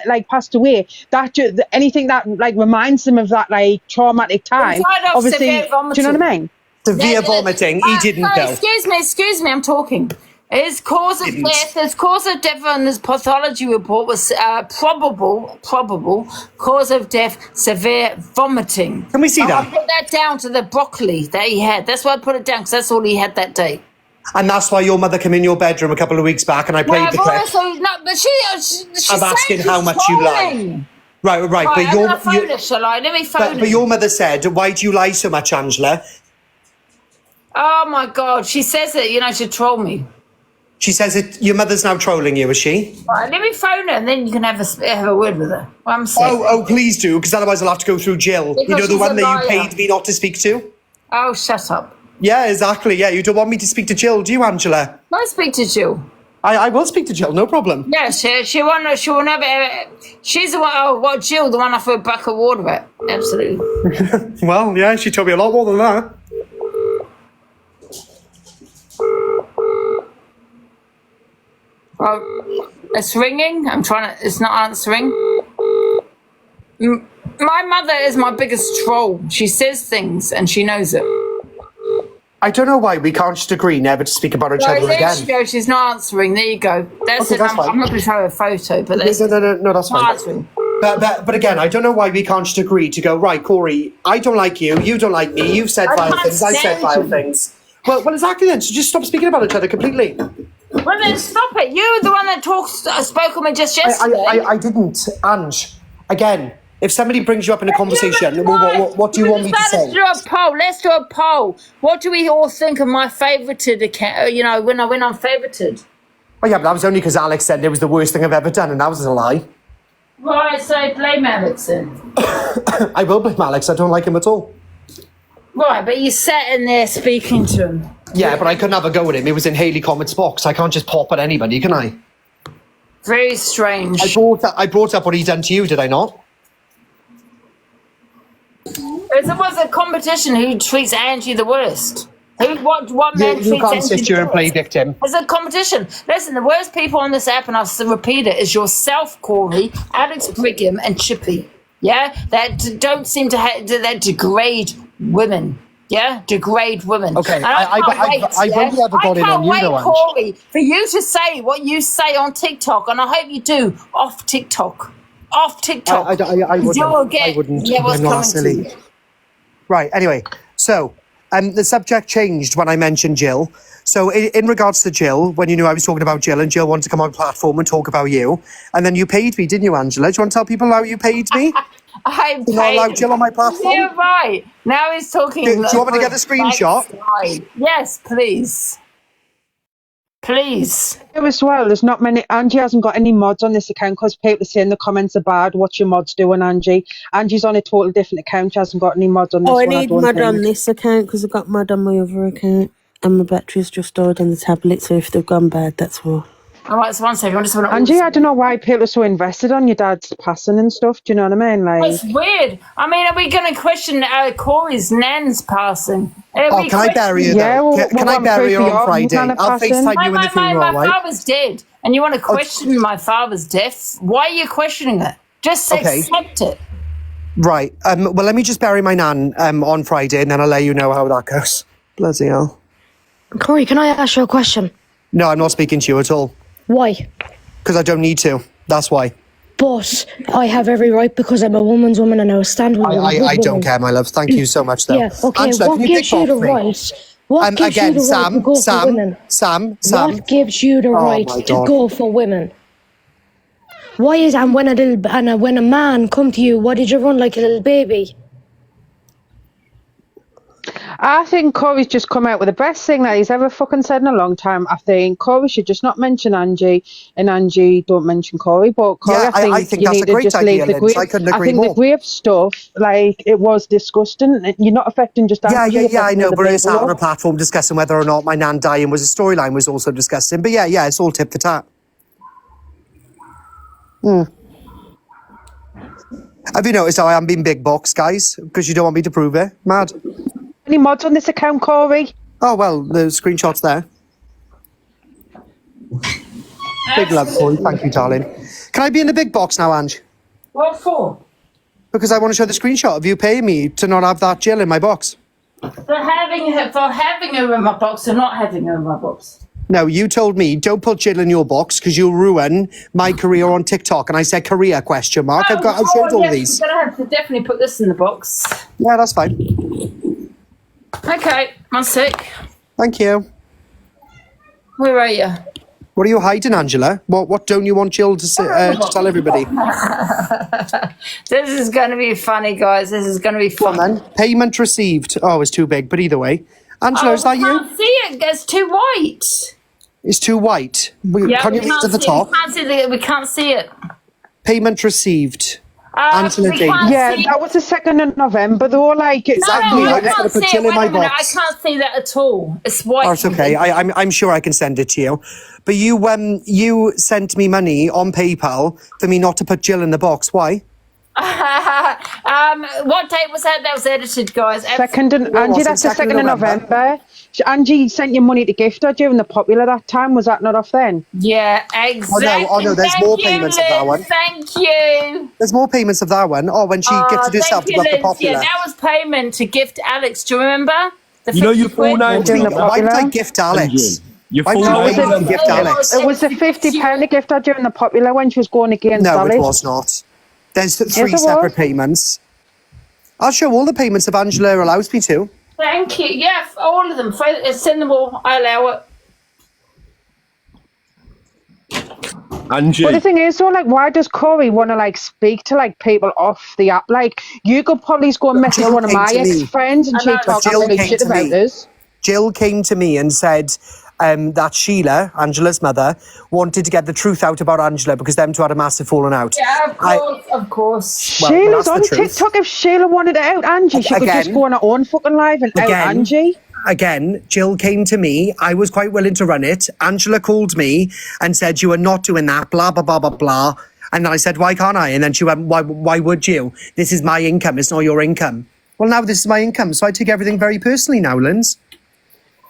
V: away. That anything that reminds them of that traumatic time. Obviously, do you know what I mean?
T: Severe vomiting. He didn't go.
B: Excuse me. I'm talking. His cause of death on his pathology report was probable cause of death, severe vomiting.
T: Can we see that?
B: I put that down to the broccoli that he had. That's why I put it down, because that's all he had that day.
T: And that's why your mother came in your bedroom a couple of weeks back and I played the clip.
B: I'm
T: asking how much you lie. Right.
B: Let me phone
T: But your mother said, why do you lie so much, Angela?
B: Oh, my God. She says it, she trolled me.
T: She says your mother's now trolling you, is she?
B: Right, let me phone her and then you can have a word with her. I'm sick.
T: Oh, please do, because otherwise I'll have to go through Jill.
B: Because
T: the one that
B: liar.
T: you paid me not to speak to?
B: Oh, shut up.
T: Yeah, exactly. Yeah, you don't want me to speak to Jill, do you, Angela?
B: I'll speak to Jill.
T: I will speak to Jill, no problem.
B: Yeah, she will never. She's the one. Oh, what Jill? The one I threw a bucket of water at. Absolutely.
T: Well, yeah, she told me a lot more than that.
B: Oh, it's ringing. It's not answering. My mother is my biggest troll. She says things and she knows it.
T: I don't know why we can't just agree never to speak about each other
B: there
T: again.
B: She goes. She's not answering. There you go. That's
T: Okay,
B: it.
T: that's fine.
B: I'm not going to show her a photo, but
T: No, that's fine.
B: answering.
T: But again, I don't know why we can't just agree to go, right, Cory, I don't like you, you don't like me, you've said vile things, I said vile things. Well, exactly then, so just stop speaking about each other completely.
B: Well, then stop it. You're the one that spoke with me just yesterday.
T: I didn't, Ange. Again, if somebody brings you up in a conversation, what do you want me to say?
B: Let's do a poll. What do we all think of my favorited account, when I went on favorited?
T: Oh yeah, but that was only because Alex said it was the worst thing I've ever done, and that was a lie.
B: Right, so blame Alex then.
T: I will blame Alex, I don't like him at all.
B: Right, but you sat in there speaking to him.
T: Yeah, but I couldn't have a go at him. It was in Hayley Comet's box. I can't just pop at anybody, can I?
B: Very strange.
T: I brought up what he done to you, did I not?
B: It was a competition who treats Angie the worst. What man treats
T: You can't
B: Angie
T: sit here
B: the
T: and play
B: worst?
T: victim.
B: It's a competition. Listen, the worst people on this app, and I'll repeat it, is yourself, Cory, Alex Brigham, and Chippy. Yeah? That don't seem to that degrade women. Yeah? Degrade women.
T: Okay,
B: And I
T: won't ever got in on you, though, Ange.
B: Cory, for you to say what you say on TikTok, and I hope you do off TikTok. Off TikTok.
T: I wouldn't.
B: Yeah, what's
T: I'm not
B: coming
T: silly.
B: to you.
T: Right, anyway, so the subject changed when I mentioned Jill. So in regards to Jill, when you knew I was talking about Jill and Jill wanted to come on platform and talk about you, and then you paid me, didn't you, Angela? Do you want to tell people how you paid me?
B: I
T: You're not allowed Jill on my platform?
B: You're right. Now he's talking.
T: Do you want me to get the screenshot?
B: Yes, please. Please.
V: As well, there's not many. Angie hasn't got any mods on this account because people are saying the comments are bad. What's your mods doing, Angie? Angie's on a total different account. She hasn't got any mods on this
P: I
V: one.
P: need mod on this account because I've got mod on my other account. And my battery's just died on the tablet, so if they've gone bad, that's why.
B: All right, so one second. I just want to.
V: Angie, I don't know why people are so invested on your dad's passing and stuff. Do you know what I mean? Like,
B: it's weird. I mean, are we going to question Corey's nan's passing?
T: Oh, can I bury her?
V: Yeah,
T: Though? Can I bury her on Friday? I'll FaceTime you in the funeral,
B: my
T: right?
B: father's dead, and you want to question my father's death? Why are you questioning it? Just accept it.
T: Right. Well, let me just bury my nan on Friday, and then I'll let you know how that goes. Bloody hell.
K: Cory, can I ask you a question?
T: No, I'm not speaking to you at all.
K: Why?
T: Because I don't need to. That's why.
K: But I have every right because I'm a woman's woman and I will stand with women.
T: I don't care, my love. Thank you so much, though.
K: Yeah, okay.
T: Angela,
K: what gives you the right? What gives you the right to go for women?
T: Sam.
K: What gives you the right to go for women? Why is and when a man come to you, why did you run like a little baby?
V: I think Cory's just come out with the best thing that he's ever fucking said in a long time. I think Cory should just not mention Angie, and Angie don't mention Cory. But Cory, I think you
T: that's
V: need
T: a great
V: to just
T: idea,
V: leave the
T: Linz. I couldn't agree more.
V: the grave stuff, like, it was disgusting. You're not affecting just Angie.
T: Yeah, I know, but it's out on a platform discussing whether or not my nan dying was a storyline was also disgusting. But yeah, it's all tip for tat. Have you noticed how I am being big box, guys? Because you don't want me to prove it? Mad.
V: Any mods on this account, Cory?
T: Oh, well, the screenshot's there. Big love, Cory. Thank you, darling. Can I be in the big box now, Ange?
B: What for?
T: Because I want to show the screenshot of you paying me to not have that Jill in my box.
B: For having her in my box or not having her in my box?
T: No, you told me, don't put Jill in your box because you'll ruin my career on TikTok. And I said, career, question mark. I've showed all these.
B: You're going to have to definitely put this in the box.
T: Yeah, that's fine.
B: Okay, 1 sec.
T: Thank you.
B: Where are you?
T: What are you hiding, Angela? What don't you want Jill to tell everybody?
B: This is going to be funny, guys. This is going to be fun.
T: Come on, payment received. Oh, it's too big, but either way. Angela, is that you?
B: I can't see it. It's too white.
T: It's too white. Can you read to the top?
B: We can't see it.
T: Payment received. Angela James.
V: Yeah, that was the 2nd of November, though. Like,
T: exactly.
B: I
T: I just got to put Jill in my box.
B: I can't see that at all. It's white.
T: Oh, it's okay. I'm sure I can send it to you. But you sent me money on PayPal for me not to put Jill in the box. Why?
B: What date was that? That was edited, guys.
V: Angie, that's the 2nd of November. Angie sent you money to gift her during the Popular that time. Was that not off then?
B: Yeah, exactly.
T: Oh no, there's more payments of that one.
B: Thank you.
T: There's more payments of that one. Oh, when she gifted herself to the Popular.
B: Yeah, that was payment to gift Alex. Do you remember?
N: You know your full name.
T: Why did I gift Alex?
N: Your full name.
T: Gift Alex.
V: It was the £50 to gift her during the Popular when she was going against
T: No,
V: Alex.
T: it was not. There's 3 separate payments. I'll show all the payments if Angela allows me to.
B: Thank you. Yeah, all of them. Send them all. I allow it.
N: Angie.
V: But the thing is, though, like, why does Cory want to, like, speak to, like, people off the app? Like, you could probably go and message one of my ex-friends and she'd talk shit about us.
T: Jill came to me and said that Sheila, Angela's mother, wanted to get the truth out about Angela because them two had a massive falling out.
B: Yeah, of course.
V: Sheila's on TikTok. If Sheila wanted it out, Angie, she could just go on her own fucking live and out Angie.
T: Again, Jill came to me. I was quite willing to run it. Angela called me and said, you are not doing that, blah, blah, blah, blah, blah. And then I said, why can't I? And then she went, why would you? This is my income. It's not your income. Well, now this is my income. So I take everything very personally now, Linz.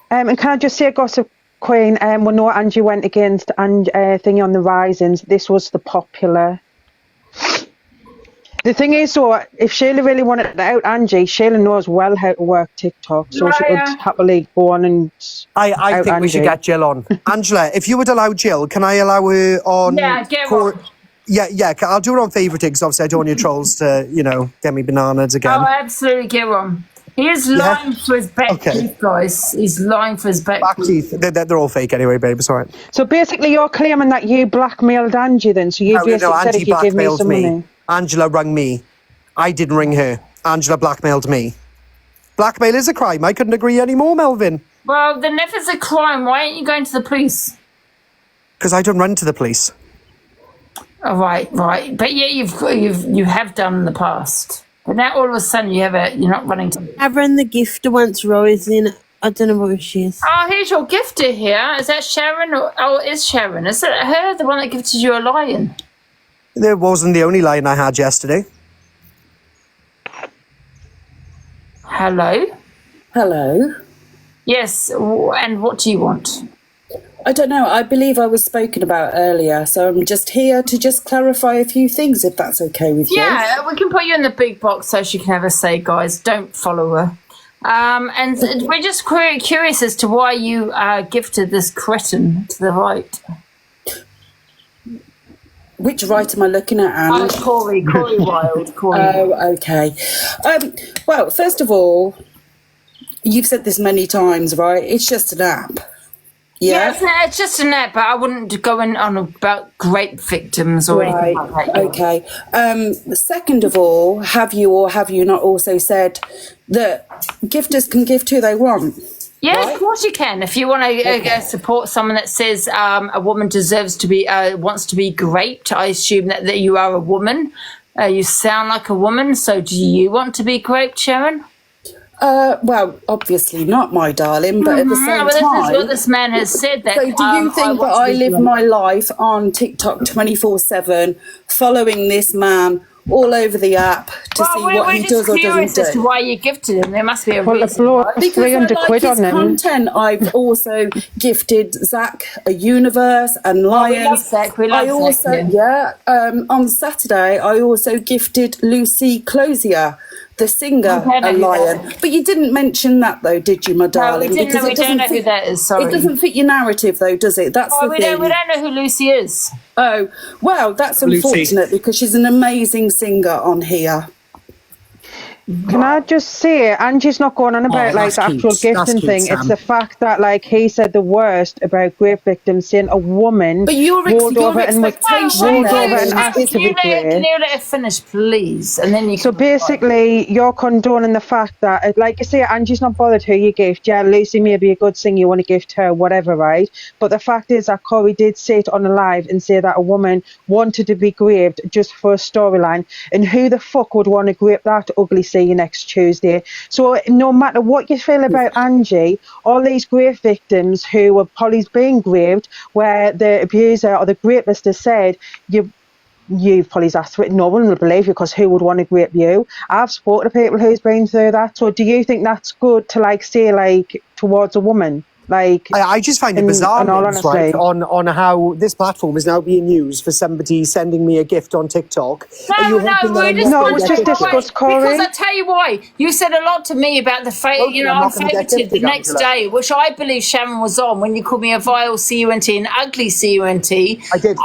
V: And can I just say, Gossip Queen, we know Angie went against thingy on the Risings. This was the Popular. The thing is, so if Sheila really wanted it out, Angie, Sheila knows well how to work TikTok, so she could happily go on and
T: I think
V: Angie.
T: we should get Jill on. Angela, if you would allow Jill, can I allow her on?
B: Yeah, get her on.
T: Yeah, I'll do it on favouriting because obviously I don't want your trolls to, get me bananas again.
B: Oh, absolutely, get her on. He is lying for his back teeth, guys. He's lying for his back
T: teeth. They're all fake anyway, babe. It's all right.
V: So basically, you're claiming that you blackmailed Angie then? So you basically said if you give me some money.
T: Angela rang me. I didn't ring her. Angela blackmailed me. Blackmail is a crime. I couldn't agree anymore, Melvin.
B: Well, then if it's a crime, why aren't you going to the police?
T: Because I don't run to the police.
B: Oh, right. But yeah, you have done in the past. But now all of a sudden you're not running to.
P: Sharon the gifter once rising. I don't know where she is.
B: Oh, here's your gifter here. Is that Sharon? Is Sharon? Is it her, the one that gifted you a lion?
T: It wasn't the only lion I had yesterday.
B: Hello?
C: Hello?
B: Yes, and what do you want?
C: I don't know. I believe I was spoken about earlier, so I'm just here to just clarify a few things, if that's okay with you.
B: Yeah, we can put you in the big box so she can have a say, guys. Don't follow her. And we're just curious as to why you gifted this cretin to the right.
C: Which right am I looking at, Anne?
B: Cory Wild.
C: Oh, okay. Well, first of all, you've said this many times, right? It's just an app. Yeah,
B: it's just an app, but I wouldn't go on about rape victims or anything like that.
C: Okay. Second of all, have you or have you not also said that gifters can gift who they want?
B: Yeah, right? Of course you can. If you want to support someone that says a woman deserves to be, wants to be raped, I assume that you are a woman. You sound like a woman, so do you want to be raped, Sharon?
C: Well, obviously not, my darling, but at the same time...
B: This is what this man has said. That,
C: so do you think that I live my life on TikTok 24/7, following this man all over the app to see what he does or doesn't do?
B: We're just curious as to why you gifted him. There must be a reason.
C: Because 300 quid on him. Content. I've also gifted Zach a universe and lions.
B: We love Zach.
C: On Saturday, I also gifted Lucy Closier, the singer, a lion. But you didn't mention that, though, did you, my darling?
B: No, we don't know who that is, sorry.
C: It doesn't fit your narrative, though, does it? That's the thing.
B: We don't know who Lucy is.
C: Oh, well, that's unfortunate because she's an amazing singer on here.
V: Can I just say, Angie's not going on about the actual gifting thing. It's the fact that he said the worst about rape victims, saying a woman
C: but your expectation
V: and asked to be
B: Can you let her finish, please? And then you.
V: So basically, you're condoning the fact that, like you say, Angie's not bothered who you gift. Yeah, Lucy may be a good singer, you want to gift her, whatever, right? But the fact is that Cory did say it on a live and say that a woman wanted to be raped just for a storyline, and who the fuck would want to grape that ugly see you next Tuesday? So no matter what you feel about Angie, all these rape victims who were probably being raped, where the abuser or the rapist has said, you've probably asked for it, no one will believe you because who would want to rape you? I've spoken to people who's been through that. So do you think that's good to say towards a woman?
T: I just find it bizarre, right, on how this platform is now being used for somebody sending me a gift on TikTok.
B: It's just discussed, Cory. Because I tell you why, you said a lot to me about the I'm favoured the next day, which I believe Sharon was on when you called me a vile cunt and ugly cunt.
T: I did.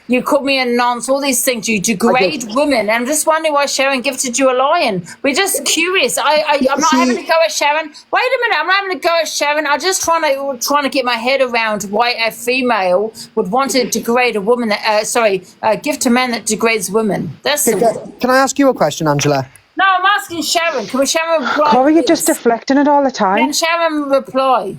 B: You called me a nonce, all these things. You degrade women, and I'm just wondering why Sharon gifted you a lion. We're just curious. I'm not having to go at Sharon. Wait a minute, I'm not having to go at Sharon. I'm just trying to get my head around why a female would want to degrade a woman gift a man that degrades women.
T: Can I ask you a question, Angela?
B: No, I'm asking Sharon. Can Sharon reply?
V: Cory, you're just deflecting it all the time.
B: Can Sharon reply?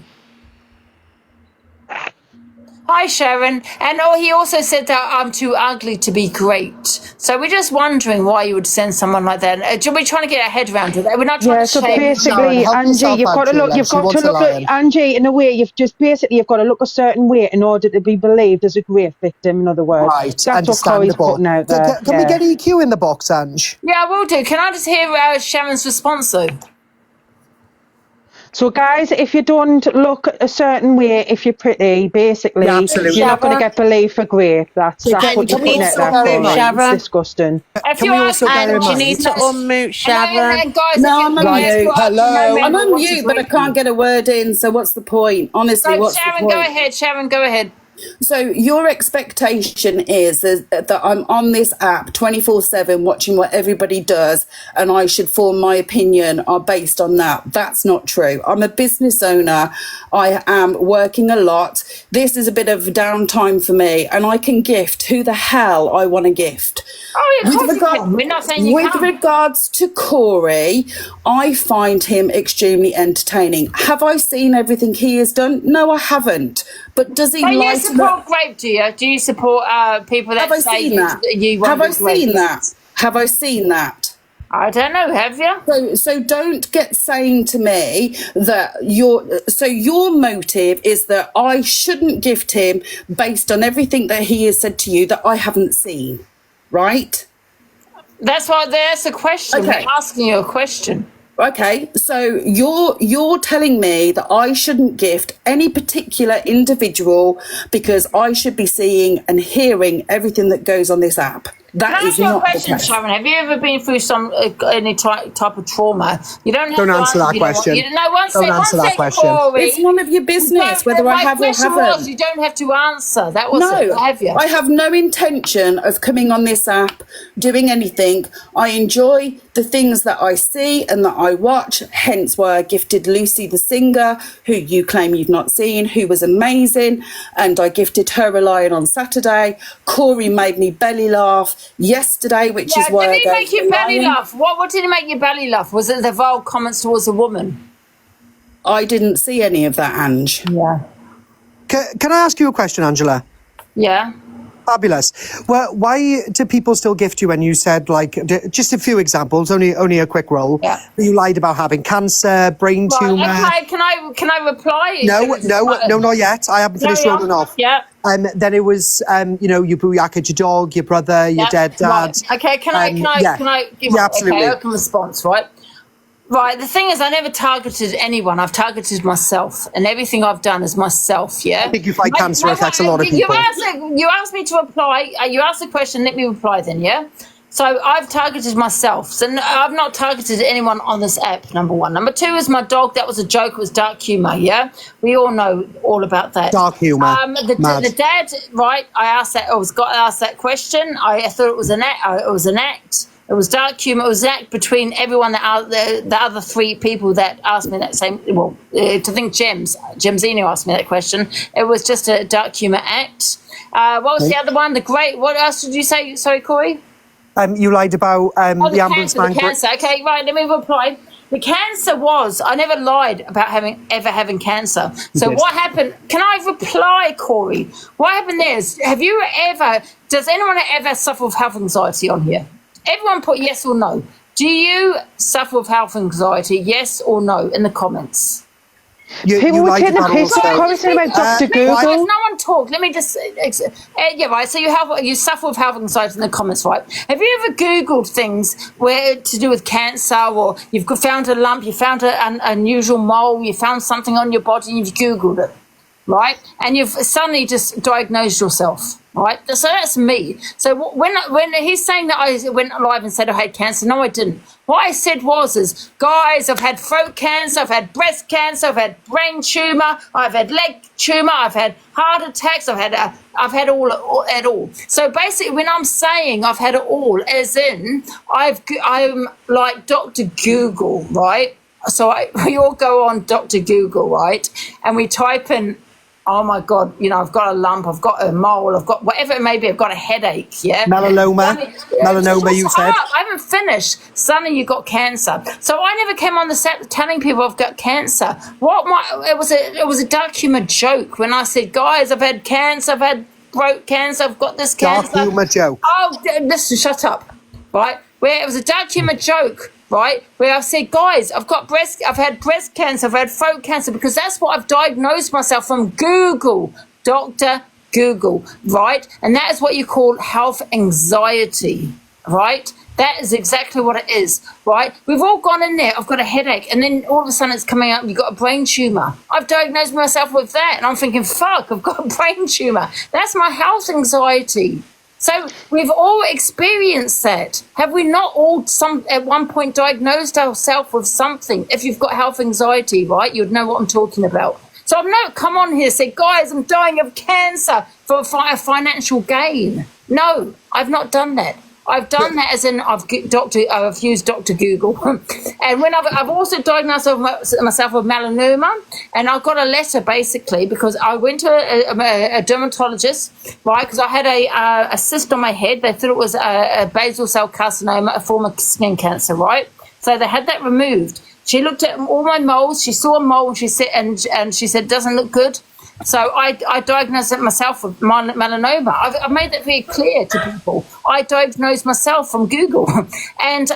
B: Hi, Sharon. And he also said that I'm too ugly to be great. So we're just wondering why you would send someone like that. We're trying to get our head around it. We're not trying to
V: so basically, Angie, you've got to look at Angie in a way. You've got to look a certain way in order to be believed as a rape victim. In other words,
T: right?
V: That's what Cory's putting out there.
T: Can we get EQ in the box, Ange?
B: Yeah, I will do. Can I just hear Sharon's response though?
V: So, guys, if you don't look a certain way, if you're pretty, basically, you're not going to get believed for rape. That's what you're putting out there for. It's disgusting.
P: You need to unmute Sharon.
C: No, I'm on mute. Hello. I'm on mute, but I can't get a word in, so what's the point? Honestly, what's the point?
B: Sharon, go ahead. Sharon, go ahead.
C: So your expectation is that I'm on this app 24/7 watching what everybody does and I should form my opinion based on that. That's not true. I'm a business owner. I am working a lot. This is a bit of downtime for me and I can gift who the hell I want to gift.
B: Oh, yeah, we're not saying you
C: with regards to Cory, I find him extremely entertaining. Have I seen everything he has done? No, I haven't. But does he like
B: support grape, do you? Do you support people that say you
C: Have I
B: won't be grape?
C: seen that? Have I seen that?
B: I don't know, have you?
C: So don't get saying to me that your motive is that I shouldn't gift him based on everything that he has said to you that I haven't seen, right?
B: That's why there's a question.
C: Okay.
B: We're asking you a question.
C: Okay, so you're telling me that I shouldn't gift any particular individual because I should be seeing and hearing everything that goes on this app. That is not the case.
B: Sharon, have you ever been through any type of trauma? You don't have
T: Don't
B: to
T: answer that
B: you know
T: question.
B: Don't
T: answer that question.
B: Cory.
C: It's none of your business whether I have or haven't.
B: You don't have to answer. That was
C: No,
B: it, have you?
C: I have no intention of coming on this app, doing anything. I enjoy the things that I see and that I watch, hence why I gifted Lucy the singer, who you claim you've not seen, who was amazing, and I gifted Her a Lion on Saturday. Cory made me belly laugh yesterday, which is why
B: did he make you belly laugh? What did he make you belly laugh? Was it the vile comments towards a woman?
C: I didn't see any of that, Ange.
B: Yeah.
T: Can I ask you a question, Angela?
B: Yeah.
T: Fabulous. Well, why do people still gift you when you said, like, just a few examples, only a quick roll?
B: Yeah.
T: You lied about having cancer, brain tumour.
B: Okay, can I reply?
T: No, not yet. I haven't finished rolling off.
B: Yeah.
T: Then it was, you booyaked your dog, your brother, your dead dad.
B: Right. Okay, can I give
T: absolutely.
B: okay, open response, right? Right, the thing is, I never targeted anyone. I've targeted myself, and everything I've done is myself, yeah?
T: I think you fight cancer affects a lot of people.
B: You asked me to reply. You asked the question, let me reply then, yeah? So I've targeted myself. So I've not targeted anyone on this app, number one. Number two is my dog. That was a joke. It was dark humour, yeah? We all know all about that.
T: Dark humour.
B: The dad, right, I asked that question. I thought it was an act. It was dark humour. It was an act between everyone, the other three people that asked me that same, to think Gemzino asked me that question. It was just a dark humour act. What was the other one? What else did you say? Sorry, Cory?
T: You lied about the ambulance man.
B: The cancer. Okay, right, let me reply. The cancer was, I never lied about ever having cancer. So what happened, can I reply, Cory? What happened there is, does anyone ever suffer with health anxiety on here? Everyone put yes or no. Do you suffer with health anxiety, yes or no, in the comments?
V: People were taking a piss of Cory saying about Dr. Google.
B: No one talk. Let me just... right, so you suffer with health anxiety in the comments, right? Have you ever Googled things to do with cancer, or you've found a lump, you found an unusual mole, you found something on your body and you've Googled it, right? And you've suddenly just diagnosed yourself, right? So that's me. So when he's saying that I went live and said I had cancer, no, I didn't. What I said was, guys, I've had throat cancer, I've had breast cancer, I've had brain tumour, I've had leg tumour, I've had heart attacks, I've had all. So basically, when I'm saying I've had it all, as in I'm like Dr. Google, right? So we all go on Dr. Google, right? And we type in, oh my God, I've got a lump, I've got a mole, I've got whatever it may be, I've got a headache, yeah?
T: Melanoma, you said.
B: I haven't finished. Suddenly you got cancer. So I never came on the set telling people I've got cancer. It was a dark humour joke when I said, guys, I've had cancer, I've had throat cancer, I've got this cancer.
T: Dark humour joke.
B: Oh, listen, shut up, right? Where it was a dark humour joke, right? Where I said, guys, I've had breast cancer, I've had throat cancer, because that's what I've diagnosed myself from Google, Dr. Google, right? And that is what you call health anxiety, right? That is exactly what it is, right? We've all gone in there, I've got a headache, and then all of a sudden it's coming up, you've got a brain tumour. I've diagnosed myself with that, and I'm thinking, fuck, I've got a brain tumour. That's my health anxiety. So we've all experienced that. Have we not all at one point diagnosed ourselves with something? If you've got health anxiety, right, you'd know what I'm talking about. So I've not come on here and said, guys, I'm dying of cancer for a financial gain. No, I've not done that. I've done that as in I've used Dr. Google. And when I've also diagnosed myself with melanoma, and I got a letter basically because I went to a dermatologist, right, because I had a cyst on my head. They thought it was a basal cell carcinoma, a form of skin cancer, right? So they had that removed. She looked at all my moles. She saw a mole, and she said, it doesn't look good. So I diagnosed it myself with melanoma. I've made that very clear to people. I diagnosed myself from Google, and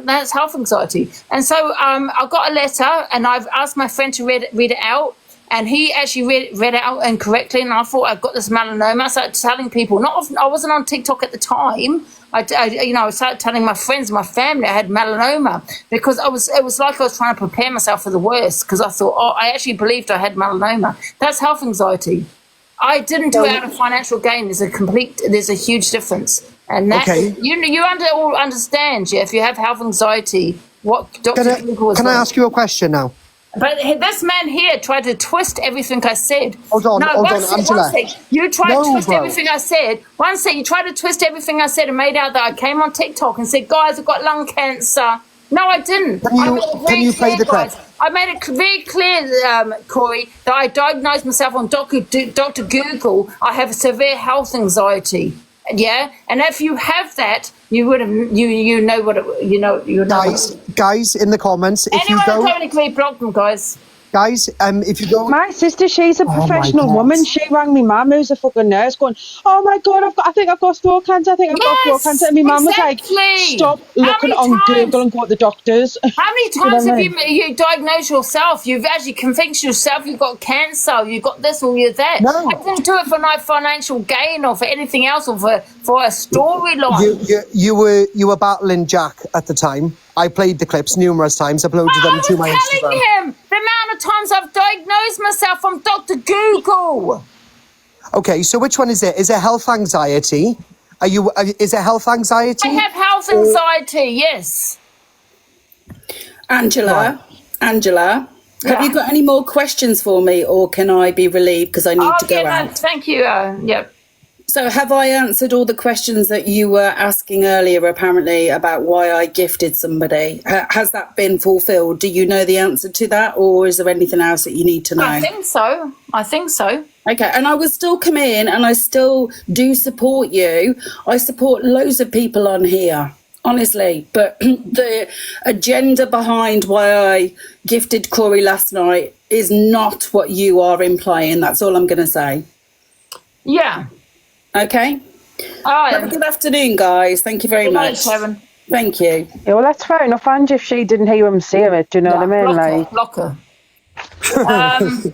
B: that's health anxiety. And so I got a letter, and I've asked my friend to read it out. And he actually read it out incorrectly, and I thought I've got this melanoma. I started telling people. I wasn't on TikTok at the time. I started telling my friends, my family, I had melanoma because it was like I was trying to prepare myself for the worst because I thought, I actually believed I had melanoma. That's health anxiety. I didn't do it out of financial gain. There's a huge difference, and that you understand. Yeah, if you have health anxiety, what Dr. Google is.
T: Can I ask you a question now?
B: But this man here tried to twist everything I said.
T: Hold on, Angela.
B: You tried to twist everything I said. One sec, you tried to twist everything I said and made out that I came on TikTok and said, guys, I've got lung cancer. No, I didn't.
T: Can you play the clip?
B: I made it very clear, Cory, that I diagnosed myself on Dr. Google. I have severe health anxiety. Yeah, and if you have that, you would have, you know what it, you know.
T: Guys, in the comments, if
B: anyone
T: you don't,
B: coming to Cory, block them, guys.
T: Guys, if you don't...
V: My sister, she's a professional woman. She rang me mum, who's a fucking nurse, going, oh my God, I think I've got throat cancer. And my mum was like, stop looking on Google and go to the doctors.
B: How many times have you diagnosed yourself? You've actually convinced yourself you've got cancer, you've got this or you're that.
T: No.
B: I didn't do it for no financial gain or for anything else or for a storyline.
T: You were battling Jack at the time. I played the clips numerous times, uploaded them to my Instagram.
B: I was telling him the amount of times I've diagnosed myself from Dr. Google.
T: Okay, so which one is it? Is it health anxiety? Is it health anxiety?
B: I have health anxiety, yes.
C: Angela, have you got any more questions for me, or can I be relieved because I need to go out?
B: No, thank you. Yep.
C: So have I answered all the questions that you were asking earlier, apparently, about why I gifted somebody? Has that been fulfilled? Do you know the answer to that, or is there anything else that you need to know?
B: I think so.
C: Okay, and I will still come in and I still do support you. I support loads of people on here, honestly. But the agenda behind why I gifted Cory last night is not what you are implying. That's all I'm going to say.
B: Yeah.
C: Okay.
B: All right.
C: Have a good afternoon, guys. Thank you very much. Thank you.
V: Yeah, well, that's fair enough, Angie, if she didn't hear him say it, do you know what I mean?
B: Block her.
V: Angie,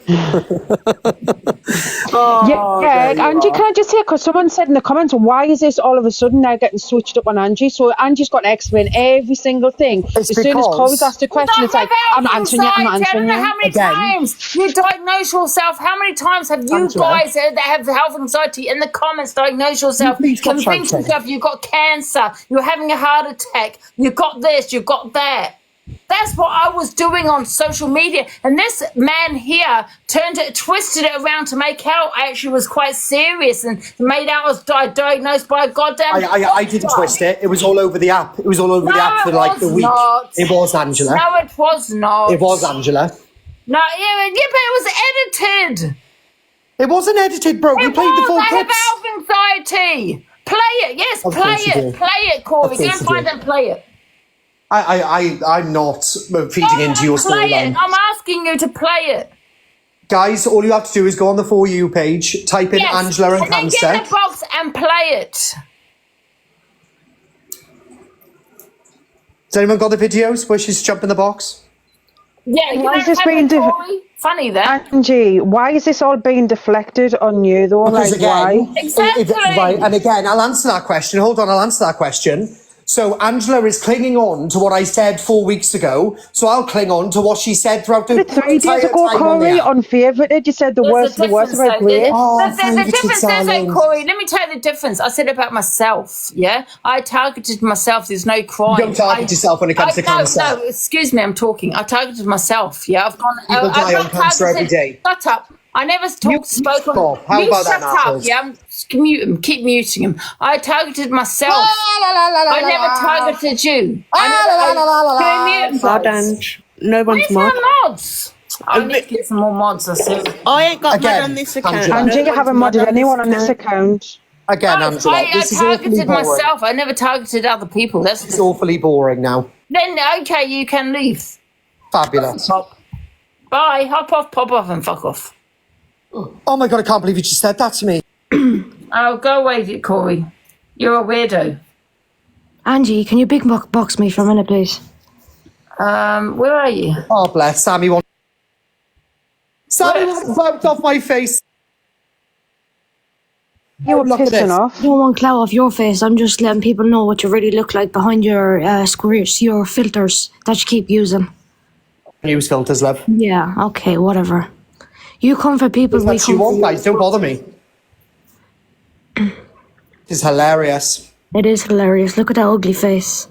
V: can I just say, because someone said in the comments, why is this all of a sudden now getting switched up on Angie? So Angie's got to explain every single thing. As soon as Cory's asked a question, it's like, I'm not answering you, I'm not answering you.
B: I don't know how many times you diagnose yourself. How many times have you guys that have health anxiety in the comments diagnosed yourself, convinced yourself you've got cancer, you're having a heart attack, you've got this, you've got that? That's what I was doing on social media. And this man here twisted it around to make out I actually was quite serious and made out I was diagnosed by a goddamn
T: I didn't twist it. It was all over the app. It was all over the app for like the week. It was, Angela.
B: No, it was not.
T: It was, Angela.
B: No, yeah, but it was edited.
T: It wasn't edited, bro. We played the full clips.
B: I have health anxiety. Play it. Yes, play it. Play it, Cory. Go and find and play it.
T: I'm not feeding into your storyline.
B: I'm asking you to play it.
T: Guys, all you have to do is go on the For You page, type in Angela and cancer.
B: Then get the box and play it.
T: Has anyone got the videos where she's jumping the box?
B: Yeah,
V: why is this being
B: funny that
V: Angie? Why is this all being deflected on you though?
T: Because
V: like,
T: again,
B: why? Exactly.
T: Right, and again, I'll answer that question. Hold on, I'll answer that question. So Angela is clinging on to what I said 4 weeks ago. So I'll cling on to what she said throughout the
V: 3 days ago, Cory, unfavorited. You said the worst about Grace.
B: The difference is, Cory, let me tell you the difference. I said about myself, yeah? I targeted myself. There's no crime.
T: You don't target yourself when it comes to cancer.
B: No, excuse me, I'm talking. I targeted myself, yeah?
T: People die on cancer every day.
B: Shut up. I never spoke on...
T: How about
B: shut up, yeah? Keep muting him. I targeted myself. I never targeted you.
Q: No one's mod.
B: Mods. I need to get some more mods.
Q: I ain't got mod on this account.
V: Angie, you haven't modded anyone on this account.
T: Again, Angela,
B: I targeted myself. I never targeted other people.
T: It's awfully boring now.
B: Then, okay, you can leave.
T: Fabulous.
B: Bye. Hop off, pop off, and fuck off.
T: Oh my God, I can't believe you just said that to me.
B: Oh, go away, Cory. You're a weirdo.
K: Angie, can you big box me for a minute, please?
B: Where are you?
T: Oh, bless. Sammy wants vote off my face.
V: You were pissing off.
K: I don't want clout off your face. I'm just letting people know what you really look like behind your squares, your filters that you keep using.
T: Use filters, love.
K: Yeah, okay, whatever. You come for people, we
T: What
K: come
T: you want,
K: for
T: guys. Don't bother me. It's hilarious.
K: It is hilarious. Look at that ugly face.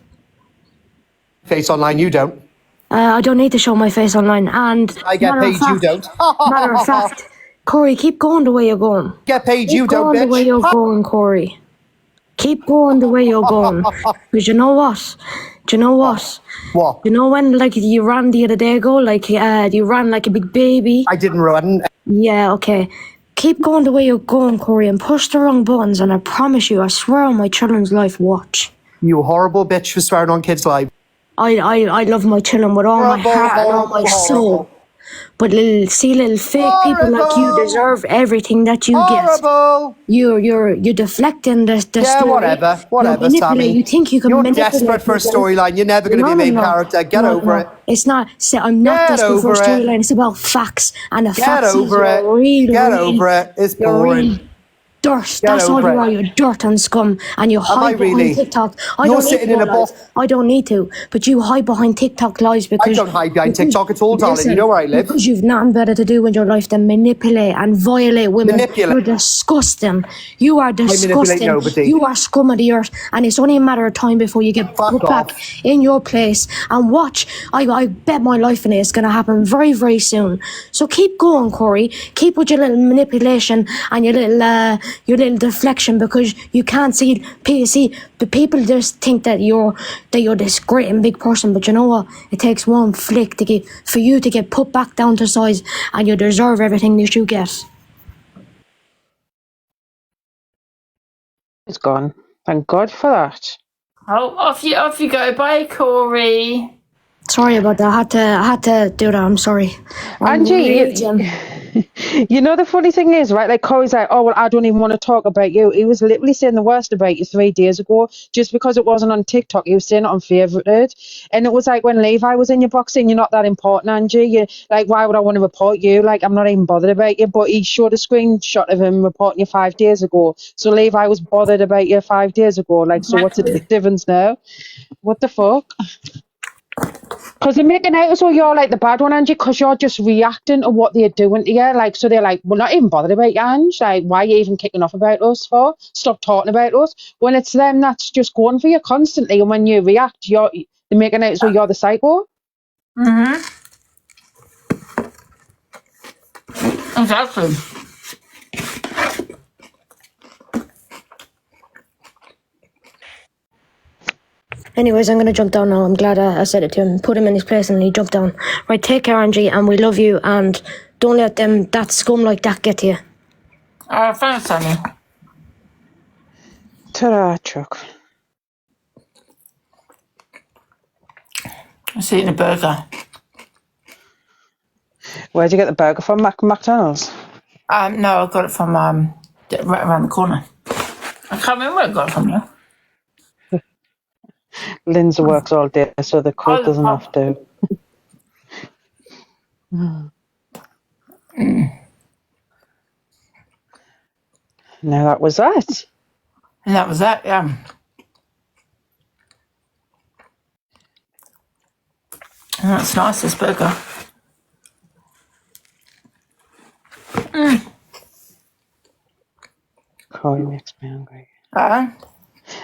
T: Face online, you don't.
K: I don't need to show my face online. And
T: I get paid, you don't.
K: Matter of fact, Cory, keep going the way you're going.
T: Get paid,
K: Keep
T: you don't,
K: going the way
T: bitch.
K: you're going, Cory. Keep going the way you're going. Because you know what? Do you know what?
T: What?
K: You know when, like, you ran the other day ago? Like, you ran like a big baby?
T: I didn't run.
K: Yeah, okay. Keep going the way you're going, Cory, and push the wrong buttons, and I promise you, I swear on my children's life, watch.
T: You horrible bitch for swearing on kids' lives.
K: I love my children with all my heart and all my soul. But little fake people like you deserve everything that you get. You're deflecting the story.
T: Whatever, Sammy.
K: You think you can
T: You're
K: manipulate
T: desperate for a
K: people.
T: storyline. You're never going to be a main character. Get over it.
K: It's not. I'm not desperate for a storyline. It's about facts, and the facts is
T: Get over it. It's boring.
K: Dirt. That's all you are. You're dirt and scum, and you hide behind TikTok.
T: You're sitting in a box.
K: I don't need to, but you hide behind TikTok lies because
T: I don't hide behind TikTok at all, darling. You know where I live.
K: Because you've nothing better to do in your life than manipulate and violate women. You're disgusting. You are disgusting. You are scum of the earth, and it's only a matter of time before you get put back in your place. And watch, I bet my life in it. It's going to happen very, very soon. So keep going, Cory. Keep with your little manipulation and your little deflection, because you can't see the people just think that you're this great and big person, but you know what, it takes one flick for you to get put back down to size, and you deserve everything that you get.
V: It's gone. Thank God for that.
B: Oh, off you go. Bye, Cory.
K: Sorry about that. I had to do that. I'm sorry.
V: Angie, you know the funny thing is, right? Like Cory's like, oh well, I don't even want to talk about you. He was literally saying the worst about you 3 days ago, just because it wasn't on TikTok. He was saying it on favorited, and it was like when Levi was in your box saying you're not that important, Angie. You like, why would I want to report you? Like, I'm not even bothered about you. But he showed a screenshot of him reporting you 5 days ago. So Levi was bothered about you 5 days ago. Like, so what's the difference now? What the fuck? Because they're making out as though you're like the bad one, Angie, because you're just reacting to what they're doing to you. Like, so they're like, we're not even bothered about you, Ange. Like, why are you even kicking off about us for? Stop talking about us. When it's them that's just going for you constantly, and when you react, they're making out as though you're the psycho.
B: Mm-hmm. Exactly.
K: Anyways, I'm going to jump down now. I'm glad I said it to him. Put him in his place and he jumped down. Right, take care, Angie, and we love you, and don't let that scum like that get to you.
B: Thanks, Sammy.
V: Ta-da, Chuck.
B: I'm eating a burger.
V: Where'd you get the burger from? McDonald's?
B: No, I got it from right around the corner. I can't remember where I got it from now.
V: Lindsay works all day, so the cook doesn't have to. Now that was that.
B: And that was that, yeah. And that's nice, this burger.
V: Cory makes me hungry.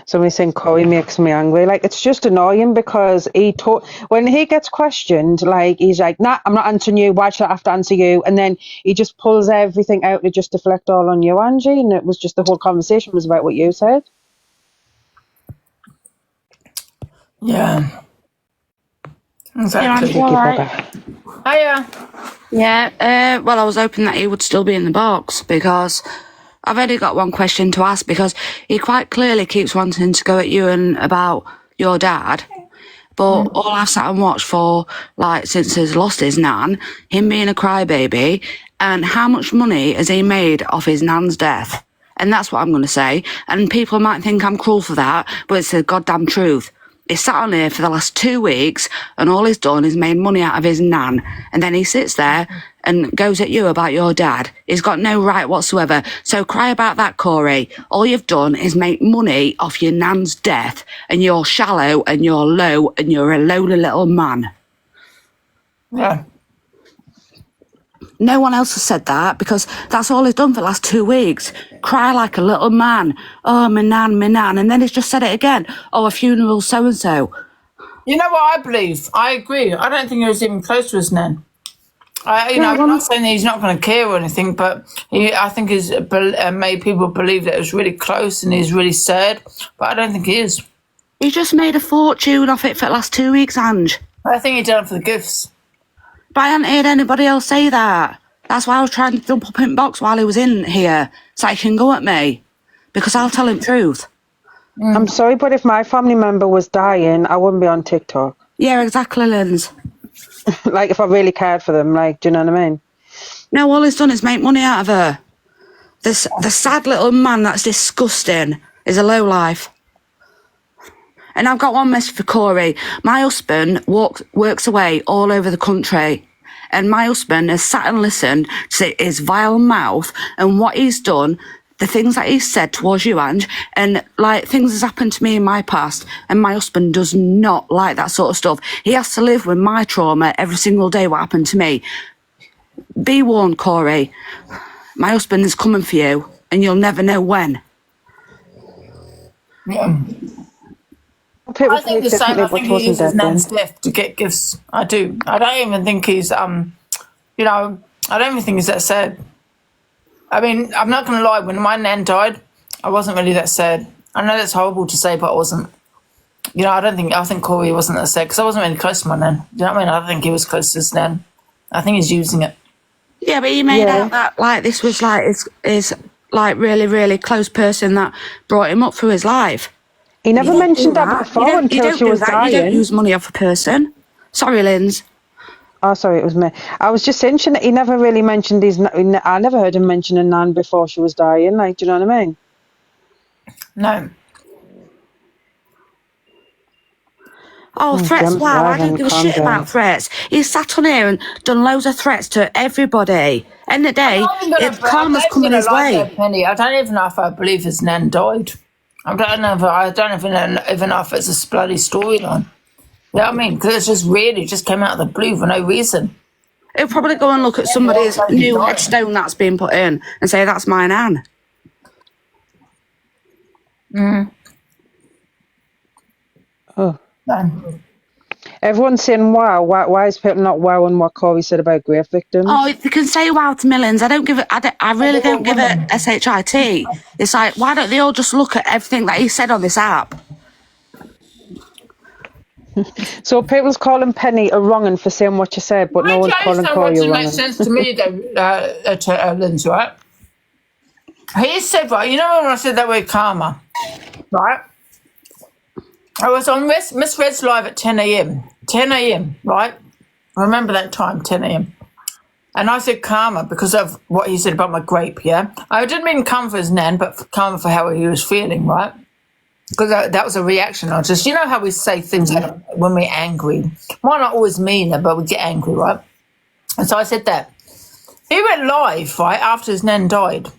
B: Somebody's
V: saying Cory makes me angry. Like, it's just annoying because when he gets questioned, like, he's like, nah, I'm not answering you. Why should I have to answer you? And then he just pulls everything out to just deflect all on you, Angie. And it was just the whole conversation was about what you said.
B: Yeah. Exactly.
Q: Yeah, right.
B: Hiya.
Q: Yeah, well, I was hoping that he would still be in the box because I've only got one question to ask, because he quite clearly keeps wanting to go at you and about your dad. But all I've sat and watched for, like, since he's lost his nan, him being a crybaby, And how much money has he made off his nan's death? And that's what I'm going to say. And people might think I'm cruel for that, but it's the goddamn truth. He's sat on here for the last 2 weeks and all he's done is made money out of his nan. And then he sits there and goes at you about your dad. He's got no right whatsoever. So cry about that, Cory. All you've done is make money off your nan's death, and you're shallow and you're low and you're a lowly little man.
B: Yeah.
Q: No one else has said that because that's all he's done for the last 2 weeks. Cry like a little man. Oh, my nan, my nan. And then he's just said it again. Oh, a funeral so-and-so.
B: You know what I believe? I agree. I don't think he was even close to his nan. I'm not saying that he's not going to care or anything, but I think he's made people believe that it was really close and he's really sad, but I don't think he is.
Q: He just made a fortune off it for the last 2 weeks, Ange.
B: I think he done it for the gifts.
Q: But I hadn't heard anybody else say that. That's why I was trying to jump up in the box while he was in here, so he can go at me, because I'll tell him the truth.
V: I'm sorry, but if my family member was dying, I wouldn't be on TikTok.
Q: Yeah, exactly, Linz.
V: Like, if I really cared for them, like, do you know what I mean?
Q: No, all he's done is make money out of her. The sad little man that's disgusting is a lowlife. And I've got one message for Cory. My husband works away all over the country. And my husband has sat and listened to his vile mouth and what he's done, the things that he's said towards you, Ange, and like things has happened to me in my past, and my husband does not like that sort of stuff. He has to live with my trauma every single day, what happened to me. Be warned, Cory. My husband is coming for you, and you'll never know when.
B: Yeah. I think the same. I think he uses nan's death to get gifts. I do. I don't even think he's, I don't even think he's that sad. I mean, I'm not going to lie. When my nan died, I wasn't really that sad. I know that's horrible to say, but I wasn't. I think Cory wasn't that sad because I wasn't really close to my nan. You know what I mean? I think he was close to his nan. I think he's using it.
Q: Yeah, but he made out that like this was like his like really, really close person that brought him up through his life.
V: He never mentioned that before until she was dying.
Q: You don't use money off a person. Sorry, Linz.
V: Oh, sorry, it was me. I was just saying that he never really mentioned I never heard him mention a nan before she was dying. Like, do you know what I mean?
B: No.
Q: Oh, threats, wow, I don't give a shit about threats. He sat on here and done loads of threats to everybody. End of the day, karma's coming his way.
B: Penny, I don't even know if I believe his nan died. I don't even know if it's a bloody storyline. You know what I mean? Because it's just came out of the blue for no reason.
Q: He'll probably go and look at somebody's new headstone that's been put in and say, that's my nan.
V: Oh. Everyone's saying wow. Why is people not wowing what Cory said about grave victims?
Q: Oh, they can say wow to millions. I really don't give it shit. It's like, why don't they all just look at everything that he said on this app?
V: So people's calling Penny a wrong'un for saying what you said, but no one's calling Cory a wrong'un.
B: It makes sense to me, though, Linz, right? He said, right, you know when I said that word karma, right? I was on Miss Red's live at 10 a.m. 10 a.m., right? I remember that time, 10 a.m. And I said karma because of what he said about my grape, yeah? I didn't mean karma for his nan, but karma for how he was feeling, right? Because that was a reaction. I just, you know how we say things when we're angry. Why not always mean it, but we get angry, right? And so I said that. He went live, right, after his nan died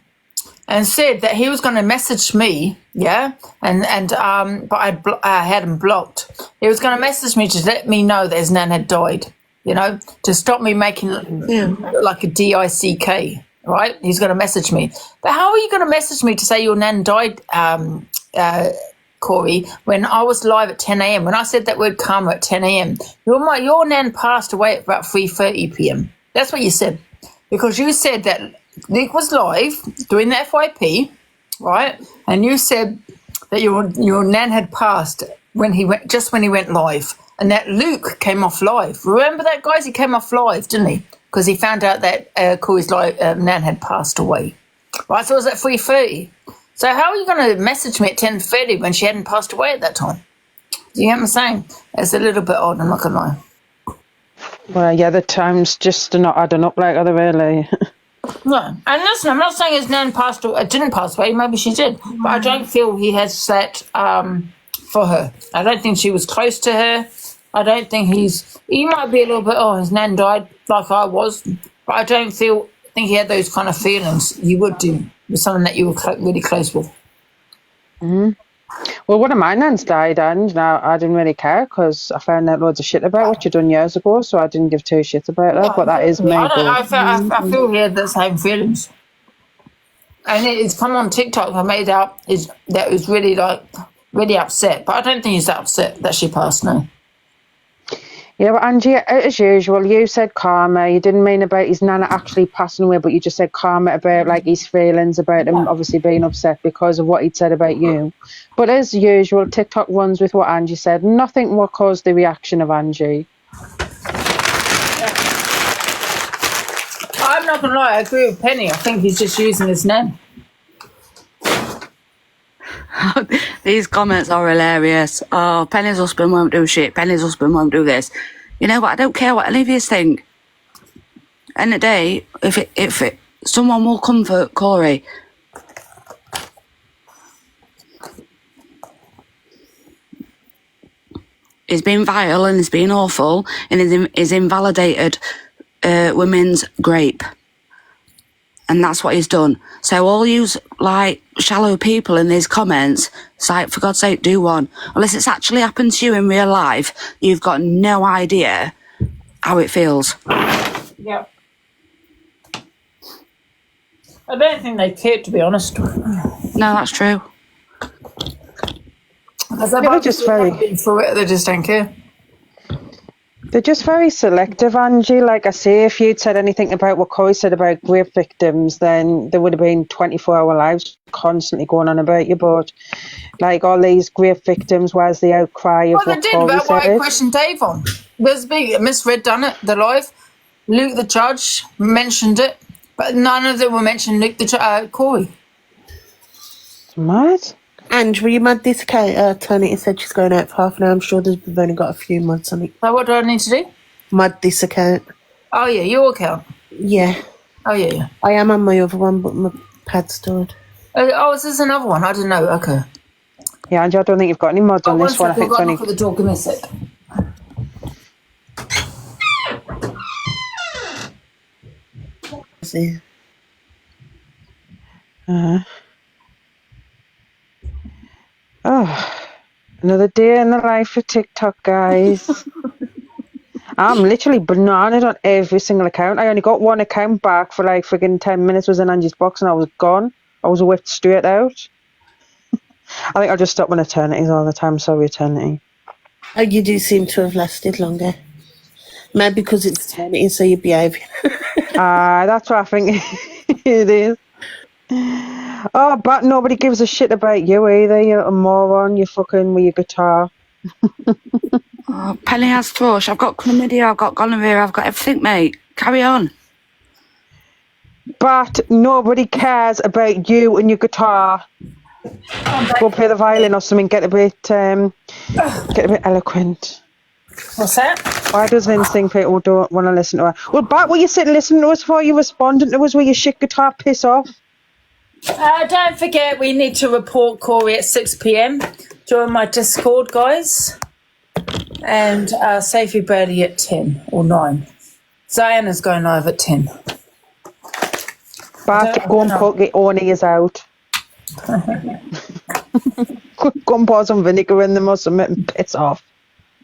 B: and said that he was going to message me, yeah? But I had him blocked. He was going to message me to let me know that his nan had died, you know, to stop me making like a DICK, right? He's going to message me. But how are you going to message me to say your nan died, Cory, when I was live at 10 a.m. When I said that word karma at 10 a.m. Your nan passed away at about 3:30 p.m. That's what you said. Because you said that Nick was live doing the FYP, right? And you said that your nan had passed when he went live. And that Luke came off live. Remember that, guys? He came off live, didn't he? Because he found out that Cory's nan had passed away. Right, so it was at 3:30. So how are you going to message me at 10:30 when she hadn't passed away at that time? Do you get what I'm saying? It's a little bit odd, I'm not going to lie.
V: Well, yeah, the times just are not adding up like other really.
B: No, and listen, I'm not saying his nan didn't pass away. Maybe she did, but I don't feel he has set for her. I don't think she was close to her. I don't think he might be a little bit. Oh, his nan died like I was, but I don't think he had those kind of feelings you would do with someone that you were really close with.
V: Mm-hmm. Well, one of my nans died, and now I didn't really care because I found out loads of shit about what you'd done years ago, so I didn't give two shits about that. But that is me.
B: I feel he had the same feelings, and it's come on TikTok. I made out that was really really upset, but I don't think he's that upset that she passed now.
V: Yeah, but Angie, as usual, you said karma. You didn't mean about his nana actually passing away, but you just said karma about like his feelings about him obviously being upset because of what he'd said about you. But as usual, TikTok runs with what Angie said. Nothing will cause the reaction of Angie.
B: I'm not gonna lie, I agree with Penny. I think he's just using his name.
Q: These comments are hilarious. Oh, Penny's husband won't do shit. Penny's husband won't do this. You know what? I don't care what any of you think. End of the day, if someone will comfort Cory. He's been vile and he's been awful and he's invalidated women's grape. And that's what he's done. So all you like shallow people in these comments, it's like, for God's sake, do one. Unless it's actually happened to you in real life, you've got no idea how it feels.
B: Yeah. I don't think they care, to be honest.
Q: No, that's true.
V: They're just
B: they just don't care.
V: They're just very selective, Angie. Like I say, if you'd said anything about what Cory said about rape victims, then there would have been 24-hour lives constantly going on about you. But like all these rape victims, where's the outcry of what Cory said?
B: Well, they did, but why question Dave on? There's big misread done it, the live. Luke the judge mentioned it, but none of them were mentioning Luke the Cory.
V: Mad?
P: Ange, will you mad this attorney said she's going out for half an hour? I'm sure we've only got a few months on it.
B: So what do I need to do?
P: Mad this account.
B: Oh, yeah, your account?
P: Yeah.
B: Oh, yeah.
P: I am on my other one, but my pad's stored.
B: Oh, is this another one? I didn't know. Okay.
V: Yeah, Angie, I don't think you've got any mods on this one. I think
B: I've got to knock at the door. Give me a sec.
P: See.
V: Oh, another day in the life of TikTok, guys. I'm literally bananaed on every single account. I only got one account back for like friggin' 10 minutes, was in Angie's box, and I was gone. I was whipped straight out. I think I'll just stop on Eternities all the time. Sorry, Eternity.
P: Oh, you do seem to have lasted longer. Maybe because it's Eternity, so you behave.
V: That's what I think it is. Oh, but nobody gives a shit about you either, you little moron. You fucking with your guitar.
Q: Oh, Penny has thrush. I've got chlamydia, I've got gonorrhea, I've got everything, mate. Carry on.
V: But nobody cares about you and your guitar. Go play the violin or something. Get a bit eloquent.
B: What's that?
V: Why does Lynn think people don't want to listen to her? Well, Bat, what you sitting listening to us for? You responding to us with your shit guitar? Piss off.
B: Don't forget, we need to report Cory at 6 p.m. Join my Discord, guys. And Safety Brady at 10 or 9. Zion going live at 10.
V: Bat, go and put the ornies out. Go and pour some vinegar in them or something and piss off.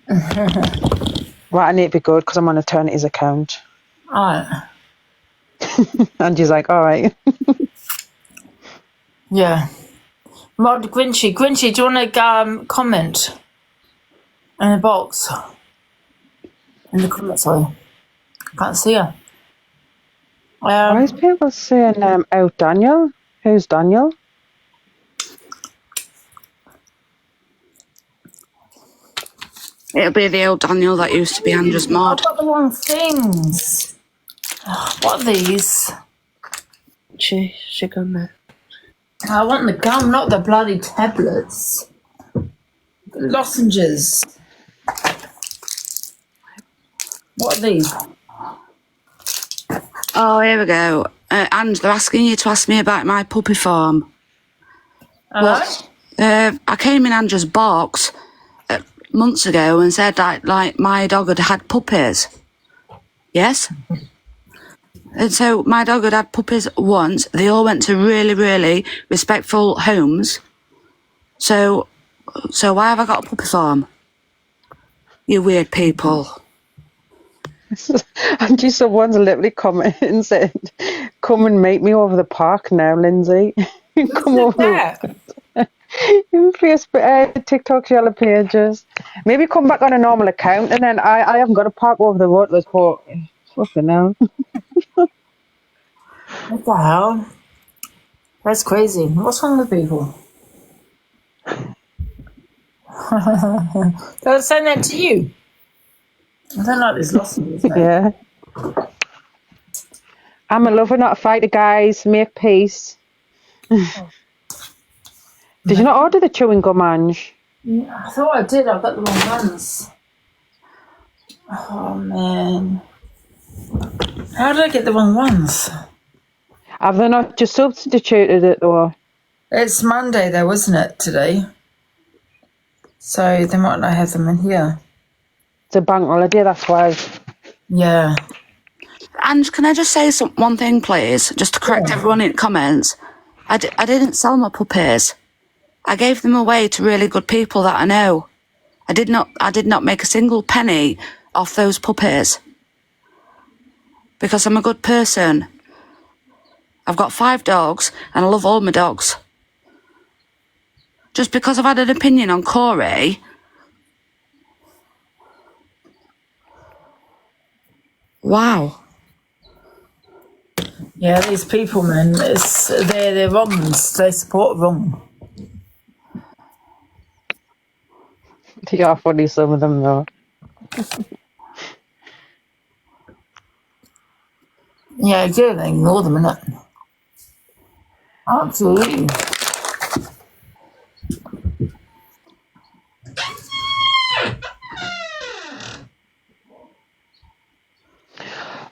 V: Right, I need to be good because I'm on Eternity's account.
B: Alright.
V: And she's like, alright.
B: Yeah. Mod Grinchy, do you want to comment in the box? In the comments, sorry. Can't see her.
V: Why is people saying out Daniel? Who's Daniel?
Q: It'll be the old Daniel that used to be Andrew's mod.
B: I've got the wrong things. What are these?
P: She gone there.
B: I want the gum, not the bloody tablets. The lozenges. What are these?
Q: Oh, here we go. and they're asking you to ask me about my puppy farm. But I came in Andrew's box months ago and said that like my dog had puppies. Yes? And so my dog had puppies once. They all went to really, really respectful homes. So why have I got a puppy farm? You weird people.
V: And just someone's literally commented and said, "Come and meet me over the park now, Lindsay." Come over. In Facebook, TikTok's yellow pages. Maybe come back on a normal account, and then I haven't got to park over the road. Let's put fucking hell.
B: What the hell? That's crazy. What's wrong with people? They'll send that to you. I don't like this loss.
V: Yeah. I'm a lover, not a fighter, guys. Make peace. Did you not order the chewing gum, Ange?
B: Yeah, I thought I did. I got the wrong ones. Oh, man. How did I get the wrong ones?
V: Have they not just substituted it, though?
B: It's Monday, though, isn't it, today? So they might not have them in here.
V: It's a bank holiday, that's why.
B: Yeah.
Q: Ange, can I just say one thing, please? Just to correct everyone in comments. I didn't sell my puppies. I gave them away to really good people that I know. I did not make a single penny off those puppies. Because I'm a good person. I've got 5 dogs and I love all my dogs. Just because I've had an opinion on Cory. Wow.
B: Yeah, these people, man, they're wrongs. They support wrong.
V: They are funny, some of them, though.
B: Yeah, you do. They ignore them, innit? Absolutely.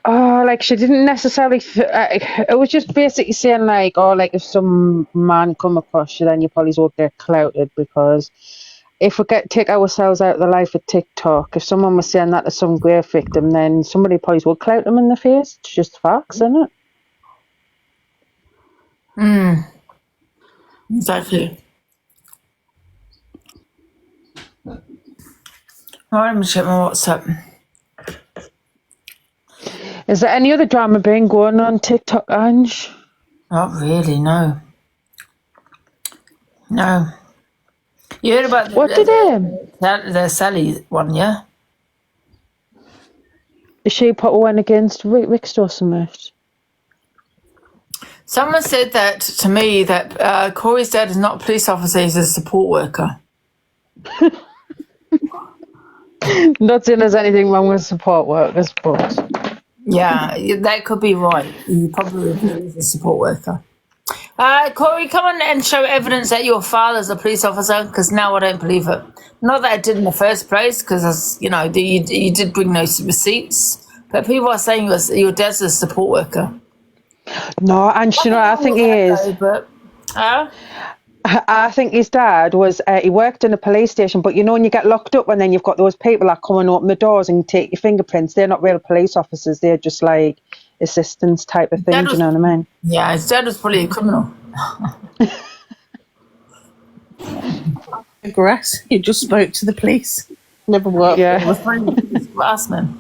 V: Oh, like she didn't necessarily. It was just basically saying like, oh, like if some man come across you, then you probably won't get clouted because if we take ourselves out of the life of TikTok, if someone was saying that to some grave victim, then somebody probably would clout them in the face. It's just facts, isn't it?
B: Exactly. Alright, let me check my WhatsApp.
V: Is there any other drama being going on TikTok, Ange?
B: Not really, no. No. You heard about the Sally one, yeah?
V: Is she put one against Rick Smith?
B: Someone said that to me that Cory's dad is not a police officer, he's a support worker.
V: Not saying there's anything wrong with support workers, but...
B: Yeah, that could be right. You probably is a support worker. Cory, come on and show evidence that your father's a police officer, because now I don't believe it. Not that I did in the first place, because, you know, you did bring those receipts, but people are saying your dad's a support worker.
V: No, and you know, I think he is. I think his dad was, he worked in a police station, but you know when you get locked up and then you've got those people that come and open the doors and take your fingerprints, they're not real police officers, they're just like assistants type of thing, do you know what I mean?
B: Yeah, his dad was probably a criminal.
G: Grass, he just spoke to the police. Never worked.
V: Yeah.
B: It was probably harassment.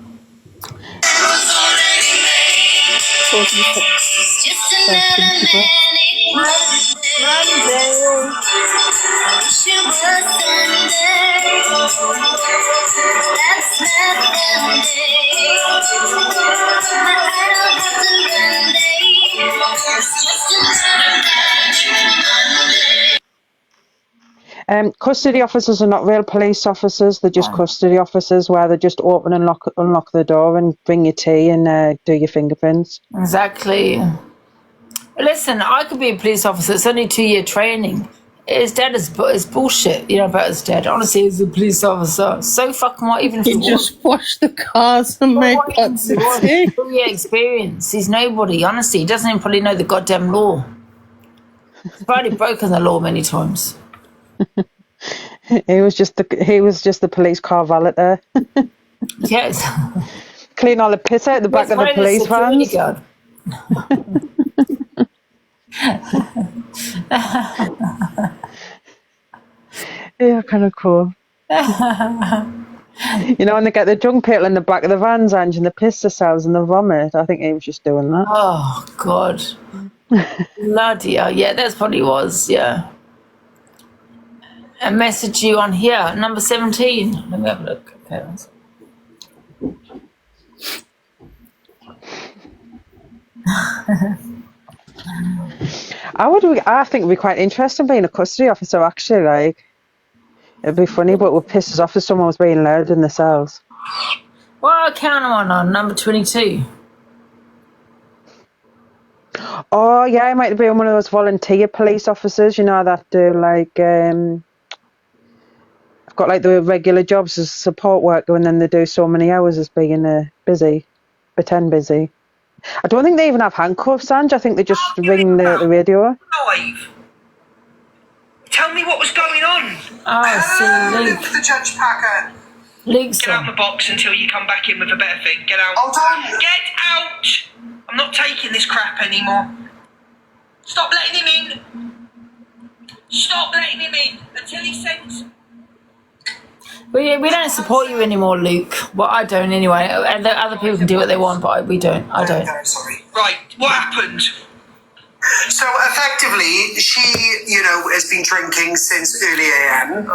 V: Custody officers are not real police officers, they're just custody officers where they just open and unlock the door and bring your tea and do your fingerprints.
B: Exactly. Listen, I could be a police officer. It's only 2-year training. His dad is bullshit, you know, about his dad. Honestly, he's a police officer. So fucking what, even if
G: He just washed the cars and made pots of tea.
B: Yeah, experience. He's nobody, honestly. He doesn't even probably know the goddamn law. He's probably broken the law many times.
V: He was just the police car valet there.
B: Yes.
V: Clean all the piss out the back of the police vans. Yeah, kind of cool. You know, when they get the junk people in the back of the vans, Ange, and they piss themselves and they vomit. I think he was just doing that.
B: Oh, God. Bloody hell. Yeah, that's what he was, yeah. A message you on here, number 17. Let me have a look. Okay.
V: I think it'd be quite interesting being a custody officer, actually. Like, it'd be funny, but it would piss us off if someone was being loud in the cells.
B: Well, count on number 22.
V: Oh, yeah, I might be one of those volunteer police officers, you know, that do, like, I've got, like, the regular jobs as a support worker, and then they do so many hours as being busy, pretend busy. I don't think they even have handcuffs, Ange. I think they just ring the radio.
U: Live. Tell me what was going on.
B: Oh,
U: Luke the Judge Packer.
B: Luke's
U: Get out the box until you come back in with a better thing. Get out. Hold on. Get out. I'm not taking this crap anymore. Stop letting him in. Stop letting him in until he sends.
B: We don't support you anymore, Luke. Well, I don't anyway. And the other people can do what they want, but we don't. I don't.
U: No, sorry. Right, what happened? So effectively, she, you know, has been drinking since early AM.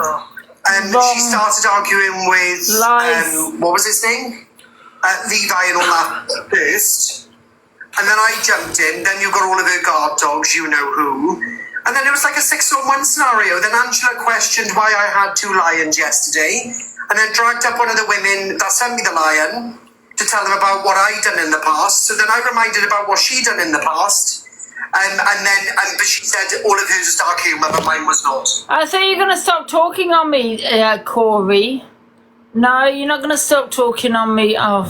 U: She started arguing with what was his name? Levi and all that first. And then I jumped in. Then you got all of her guard dogs, you know who. And then it was like a 6-on-1 scenario. Then Angela questioned why I had 2 lions yesterday, and then dragged up one of the women that sent me the lion to tell them about what I'd done in the past. So then I reminded about what she'd done in the past, but she said all of hers was dark humour, but mine was not.
B: I think you're going to stop talking on me, Cory. No, you're not going to stop talking on me. Oh.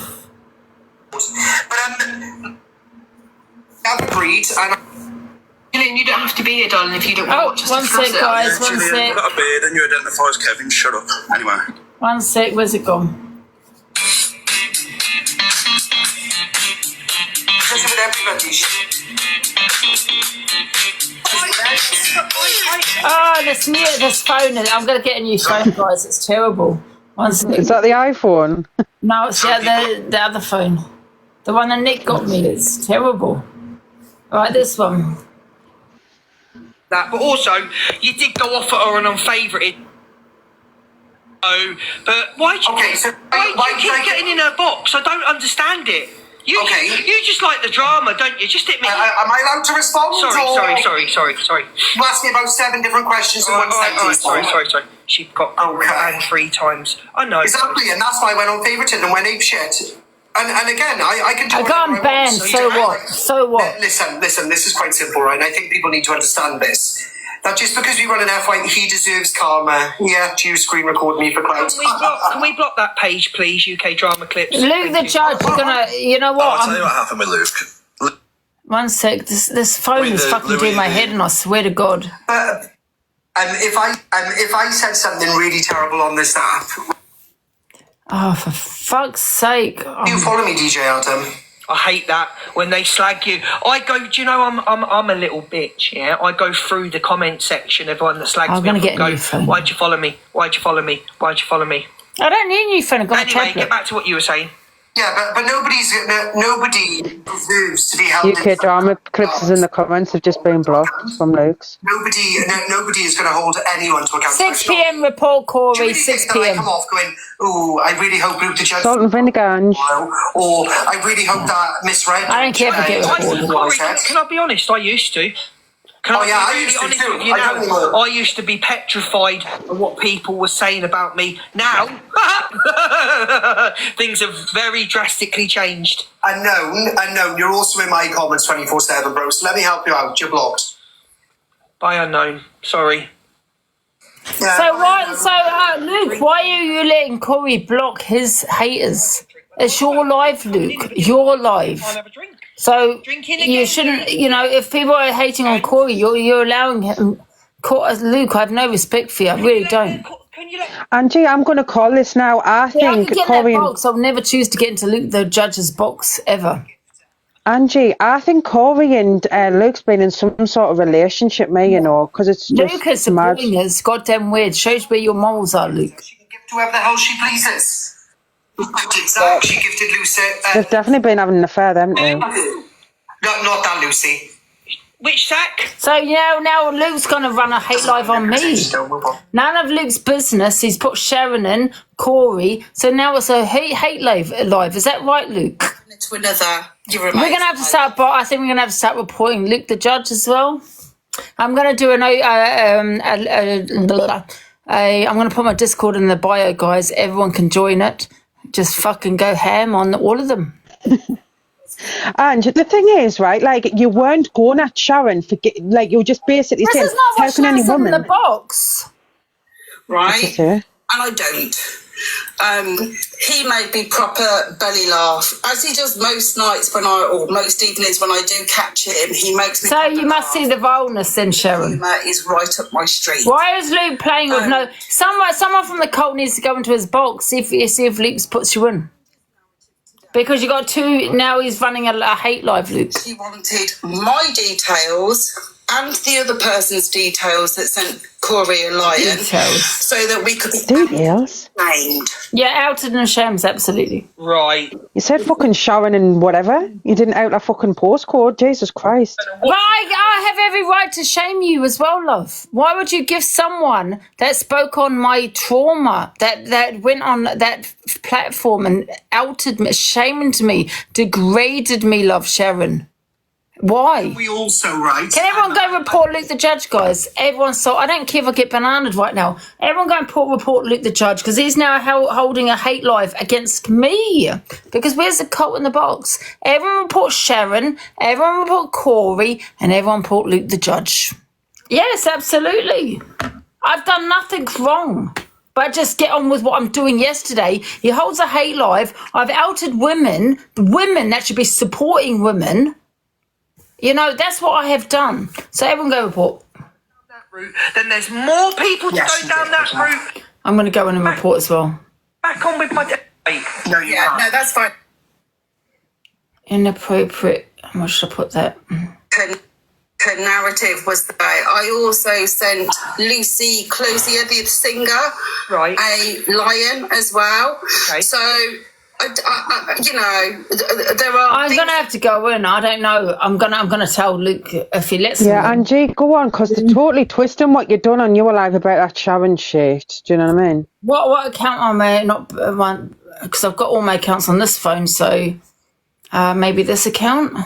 U: But I've agreed, and you don't have to be here, darling, if you don't want to watch us.
B: One sec, guys, one sec.
H: You've got a beard and you identify as Kevin. Shut up. Anyway.
B: One sec, where's it gone? Oh, this phone. I'm going to get a new phone, guys. It's terrible. One sec.
V: Is that the iPhone?
B: No, it's the other phone. The one that Nick got me. It's terrible. All right, this one.
U: That, but also you did go off at her and unfavourited. Oh, but why do you keep getting in her box? I don't understand it. You just like the drama, don't you? Just admit. Am I allowed to respond? Sorry. You asked me about 7 different questions in one sentence. Sorry. She got banned 3 times. I know. Exactly, and that's why I went on favourited and went ape shit. And again, I can do
B: I got banned, so what? So what?
U: Listen, this is quite simple, right? And I think people need to understand this. That just because we run an FYP, he deserves karma. Yeah, do you screen record me for clout? Can we block that page, please, UK Drama Clips?
B: Luke the judge, you're gonna, you know what?
H: I'll tell you what happened with Luke.
B: One sec, this phone is fucking doing my head, and I swear to God.
U: If I said something really terrible on this app...
B: Oh, for fuck's sake.
U: You follow me, DJ Adam. I hate that when they slag you. Do you know I'm a little bitch, yeah? I go through the comment section, everyone that slags me.
B: I'm going to get a new phone.
U: Why'd you follow me? I
B: don't need a new phone, I've got a tablet.
U: Anyway, get back to what you were saying. Yeah, but nobody deserves to be held
V: UK Drama Clips is in the comments have just been blocked from Luke's.
U: Nobody is going to hold anyone to account.
B: 6 p.m. report, Cory, 6 p.m.
U: I come off going, oh, I really hope Luke the judge...
V: Salt and vinegar, Ange.
U: Or I really hope that misread...
B: I don't care if I get recorded.
U: Cory, can I be honest? I used to. I used to be petrified of what people were saying about me. Now, things have very drastically changed. Unknown. You're also in my comments 24/7, bro. So let me help you out. You're blocked. By unknown. Sorry.
B: Luke, why are you letting Cory block his haters? It's your life, Luke. Your life. So you shouldn't, if people are hating on Cory, you're allowing him. Luke, I have no respect for you. I really don't.
V: Angie, I'm going to call this now. I think Cory.
B: I'll never choose to get into Luke the judge's box ever.
V: Angie, I think Cory and Luke's been in some sort of relationship, because it's just
B: Luke is supporting us. Goddamn weird. Shows where your morals are, Luke.
U: She can give to whoever the hell she pleases. Zach, she gifted Lucy.
V: They've definitely been having an affair, haven't they?
U: Not that Lucy.
E: Which Zach?
B: So now Luke's going to run a hate live on me. None of Luke's business. He's put Sharon in, Cory. So now it's a hate live. Is that right, Luke?
U: To another.
B: We're going to have to start. I think we're going to have to start reporting Luke the judge as well. I'm going to do I'm going to put my Discord in the bio, guys. Everyone can join it. Just fucking go ham on all of them.
V: And the thing is, right, you weren't going at Sharon for you were just basically saying, how can any woman
B: in the box,
U: right? And I don't. He made me proper belly laugh, as he does most nights most evenings when I do catch him. He makes me.
B: So you must see the vileness then, Sharon.
U: That is right up my street.
B: Why is Luke playing with no? Someone from the cult needs to go into his box. See if Luke puts you in. Because you got two. Now he's running a hate live, Luke.
U: He wanted my details and the other person's details that sent Cory a lion, so that we could be named.
B: Yeah, outed and shames, absolutely.
U: Right.
V: You said fucking Sharon and whatever. You didn't out a fucking postcode. Jesus Christ.
B: Well, I have every right to shame you as well, love. Why would you give someone that spoke on my trauma, that went on that platform and outed me, shamed me, degraded me, love, Sharon? Why?
U: We also right.
B: Can everyone go report Luke the judge, guys? Everyone I don't care if I get bananaed right now. Everyone go and report Luke the judge, because he's now holding a hate live against me. Because where's the cult in the box? Everyone report Sharon, everyone report Cory, and everyone report Luke the judge. Yes, absolutely. I've done nothing wrong. But just get on with what I'm doing yesterday. He holds a hate live. I've outed women, the women that should be supporting women. That's what I have done. So everyone go report.
E: Then there's more people to go down that route.
B: I'm going to go in and report as well.
E: Back on with my...
U: No, no, that's fine.
B: Inappropriate. How should I put that?
U: Her narrative was that I also sent Lucy Closier, the singer, a lion as well. Okay. So... there are.
B: I'm gonna have to go in. I don't know. I'm gonna tell Luke if he lets me.
V: Yeah, Angie, go on, because they're totally twisting what you've done on your live about that Sharon shit. Do you know what I mean?
B: What account am I not one? Because I've got all my accounts on this phone, so maybe this account.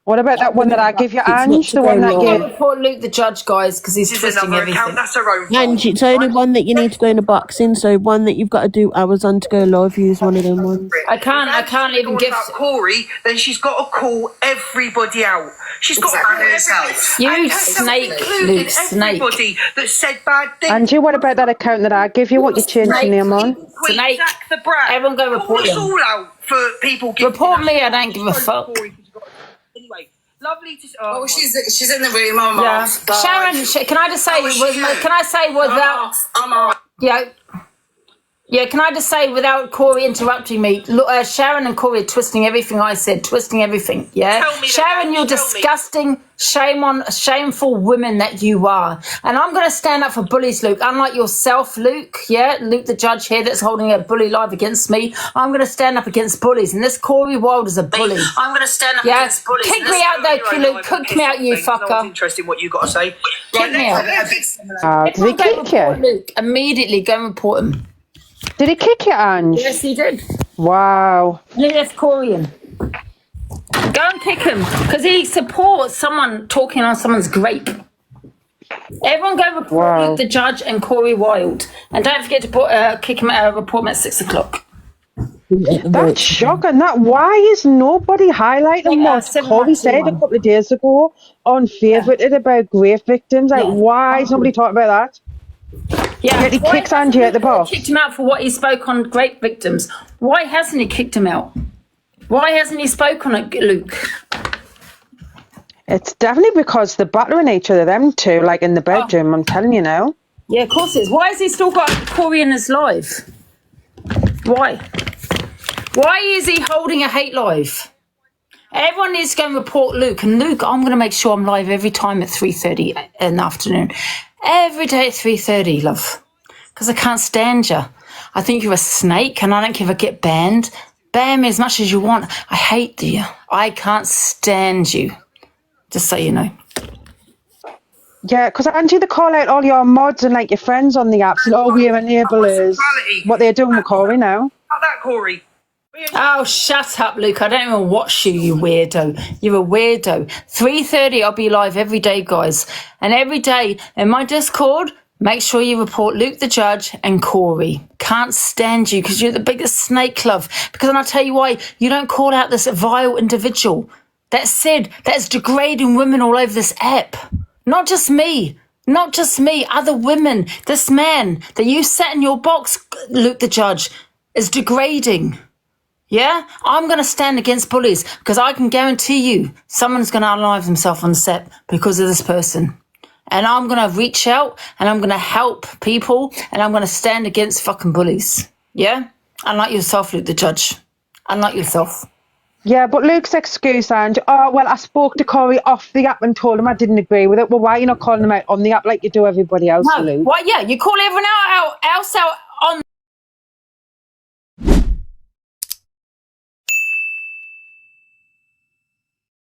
V: What about that one that I give you, Ange? The one that you...
B: report Luke the judge, guys, because he's twisting everything.
E: That's her own.
G: Angie, it's only one that you need to go into boxing, so one that you've got to do hours on to go live. Use one of them ones.
B: I can't even give...
E: Cory, then she's got to call everybody out. She's got to call herself.
B: You snake, Luke, snake.
E: Everybody that said bad things.
V: Angie, what about that account that I give you? What you changed your name on?
B: Snake. Everyone go report him.
E: All out for people.
B: Report me, I don't give a fuck.
E: Anyway, lovely to.
U: She's in the room. I'm off.
B: Sharon, can I just say? Without?
U: I'm off.
B: Yeah, can I just say, without Cory interrupting me, look, Sharon and Cory are twisting everything I said, twisting everything, yeah? Sharon, you're disgusting, shameful woman that you are. And I'm going to stand up for bullies, Luke, unlike yourself, Luke, yeah? Luke, the judge here that's holding a bully live against me. I'm going to stand up against bullies, and this Cory Wilde is a bully.
U: I'm going to stand up against bullies.
B: Kick me out, though, Luke. Kick me out, you fucker.
E: Interesting what you got to say.
B: Kick me out.
V: Did he kick you?
B: Luke, immediately go and report him.
V: Did he kick you, Ange?
B: Yes, he did.
V: Wow.
B: Yeah, that's Cory in. Go and kick him, because he supports someone talking on someone's grape. Everyone go report Luke the judge and Cory Wilde. And don't forget to kick him out, report him at 6 o'clock.
V: That's shocking. Why is nobody highlighting what Cory said a couple of days ago on Favorited about grave victims? Like, why is nobody talking about that?
B: Yeah,
V: Yet he kicks Angie out the box.
B: Kicked him out for what he spoke on great victims. Why hasn't he kicked him out? Why hasn't he spoken on it, Luke?
V: It's definitely because they're battering each other, them two, like in the bedroom, I'm telling you now.
B: Yeah, of course it is. Why has he still got Cory in his live? Why? Why is he holding a hate live? Everyone needs to go and report Luke. And Luke, I'm going to make sure I'm live every time at 3:30 in the afternoon. Every day at 3:30, love. Because I can't stand you. I think you're a snake and I don't care if I get banned. Ban me as much as you want. I hate you. I can't stand you. Just so you know.
V: Yeah, because Angie, they call out all your mods and like your friends on the apps and we're enablers. What they're doing with Cory now.
E: Not that, Cory.
B: Oh, shut up, Luke. I don't even watch you, you weirdo. You're a weirdo. 3:30, I'll be live every day, guys. And every day in my Discord, make sure you report Luke the Judge and Cory. Can't stand you because you're the biggest snake, love. Because I'll tell you why. You don't call out this vile individual. That's degrading women all over this app. Not just me. Not just me. Other women. This man that you sat in your box, Luke the Judge, is degrading. Yeah? I'm going to stand against bullies because I can guarantee you someone's going to unalive themselves on the set because of this person. And I'm going to reach out and I'm going to help people and I'm going to stand against fucking bullies. Yeah? Unlike yourself, Luke the Judge. Unlike yourself.
V: Yeah, but Luke's excuse, Ange, I spoke to Cory off the app and told him I didn't agree with it. Well, why are you not calling him out on the app like you do everybody else, Luke?
B: Why, yeah, you call everyone else out on